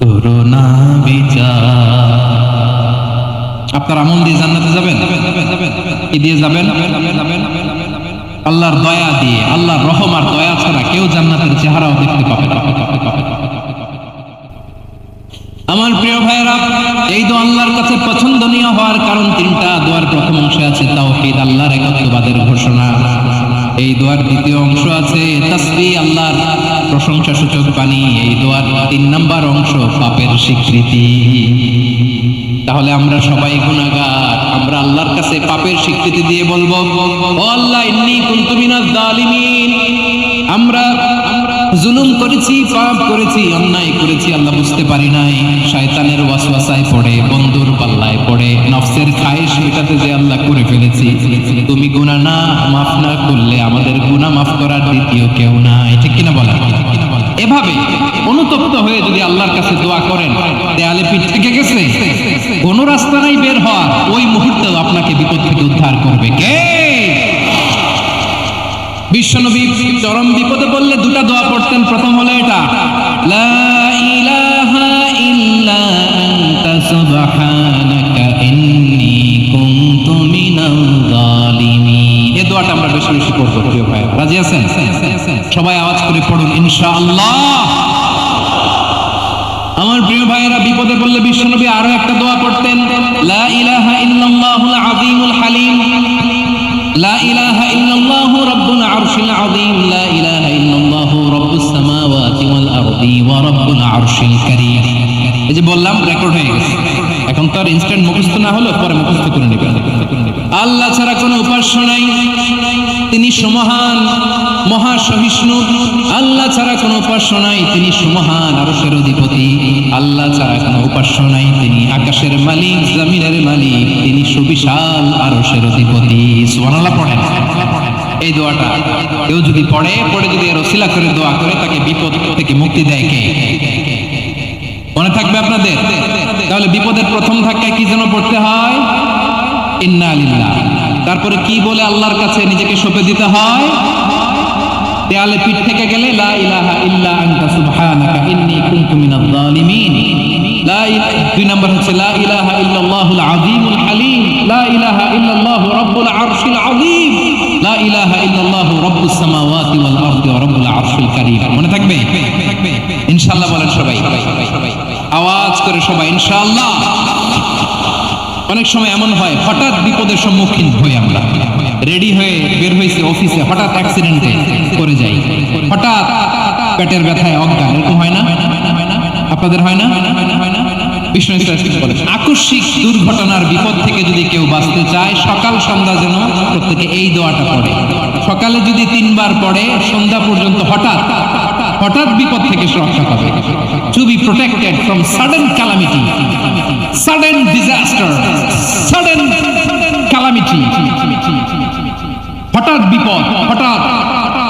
করোনা বিচার। আপনার আমল দিয়ে জান্নাতে যাবেন? কি দিয়ে যাবেন? আল্লাহর দয়া দিয়ে। আল্লাহর রহম আর দয়া ছাড়া কেউ জান্নাতের চেহারাও দেখতে পাবে না। আমার প্রিয় ভাইরা, এই দোয়া আল্লাহর কাছে পছন্দনীয় হওয়ার কারণ তিনটা। দোয়ার প্রথম অংশে আছে তাওহীদ, আল্লাহর একত্ববাদের ঘোষণা। এই দোয়ার দ্বিতীয় অংশ আছে তাসবিহ, আল্লাহর প্রশংসা সূচক বাণী। এই দোয়ার 3 নাম্বার অংশ পাপের স্বীকৃতি। তাহলে আমরা সবাই গুনাহগার, আমরা আল্লাহর কাছে পাপের স্বীকৃতি দিয়ে বলবো, ও আল্লাহ ইন্নী কুনতু মিনাজ জালিমিন, আমরা জুলুম করেছি, পাপ করেছি, অন্যায় করেছি, আল্লাহ বুঝতে পারি নাই, শয়তানের ওয়াসওয়াসায় পড়ে, বন্ধুর পাল্লায় পড়ে, নফসের খায়েশ মেটাতে যে আল্লাহ করে ফেলেছি। তুমি গুনাহ না মাফ না করলে আমাদের গুনাহ মাফ করার দ্বিতীয় কেউ নাই, ঠিক কিনা বলেন? এভাবে অনুতপ্ত হয়ে যদি আল্লাহর কাছে দোয়া করেন, দেয়ালে পিঠ থেকে গেছে, কোন রাস্তা নাই বের হওয়ার, ওই মুহূর্তেও আপনাকে বিপদ থেকে উদ্ধার করবে কে? বিশ্বনবী চরম বিপদে পড়লে 2টা দোয়া পড়তেন। প্রথম হলো এটা, লা ইলাহা ইল্লা আনতা সুবহানাকা ইন্নী কুনতু মিনাল জালিমিন। এই দোয়াটা আমরা বেশি বেশি পড়ব প্রিয় ভাই। রাজি আছেন? সবাই আওয়াজ করে পড়ুন ইনশাআল্লাহ। আমার প্রিয় ভাইয়েরা, বিপদে পড়লে বিশ্বনবী আরো একটা দোয়া পড়তেন, লা ইলাহা ইল্লাল্লাহুল আযীমুল হালিম, লা ইলাহা ইল্লাল্লাহু রাব্বুল আরশিল আযীম, লা ইলাহা ইল্লাল্লাহু রাব্বুস সামাওয়াতি ওয়াল আরদি ওয়া রাব্বুল আরশিল কারীম। এই যে বললাম, রেকর্ড হয়ে গেছে। এখন তো আর ইনস্ট্যান্ট মুখস্থ না হলো, পরে মুখস্থ করে নেবেন। আল্লাহ ছাড়া কোনো উপাস্য নাই, তিনি সুমহান, মহা সহিষ্ণু। আল্লাহ ছাড়া কোনো উপাস্য নাই, তিনি সুমহান, আরশের অধিপতি। আল্লাহ ছাড়া কোনো উপাস্য নাই, তিনি আকাশের মালিক, জমিনের মালিক, তিনি সুবিশাল আরশের অধিপতি। সুবহানাল্লাহ পড়েন। এই দোয়াটা কেউ যদি পড়ে যদি এর ওসিলা করে দোয়া করে, তাকে বিপদ থেকে মুক্তি দেয় কে? মনে থাকবে আপনাদের? তাহলে বিপদের প্রথম ধাক্কায় কি যেন পড়তে হয়? ইন্না লিল্লাহ। তারপরে কি বলে আল্লাহর কাছে নিজেকে সঁপে দিতে হয়? দেয়ালে পিঠ থেকে গেলে লা ইলাহা ইল্লা আনতা সুবহানাকা ইন্নী কুনতু মিনাজ জালিমিন। 2 নম্বর হচ্ছে লা ইলাহা ইল্লাল্লাহুল আযীমুল হালিম, লা ইলাহা ইল্লাল্লাহু রাব্বুল আরশিল আযীম, লা ইলাহা ইল্লাল্লাহু রাব্বুস সামাওয়াতি ওয়াল আরদি ওয়া রাব্বুল আরশিল কারীম। মনে থাকবে? ইনশাআল্লাহ বলেন সবাই, আওয়াজ করে সবাই ইনশাআল্লাহ। অনেক সময় এমন হয়, হঠাৎ বিপদের সম্মুখীন হই আমরা, রেডি হয়ে বের হয়েছে অফিসে, হঠাৎ অ্যাক্সিডেন্টে করে যাই, হঠাৎ পেটের ব্যথায় অজ্ঞান, এরকম হয় না? আপনাদের হয় না? বিষ্ণু বলেন, আকস্মিক দুর্ঘটনার বিপদ থেকে যদি কেউ বাঁচতে চায়, সকাল সন্ধ্যা যেন প্রত্যেকে এই দোয়াটা পড়ে। সকালে যদি 3 বার পড়ে, সন্ধ্যা পর্যন্ত হঠাৎ বিপদ থেকে রক্ষা পাবে। To be protected from sudden calamity, sudden disaster, sudden calamity, হঠাৎ বিপদ, হঠাৎ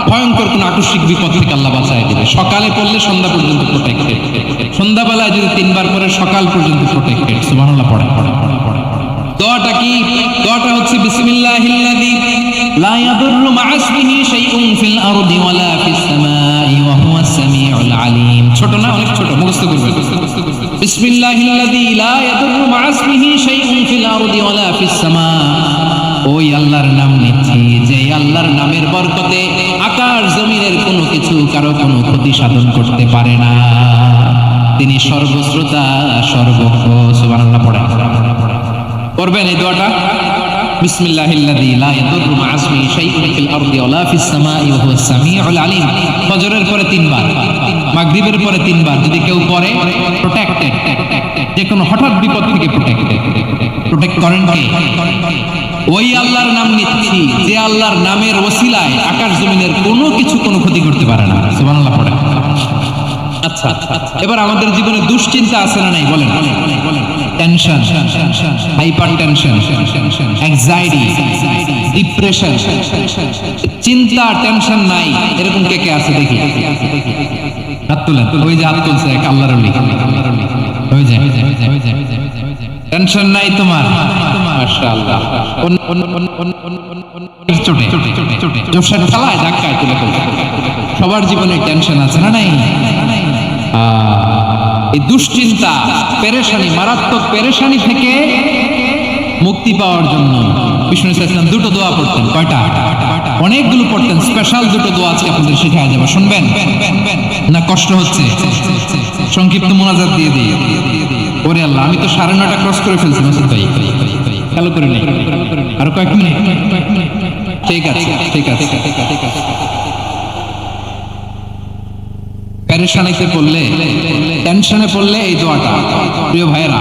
ভয়ঙ্কর কোন আকস্মিক বিপদ থেকে আল্লাহ বাঁচায় দিবে। সকালে পড়লে সন্ধ্যা পর্যন্ত প্রোটেক্টেড, সন্ধ্যাবেলায় যদি 3 বার পরে সকাল পর্যন্ত প্রোটেক্টেড। সুবহানাল্লাহ পড়ে। দোয়াটা কি? দোয়াটা হচ্ছে বিসমিল্লাহিল্লাযী লা ইয়াদুররু মা ইসমিহি শাইউন ফিল আরদি ওয়ালা ফিস সামাই ওয়া হুয়াস সামিউল আলিম। ছোট না? অনেক ছোট, মুখস্থ করবেন। বিসমিল্লাহিল্লাযী লা ইয়াদুররু মা ইসমিহি শাইউন ফিল আরদি ওয়ালা ফিস সামা। ওই আল্লাহর নাম নিচ্ছি, যে আল্লাহর নামের বরকতে আকাশ জমিনের কোনো কিছু কারো কোনো ক্ষতি সাধন করতে পারে না। তিনি সর্বশ্রোতা, সর্বজ্ঞ। সুবহানাল্লাহ পড়েন। করবেন এই দোয়াটা? বিসমিল্লাহিল্লাযী লা ইয়াদুররু মা ইসমিহি শাইউন ফিল আরদি ওয়া লা ফিস সামাই ওয়া হুয়াস সামিউল আলিম। ফজরের পরে 3 বার, মাগরিবের পরে 3 বার যদি কেউ পড়ে প্রোটেক্টেড, যে কোনো হঠাৎ বিপদ থেকে প্রোটেক্ট করেন কে? ওই আল্লাহর নাম নিচ্ছি যে আল্লাহর নামের ওসিলায় আকাশ জমিনের কোনো কিছু কোনো ক্ষতি করতে পারে না। সুবহানাল্লাহ পড়ে। আচ্ছা, এবার আমাদের জীবনে দুশ্চিন্তা আছে না নাই বলেন? Tension, hyper tension, anxiety, depression, চিন্তা টেনশন নাই এরকম কে কে আছে দেখি? হাত তুলেন। ওই যে হাত তুলছে এক আল্লাহর ওলি, হয়ে যায়। টেনশন নাই তোমার, মাশাআল্লাহ। চোটে জোরসার ঠেলায় ধাক্কায় তুলে ফেলছে। সবার জীবনে টেনশন আছে না নাই? এই দুশ্চিন্তা, পেরেশানি, মারাত্মক পেরেশানি থেকে মুক্তি পাওয়ার জন্য বিষ্ণু ইসলাম দুটো দোয়া পড়তেন। কয়টা? অনেকগুলো পড়তেন। স্পেশাল দুটো দোয়া আজকে আপনাদের শেখায় যাবে, শুনবেন না? কষ্ট হচ্ছে? সংক্ষিপ্ত মুনাজাত দিয়ে দিই। ওরে আল্লাহ, আমি তো 9:30 ক্রস করে ফেলছি মাসুদ ভাই, খেয়াল করে নেই। আরো কয়েক মিনিট। ঠিক আছে, ঠিক আছে। পেরেশানিতে পড়লে, টেনশনে পড়লে এই দোয়াটা, প্রিয় ভাইয়েরা,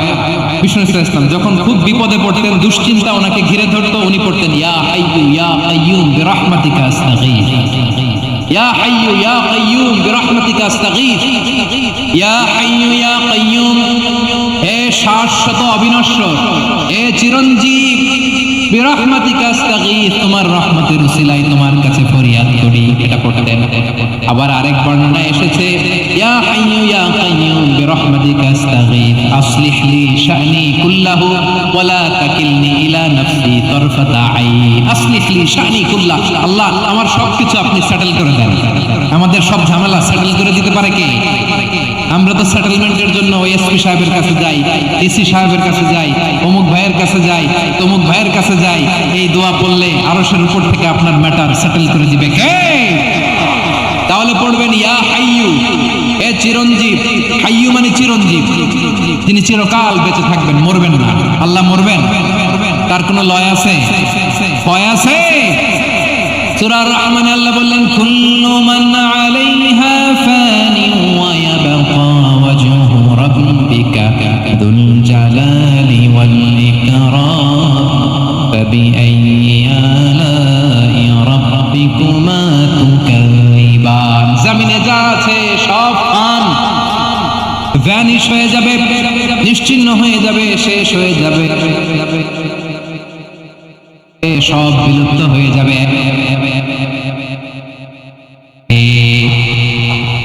বিষ্ণু ইসলাম যখন খুব বিপদে পড়তেন, দুশ্চিন্তা ওনাকে ঘিরে ধরতো, উনি পড়তেন ইয়া হাইয়্যু ইয়া কাইয়্যুম বিরহমাতিকা আস্তাগীথ, ইয়া হাইয়্যু ইয়া কাইয়্যুম বিরহমাতিকা আস্তাগীথ, ইয়া হাইয়্যু ইয়া কাইয়্যুম, হে শাশ্বত অবিনশ্বর, হে চিরঞ্জীব, বিরহমাতিকা আস্তাগীথ, তোমার রহমতের উসিলায় তোমার কাছে ফরিয়াদ করি। এটা পড়তেন। আবার আরেক বর্ণনায় এসেছে ইয়া হাইয়্যু ইয়া কাইয়্যুম বিরহমাতিকা আস্তাগীথ আসলিহ লি শা'নি কুল্লাহু ওয়া লা তাকিলনি ইলা নাফসি তারফাতা আইন। আসলিহ লি শা'নি কুল্লাহ, আল্লাহ আমার সবকিছু আপনি সেটেল করে দেন। আমাদের সব ঝামেলা সেটেল করে দিতে পারে কে? আমরা তো সেটেলমেন্টের জন্য ওই এসপি সাহেবের কাছে যাই, ডিসি সাহেবের কাছে যাই, অমুক ভাইয়ের কাছে যাই, তমুক ভাইয়ের কাছে যাই। এই দোয়া পড়লে আরশের উপর থেকে আপনার ম্যাটার সেটেল করে দিবে কে? তাহলে পড়বেন ইয়া হাইয়্যু, হে চিরঞ্জীব। হাইয়্যু মানে চিরঞ্জীব, তিনি চিরকাল বেঁচে থাকবেন, মরবেন না। আল্লাহ মরবেন? তার কোনো লয় আছে? ভয় আছে? সূরা আর-রহমানে আল্লাহ বললেন কুল্লু মান আলাইহা ফানি ওয়া ইয়াবকা ওয়াজহু রাব্বিকা যুল জালালি ওয়াল ইকরাম ফাবিআইয়ি আলাই রাব্বিকুমা তুকাযিবান। জমিনে যা আছে সব ফান, ভ্যানিশ হয়ে যাবে, নিশ্চিহ্ন হয়ে যাবে, শেষ হয়ে যাবে, সব বিলুপ্ত হয়ে যাবে।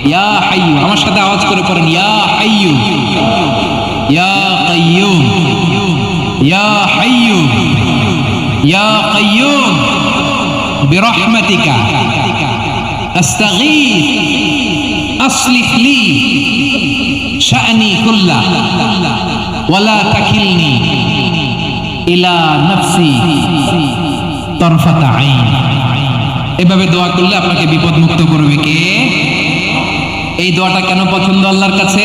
ইয়া হাইয়্যু, আমার সাথে আওয়াজ করে পড়েন ইয়া হাইয়্যু ইয়া কাইয়্যুম ইয়া হাইয়্যু ইয়া কাইয়্যুম বিরহমাতিকা আস্তাগীথ আসলিহ লি শা'নি কুল্লাহ ওয়া লা তাকিলনি ইলা নাফসি তারফাতা আইন। এভাবে দোয়া করলে আপনাকে বিপদ মুক্ত করবে কে? এই দোয়াটা কেন পছন্দ আল্লাহর কাছে?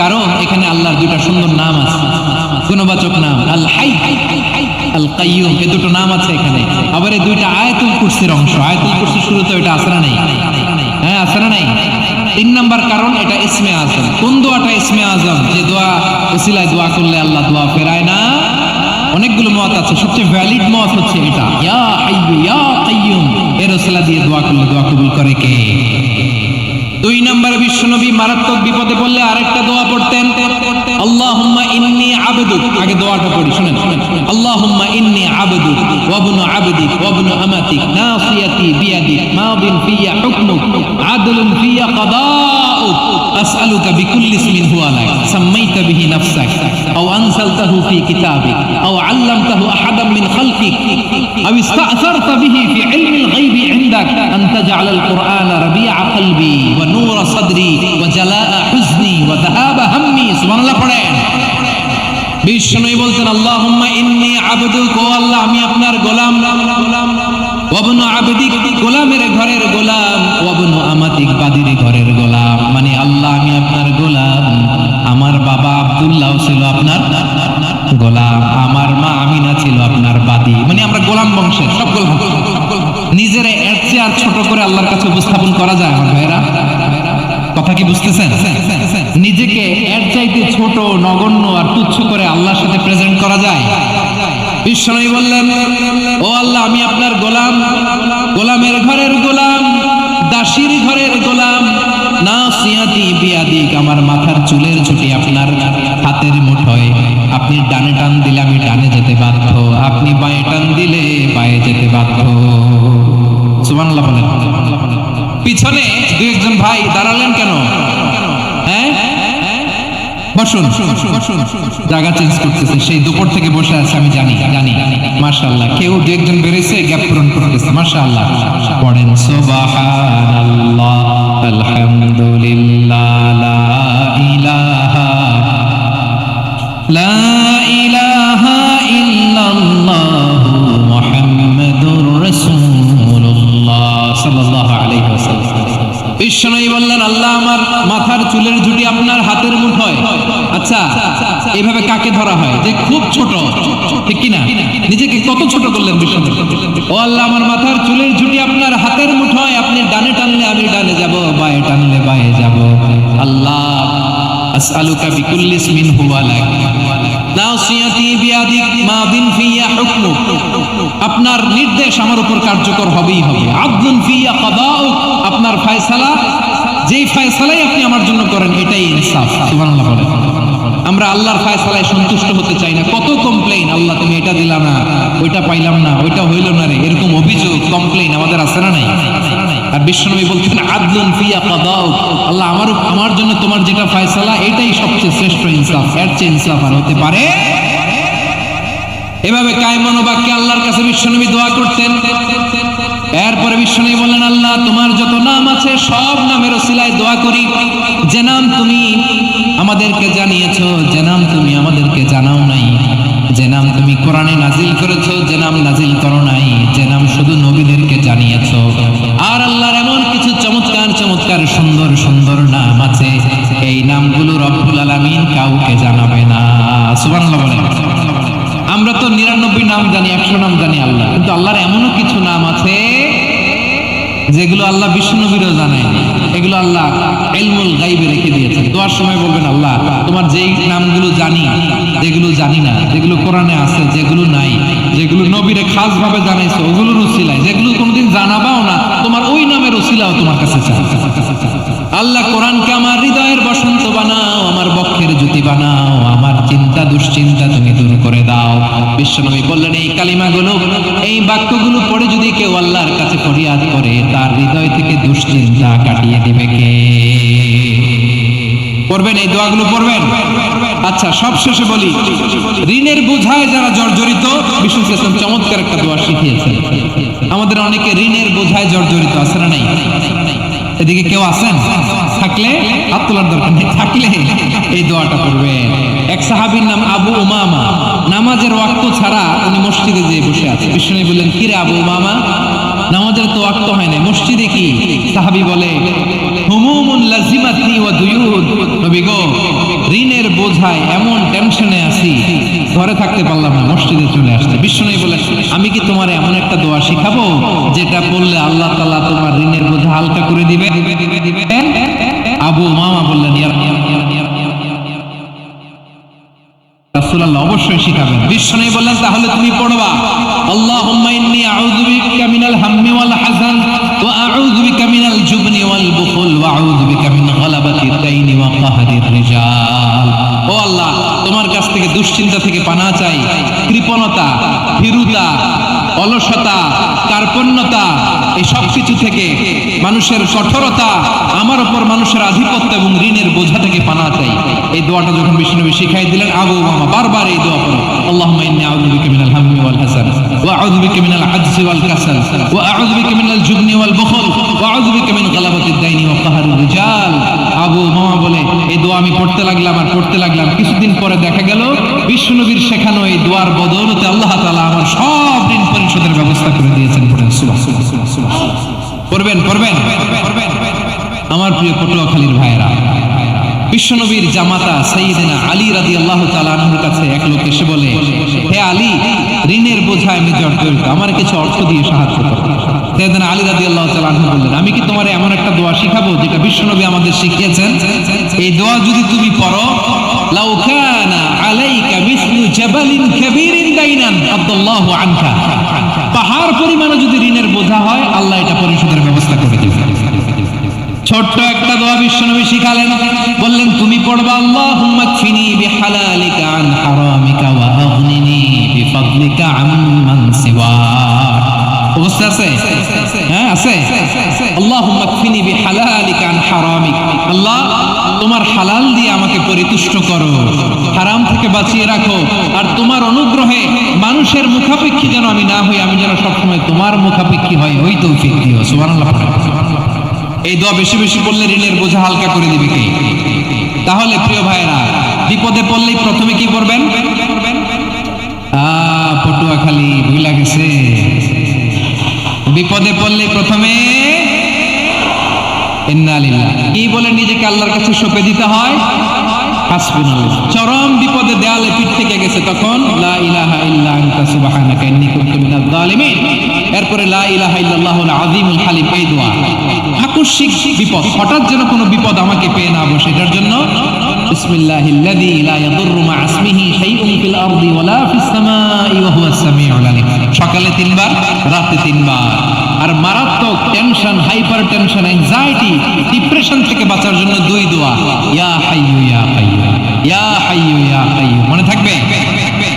কারণ এখানে আল্লাহর দুটো সুন্দর নাম আছে, গুণবাচক নাম, আল হাই, আল কাইয়ুম, এই দুটো নাম আছে এখানে। আবার এই দুইটা আয়াতুল কুরসির অংশ। আয়াতুল কুরসির শুরুতে এটা আছে না নাই? হ্যাঁ, আছে না নাই? 3 নাম্বার কারণ এটা ইসমে আজম। কোন দোয়াটা ইসমে আজম? যে দোয়া ওসিলায় দোয়া করলে আল্লাহ দোয়া ফেরায় না। অনেকগুলো মত আছে, সবচেয়ে ভ্যালিড মত হচ্ছে এটা, ইয়া হাইয়্যু ইয়া কাইয়্যুম, এর ওসিলা দিয়ে দোয়া করলে দোয়া কবুল করে কে? 2 নম্বরে বিশ্বনবী মারাত্মক বিপদে পড়লে আরেকটা দোয়া পড়তেন, আল্লাহুম্মা ইন্নী আবদুক। আগে দোয়াটা পড়ি, শুনেন। আল্লাহুম্মা ইন্নী আবদুক ওয়া ইবনু আবদিক ওয়া ইবনু আমাতিক নাসিয়াতি বিয়াদিক মাদিন ফিয়া হুকমুক আদলুন ফিয়া কাদাউক আসআলুকা বিকুল্লি ইসমিন হুয়া লাক সাম্মাইতা বিহি নাফসাক আও আনসালতাহু ফি কিতাবিক আও আল্লামতাহু আহাদাম মিন খালকিক আও ইসতা'সারতা বিহি ফি ইলমিল গায়বি ইনদাক আন তাজআলাল কুরআনা রাবিআ কলবি ওয়া নূরা সাদরি ওয়া জালাআ হুজনি ওয়া যাহাবা হাম্মি। সুবহানাল্লাহ পড়েন। বিষ্ণুই বলতেন আল্লাহুম্মা ইন্নী আবদুক, ও আল্লাহ আমি আপনার গোলাম, ওয়া ইবনু আবদিক, গোলামের ঘরের গোলাম, ওয়া ইবনু আমাতিক, বাদীর ঘরের গোলাম। মানে আল্লাহ আমি আপনার গোলাম। আমার বাবা আব্দুল্লাহ ছিল আপনার গোলাম, আমার মা আমিনা ছিল আপনার বাদী। মানে আমরা গোলাম ধ্বংসের সব গোলাম। নিজের এর চেয়ে আর ছোট করে আল্লাহর কাছে উপস্থাপন করা যায় আমার ভাইরা? কথা কি বুঝতেছেন? নিজেকে এর চাইতে ছোট, নগণ্য আর তুচ্ছ করে আল্লাহর সাথে প্রেজেন্ট করা যায়? বিশ্বনবী বললেন, ও আল্লাহ, আমি আপনার গোলাম, গোলামের ঘরের গোলাম, দাসীর ঘরের গোলাম। নাসিয়াতি বিয়াদিক, আমার মাথার চুলের ঝুঁটি আপনার হাতের মুঠোয়। আপনি ডানে টান দিলে আমি ডানে যেতে বাধ্য, আপনি বাঁয়ে টান দিলে বাঁয়ে যেতে বাধ্য। সুবহানাল্লাহ বলেন। পিছনে দুই একজন ভাই দাঁড়ালেন কেন? হ্যাঁ, বসুন, জায়গা চেঞ্জ করতেছে, সেই দুপুর থেকে বসে আছে আমি জানি। মাশাআল্লাহ, কেউ দু একজন বেরিয়েছে, গ্যাপ পূরণ করতেছে। মাশাআল্লাহ, পড়েন সুবহানাল্লাহ, আলহামদুলিল্লাহ, লা ইলাহা ইল্লাল্লাহু মুহাম্মাদুর রাসূলুল্লাহ সাল্লাল্লাহু আলাইহি ওয়াসাল্লাম। বিশ্বনবী বললেন, আল্লাহ, আমার মাথার চুলের ঝুঁটি আপনার হাতের মুঠোয়। আচ্ছা, এইভাবে কাকে ধরা হয়? যে খুব ছোট, ঠিক কিনা? নিজেকে কত ছোট করলেন বিশ্বনবী। ও আল্লাহ, আমার মাথার চুলের ঝুঁটি আপনার হাতের মুঠোয়, আপনি ডানে টানলে আমি ডানে যাব, বাঁয়ে টানলে বাঁয়ে যাব। আল্লাহ, আসআলুকা বিকুল্লি ইসমিন হুয়া লাক, নাসিয়াতি বিয়াদিক, মাদিন ফিয়া হুকমুক, আপনার নির্দেশ আমার উপর কার্যকর হবেই হবে। আদলুন ফিয়া কাদাউক, আপনার ফয়সালা, যেই ফয়সালাই আপনি আমার জন্য করেন এটাই ইনসাফ। সুবহানাল্লাহ বলেন। আমরা আল্লাহর ফয়সালায় সন্তুষ্ট হতে চাই না। কত কমপ্লেইন, আল্লাহ তুমি এটা দিলা না, ওইটা পাইলাম না, ওইটা হইল না রে, এরকম অভিযোগ, কমপ্লেইন আমাদের আছে না নাই? আর বিশ্বনবী বলতেন, আদলুন ফিয়া কাদাউক, আল্লাহ, আমার জন্য তোমার যেটা ফয়সালা এটাই সবচেয়ে শ্রেষ্ঠ ইনসাফ, এর চেয়ে ইনসাফ আর হতে পারে? এভাবে কায়মান বাক্যে আল্লাহর কাছে বিশ্বনবী দোয়া করতেন। এরপরে বিশ্বনবী বললেন, আল্লাহ, তোমার যত নাম আছে সব নামের ওসিলায় দোয়া করি, যে নাম তুমি আমাদেরকে জানিয়েছো, যে নাম তুমি আমাদেরকে জানাও নাই, যে নাম তুমি কোরআনে নাজিল করেছো, যে নাম নাজিল করো নাই, যে নাম শুধু নবীদেরকে জানিয়েছো। আর আল্লাহর এমন কিছু চমৎকার চমৎকার সুন্দর সুন্দর নাম আছে, এই নামগুলো রব্বুল আলামিন কাউকে জানাবে না। সুবহানাল্লাহ বলেন। আমরা তো 99 নাম জানি, 100 নাম জানি আল্লাহ, কিন্তু আল্লাহর এমনও কিছু নাম আছে যেগুলো আল্লাহ বিশ্বনবীরও জানায়, এগুলো আল্লাহ ইলমুল গায়বে রেখে দিয়েছেন। দোয়ার সময় বলবেন, আল্লাহ, তোমার যেই নামগুলো জানি, যেগুলো জানি না, যেগুলো কোরআনে আছে, যেগুলো নাই, যেগুলো নবীরে খাস ভাবে জানাইছো ওগুলোর উসিলায়, যেগুলো কোনোদিন জানাবাও না, তোমার ওই নামের উসিলাও তোমার কাছে চাই। আল্লাহ, কোরআনকে আমার হৃদয়ের বসন্ত বানাও, আমার বক্ষের জ্যোতি বানাও, আমার চিন্তা দুশ্চিন্তা তুমি দূর করে দাও। বিশ্বনবী বললেন, এই কালিমাগুলো, এই বাক্যগুলো পড়ে যদি কেউ আল্লাহর কাছে ফরিয়াদ করে, তার হৃদয় থেকে দুশ্চিন্তা কাটিয়ে দিবে কে? পড়বেন, এই দোয়াগুলো পড়বেন। আচ্ছা, সব শেষে বলি, ঋণের বোঝায় যারা জর্জরিত, বিষ্ণু ইসলাম চমৎকার একটা দোয়া শিখিয়েছেন। আমাদের অনেকে ঋণের বোঝায় জর্জরিত, আছে না নাই? এদিকে কেউ আছেন? থাকলে হাত তোলার দরকার নেই, থাকলে এই দোয়াটা পড়বেন। এক সাহাবীর নাম আবু উমামা, নামাজের ওয়াক্ত ছাড়া উনি মসজিদে যেয়ে বসে আছে। বিষ্ণু বললেন, কি রে আবু উমামা, নামাজের তো ওয়াক্ত হয় না, মসজিদে কি? সাহাবী বলে, হুমুমুন লাজিমাতনি ওয়া দুয়ুন, নবী গো, ঋণের বোঝায় এমন টেনশনে আছি, ঘরে থাকতে পারলাম না, মসজিদে চলে আসছে। বিশ্বনবী বলেন, আমি কি তোমার এমন একটা দোয়া শিখাবো যেটা পড়লে আল্লাহ তাআলা তোমার ঋণের বোঝা হালকা করে দিবে? আবু উমামা বললেন, রাসূলুল্লাহ অবশ্যই শিখাবেন। বিশ্বনবী বললেন, তাহলে তুমি পড়বা, আল্লাহুম্মা ইন্নী আউযু বিকা মিনাল হাম্মি ওয়াল হাযান ওয়া আউযু বিকা মিনাল জুবনি ওয়াল বুখল ওয়া আউযু বিকা মিন গালাবাতিদ দাইনি ওয়া কাহরির রিজাল। ও আল্লাহ, তোমার কাছ থেকে দুশ্চিন্তা থেকে পানাহ চাই, কৃপণতা, ভীরুতা, অলসতা, কার্পণ্যতা, এই সব কিছু থেকে, মানুষের কঠোরতা, আমার উপর মানুষের আধিপত্য এবং ঋণের বোঝা থেকে পানাহ চাই। এই দোয়াটা যখন বিষ্ণুনবী শিখাই দিলেন, আবু উমামা বারবার এই দোয়া পড়ো, আল্লাহুম্মা ইন্নী আউযু বিকা মিনাল হাম্মি ওয়াল হাযান ওয়া আউযু বিকা মিনাল আজজি ওয়াল কাসাল ওয়া আউযু বিকা মিনাল জুবনি ওয়াল বুখল ওয়া আউযু বিকা মিন গালাবাতিদ দাইনি ওয়া কাহরির রিজাল। আবু উমামা বলে, এই দোয়া আমি পড়তে লাগলাম আর পড়তে লাগলাম, কিছুদিন পরে দেখা গেল বিষ্ণুনবীর শেখানো এই দোয়ার বদৌলতে আল্লাহ তাআলা আমার সব ঋণ পরিশোধের ব্যবস্থা করে দিয়েছেন। পড়বেন, পড়বেন, পড়বেন। আমার প্রিয় পটুয়াখালীর ভাইয়েরা, বিশ্বনবীর জামাতা সাইয়েদনা আলী রাদিয়াল্লাহু তাআলা আনহুর কাছে এক লোক এসে বলে, হে আলী, ঋণের বোঝায় আমি জর্জরিত, আমার কিছু অর্থ দিয়ে সাহায্য করো। সাইয়েদনা আলী রাদিয়াল্লাহু তাআলা আনহু বললেন, আমি কি তোমার এমন একটা দোয়া শিখাবো যেটা বিশ্বনবী আমাদের শিখিয়েছেন? এই দোয়া যদি তুমি পড়ো, লাউ কানা আলাইকা মিসলু জাবালিন কাবীরিন দাইনান আব্দুল্লাহু আনকা, পাহাড় পরিমাণে যদি ঋণের বোঝা হয় আল্লাহ এটা পরিশোধের ব্যবস্থা করে দিবেন। ছোট্ট একটা দোয়া বিশ্বনবী শিখালেন, বললেন তুমি পড়বা আল্লাহুম্মা কফিনি বিহালালিকা আন হারামিকা ওয়া আগনিনি বিফাদলিকা আম্মান সিওয়াক। অবস্থা আছে? হ্যাঁ আছে। আল্লাহুম্মা কফিনি বিহালালিকা আন হারামিক, আল্লাহ তোমার হালাল দিয়ে আমাকে পরিতুষ্ট করো, হারাম থেকে বাঁচিয়ে রাখো, আর তোমার অনুগ্রহে মানুষের মুখাপেক্ষী যেন আমি না হই, আমি যেন সবসময় তোমার মুখাপেক্ষী হই, ওই তৌফিক দিও। সুবহানাল্লাহ। এই দোয়া বেশি বেশি পড়লে ঋণের বোঝা হালকা করে দিবে কে? তাহলে প্রিয় ভাইরা, বিপদে পড়লেই প্রথমে কি করবেন? পটুয়াখালী ভুলা গেছে। বিপদে পড়লে প্রথমে ইন্না লিল্লাহ কি বলে নিজেকে আল্লাহর কাছে সঁপে দিতে হয়, হাসবুনাল্লাহ। চরম বিপদে দেয়ালে পিঠ থেকে গেছে, তখন লা ইলাহা ইল্লা আনতা সুবহানাকা ইন্নী কুনতু মিনাজ জালিমিন। এরপরে লা ইলাহা ইল্লাল্লাহুল আযীমুল হালিম। এই দোয়া আকস্মিক বিপদ, হঠাৎ যেন কোনো বিপদ আমাকে পেয়ে না বসে, এটার জন্য বিসমিল্লাহিল্লাযী লা ইয়াদুররু মা ইসমিহি শাইউন ফিল আরদি ওয়ালা ফিস সামাই ওয়া হুয়াস সামিউল আলীম। সকালে 3 বার, রাতে 3 বার। আর মারাত্মক tension, hyper tension, anxiety, depression থেকে বাঁচার জন্য 2 দোয়া, ইয়া হাইয়্যু ইয়া কাইয়্যুম, ইয়া হাইয়্যু ইয়া কাইয়্যুম, মনে থাকবে?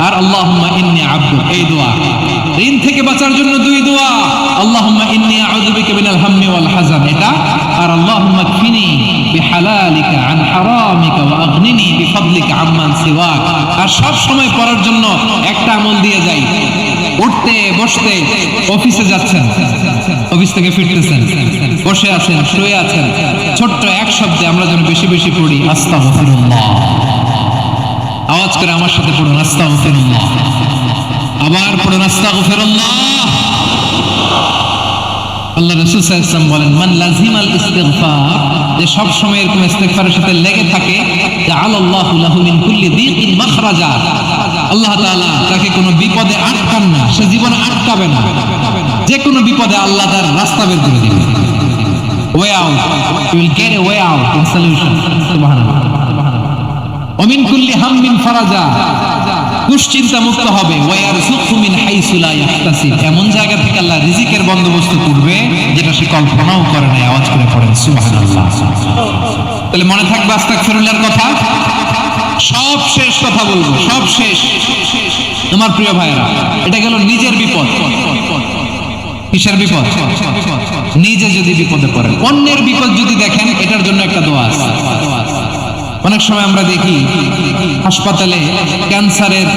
আর আল্লাহুম্মা ইন্নী আবদুক, এই দোয়া। ঋণ থেকে বাঁচার জন্য 2 দোয়া, আল্লাহুম্মা ইন্নী আউযু বিকা মিনাল হাম্মি ওয়াল হাযান, এটা। আর আল্লাহুম্মা কফিনি বিহালালিকা আন হারামিকা ওয়া আগনিনি বিফাদলিকা আম্মান সিওয়াক। আর সব সময় পড়ার জন্য একটা আমল দিয়ে যাই, উঠতে বসতে, অফিসে যাচ্ছেন, অফিস থেকে ফিরতেছেন, বসে আছেন, শুয়ে আছেন, ছোট্ট এক শব্দে আমরা যেন বেশি বেশি পড়ি আস্তাগফিরুল্লাহ। আওয়াজ করে আমার সাথে পড়ুন আস্তাগফিরুল্লাহ। আবার পড়ুন আস্তাগফিরুল্লাহ। আল্লাহ রাসূল সাল্লাল্লাহু আলাইহি ওয়াসাল্লাম বলেন, মান লাযিমাল ইস্তিগফার, যে সব সময় এরকম ইস্তিগফারের সাথে লেগে থাকে, জাআলাল্লাহু লাহু মিন কুল্লি দীকিন মাখরাজা, আল্লাহ তাআলা তাকে কোনো বিপদে আটকান না, সে জীবনে আটকাবে না, যে কোনো বিপদে আল্লাহ তার রাস্তা বের করে দিবেন। Way out, you will get a way out in solution. সুবহানাল্লাহ। ওয়া মিন কুল্লি হাম্মিন ফারাজা, দুশ্চিন্তা মুক্ত হবে। ওয়ারযুকহু মিন হাইসু লা ইয়াহতাসিব, এমন জায়গা থেকে আল্লাহ রিজিকের বন্দোবস্ত করবে যেটা সে কল্পনাও করে নাই। আওয়াজ করে পড়েন সুবহানাল্লাহ। তাহলে মনে থাকবে আস্তাগফিরুল্লাহর কথা। সব শেষ কথা বলবো, সব শেষ। আমার প্রিয় ভাইরা, এটা গেল নিজের বিপদ। কিসের বিপদ? নিজে যদি বিপদে পড়েন। অন্যের বিপদ যদি দেখেন, এটার জন্য একটা দোয়া আছে। অনেক সময় আমরা দেখি হাসপাতালে ক্যান্সারের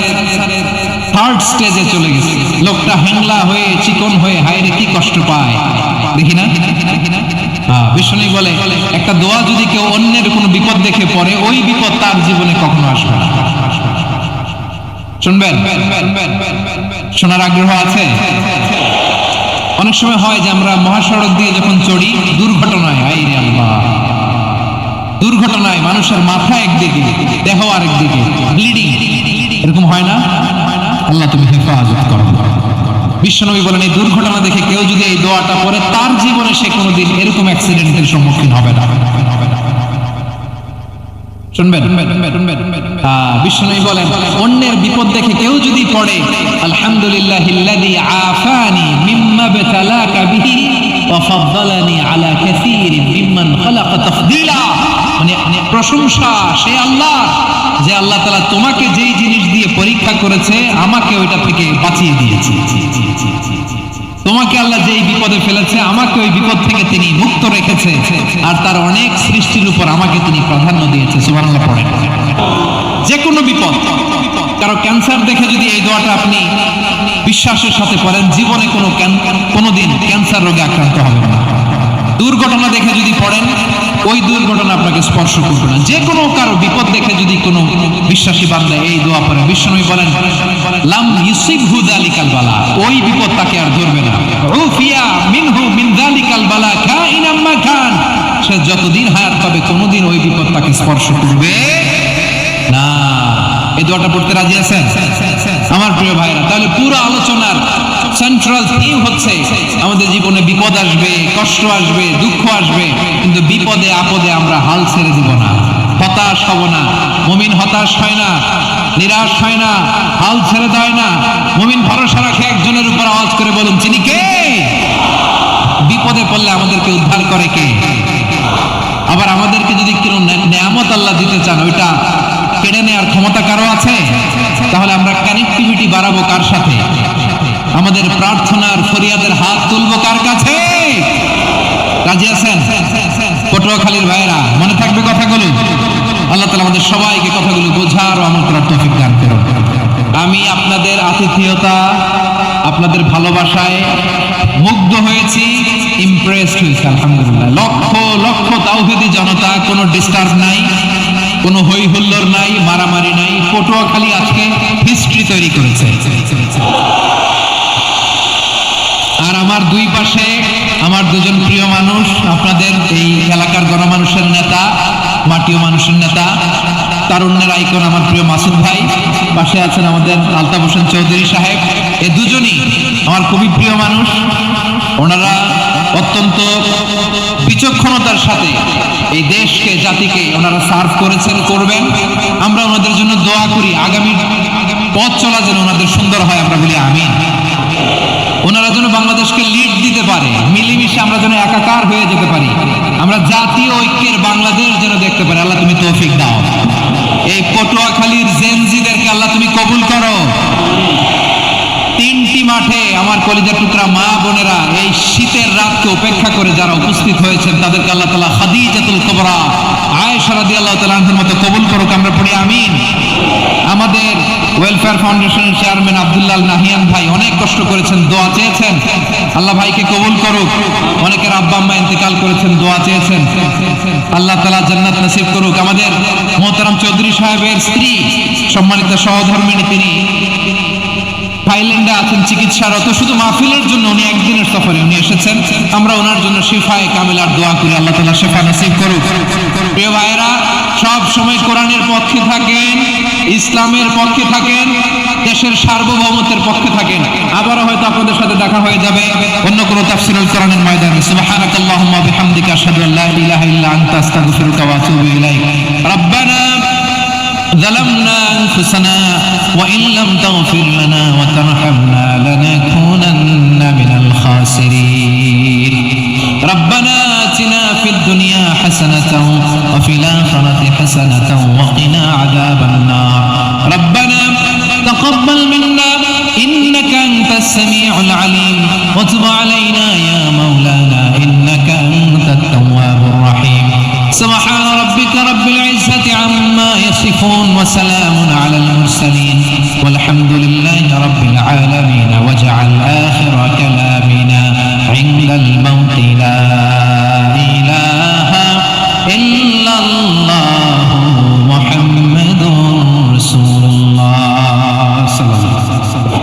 3rd স্টেজে চলে গেছে, লোকটা হ্যাংলা হয়ে, চিকন হয়ে, হায়রে কি কষ্ট পায়, দেখি না? বিষ্ণু বলে, একটা দোয়া যদি কেউ অন্যের কোনো বিপদ দেখে পড়ে, ওই বিপদ তার জীবনে কখনো আসবে না। শুনবেন? শোনার আগ্রহ আছে? অনেক সময় হয় যে আমরা মহাসড়ক দিয়ে যখন চড়ি, দুর্ঘটনায়, হায়রে আল্লাহ, দুর্ঘটনায় মানুষের মাথা একদিকে, দেহ আরেকদিকে, ব্লিডিং, এরকম হয় না? আল্লাহ তুমি হেফাজত করো। বিশ্বনবী বলেন, এই দুর্ঘটনা দেখে কেউ যদি এই দোয়াটা পড়ে, তার জীবনে সে কোনোদিন এরকম অ্যাক্সিডেন্টের সম্মুখীন হবে না। শুনবেন? বিশ্বনবী বলেন, অন্যের বিপদ দেখে কেউ যদি পড়ে, আলহামদুলিল্লাহিল্লাযী আফানি মিম্মা বাতালাকা বিহি ওয়া ফাদ্দালানি আলা কাসীরিন মিম্মান খালাকা তাফদীলা, মানে প্রশংসা সে আল্লাহ, যে আল্লাহ তাআলা তোমাকে যেই জিনিস দিয়ে পরীক্ষা করেছে, আমাকে ওইটা থেকে বাঁচিয়ে দিয়েছে। তোমাকে আল্লাহ যেই বিপদে ফেলেছে, আমাকে ওই বিপদ থেকে তিনি মুক্ত রেখেছে, আর তার অনেক সৃষ্টির উপর আমাকে তিনি প্রাধান্য দিয়েছে। সুবহানাল্লাহ পড়েন। যে কোনো বিপদ, কারো ক্যান্সার দেখে যদি এই দোয়াটা আপনি বিশ্বাসের সাথে পড়েন, জীবনে কোনোদিন ক্যান্সার রোগে আক্রান্ত হবেন না। দুর্ঘটনা দেখে যদি পড়েন, ওই দুর্ঘটনা আপনাকে স্পর্শ করবে না। যে কোনো কারো বিপদ দেখে যদি কোনো বিশ্বাসী বান্দা এই দোয়া পড়ে, বিশ্বনবী বলেন, লাম ইউসিবহু যালিকাল বালা, ওই বিপদ তাকে আর ধরবে না। উফিয়া মিনহু মিন যালিকাল বালা কাইনাম মা কান, সে যতদিন হায়াত পাবে কোনোদিন ওই বিপদ তাকে স্পর্শ করবে না। এই দোয়াটা পড়তে রাজি আছেন আমার প্রিয় ভাইরা? তাহলে পুরো আলোচনার সেন্ট্রাল থিম হচ্ছে আমাদের জীবনে বিপদ আসবে, কষ্ট আসবে, দুঃখ আসবে, কিন্তু বিপদে আপদে আমরা হাল ছেড়ে দিব না, হতাশ হব না। মুমিন হতাশ হয় না, নিরাশ হয় না, হাল ছেড়ে দেয় না। মুমিন ভরসা রাখে একজনের উপর। আওয়াজ করে বলুন, চিনি কে? বিপদে পড়লে আমাদেরকে উদ্ধার করে কে? আবার আমাদেরকে যদি কোনো নেয়ামত আল্লাহ দিতে চান, ওইটা কেড়ে নেওয়ার ক্ষমতা কারো আছে? তাহলে আমরা কানেক্টিভিটি বাড়াবো কার সাথে? আমাদের প্রার্থনার ফরিয়াদের হাত তুলবো কার কাছে? রাজি আছেন পটুয়াখালীর ভাইয়েরা? মনে থাকবে কথাগুলো? আল্লাহ তাআলা আমাদের সবাইকে কথাগুলো বোঝার ও আমল করার তৌফিক দান করুন। আমি আপনাদের আতিথেয়তা, আপনাদের ভালোবাসায় মুগ্ধ হয়েছি, ইমপ্রেসড হয়েছি। আলহামদুলিল্লাহ। লক্ষ লক্ষ তাওহীদি জনতা, কোনো ডিস্টার্ব নাই, কোনো হই হুল্লোড় নাই, মারামারি নাই। পটুয়াখালী আজকে হিস্ট্রি তৈরি করেছে। আর আমার দুই পাশে আমার দুজন প্রিয় মানুষ, আপনাদের এই এলাকার গণমানুষের নেতা, মাটিও মানুষের নেতা, তারুণ্যের আইকন আমার প্রিয় মাসুদ ভাই। পাশে আছেন আমাদের আলতাফ হোসেন চৌধুরী সাহেব। এই দুজনই আমার খুবই প্রিয় মানুষ। ওনারা অত্যন্ত বিচক্ষণতার সাথে এই দেশকে, জাতিকে ওনারা সার্ভ করেছেন, করবেন। আমরা ওনাদের জন্য দোয়া করি, আগামী পথ চলা যেন ওনাদের সুন্দর হয়, আমরা বলি আমিন। ওনারা যেন বাংলাদেশকে লিড দিতে পারে, মিলেমিশে আমরা যেন একাকার হয়ে যেতে পারি, আমরা জাতীয় ঐক্যের বাংলাদেশ যেন দেখতে পারি। আল্লাহ তুমি তৌফিক দাও। এই পটুয়াখালীর জেনজিদেরকে আল্লাহ তুমি কবুল করো। তিনটি মাঠে আমার কলিজার টুকরা মা বোনেরা এই শীতের রাতকে উপেক্ষা করে যারা উপস্থিত হয়েছেন, তাদেরকে আল্লাহ তাআলা খাদিজাতুল কুবরা আয়েশা রাদিয়াল্লাহু তাআলা আনহার মতো কবুল করুক, আমরা পড়ি আমিন। আমাদের ওয়েলফেয়ার ফাউন্ডেশনের চেয়ারম্যান আব্দুল্লাহ নাহিয়ান ভাই অনেক কষ্ট করেছেন, দোয়া চেয়েছেন, আল্লাহ ভাইকে কবুল করুক। অনেকের আব্বা আম্মা ইন্তেকাল করেছেন, দোয়া চেয়েছেন, আল্লাহ তাআলা জান্নাত নসিব করুক। আমাদের মোহতারাম চৌধুরী সাহেবের স্ত্রী, সম্মানিত সহধর্মিণী, তিনি থাইল্যান্ডে আছেন চিকিৎসারত। শুধু মাহফিলের জন্য উনি একদিনের সফরে উনি এসেছেন। আমরা ওনার জন্য শিফায়ে কামিলার দোয়া করি, আল্লাহ তাআলা শিফা নসিব করুক। প্রিয় ভাইয়েরা, সব সময় কোরআনের পক্ষে থাকেন, ইসলামের পক্ষে থাকেন, দেশের সার্বভৌমত্বের পক্ষে থাকেন। আবারও হয়তো আপনাদের সাথে দেখা হয়ে যাবে অন্য কোনো তাফসীরুল কোরআনের ময়দানে। সুবহানাকাল্লাহুম্মা বিহামদিকা আশহাদু আল্লা ইলাহা ইল্লা আনতা আস্তাগফিরুকা ওয়া আতুবু ইলাইক। রব্বানা ظلمنا أنفسنا وإن لم تغفر لنا وترحمنا لنكونن من الخاسرين. ربنا آتنا في الدنيا حسنة وفي الآخرة حسنة وقنا عذاب النار. ربنا تقبل منا إنك أنت السميع العليم وتب علينا يا مولانا إنك أنت التواب الرحيم. سبحان ربك رب العزة عما يصفون وسلام على المرسلين والحمد لله رب العالمين. واجعل آخر كلامنا عند الموت لا إله إلا الله محمد رسول الله صلى الله عليه وسلم.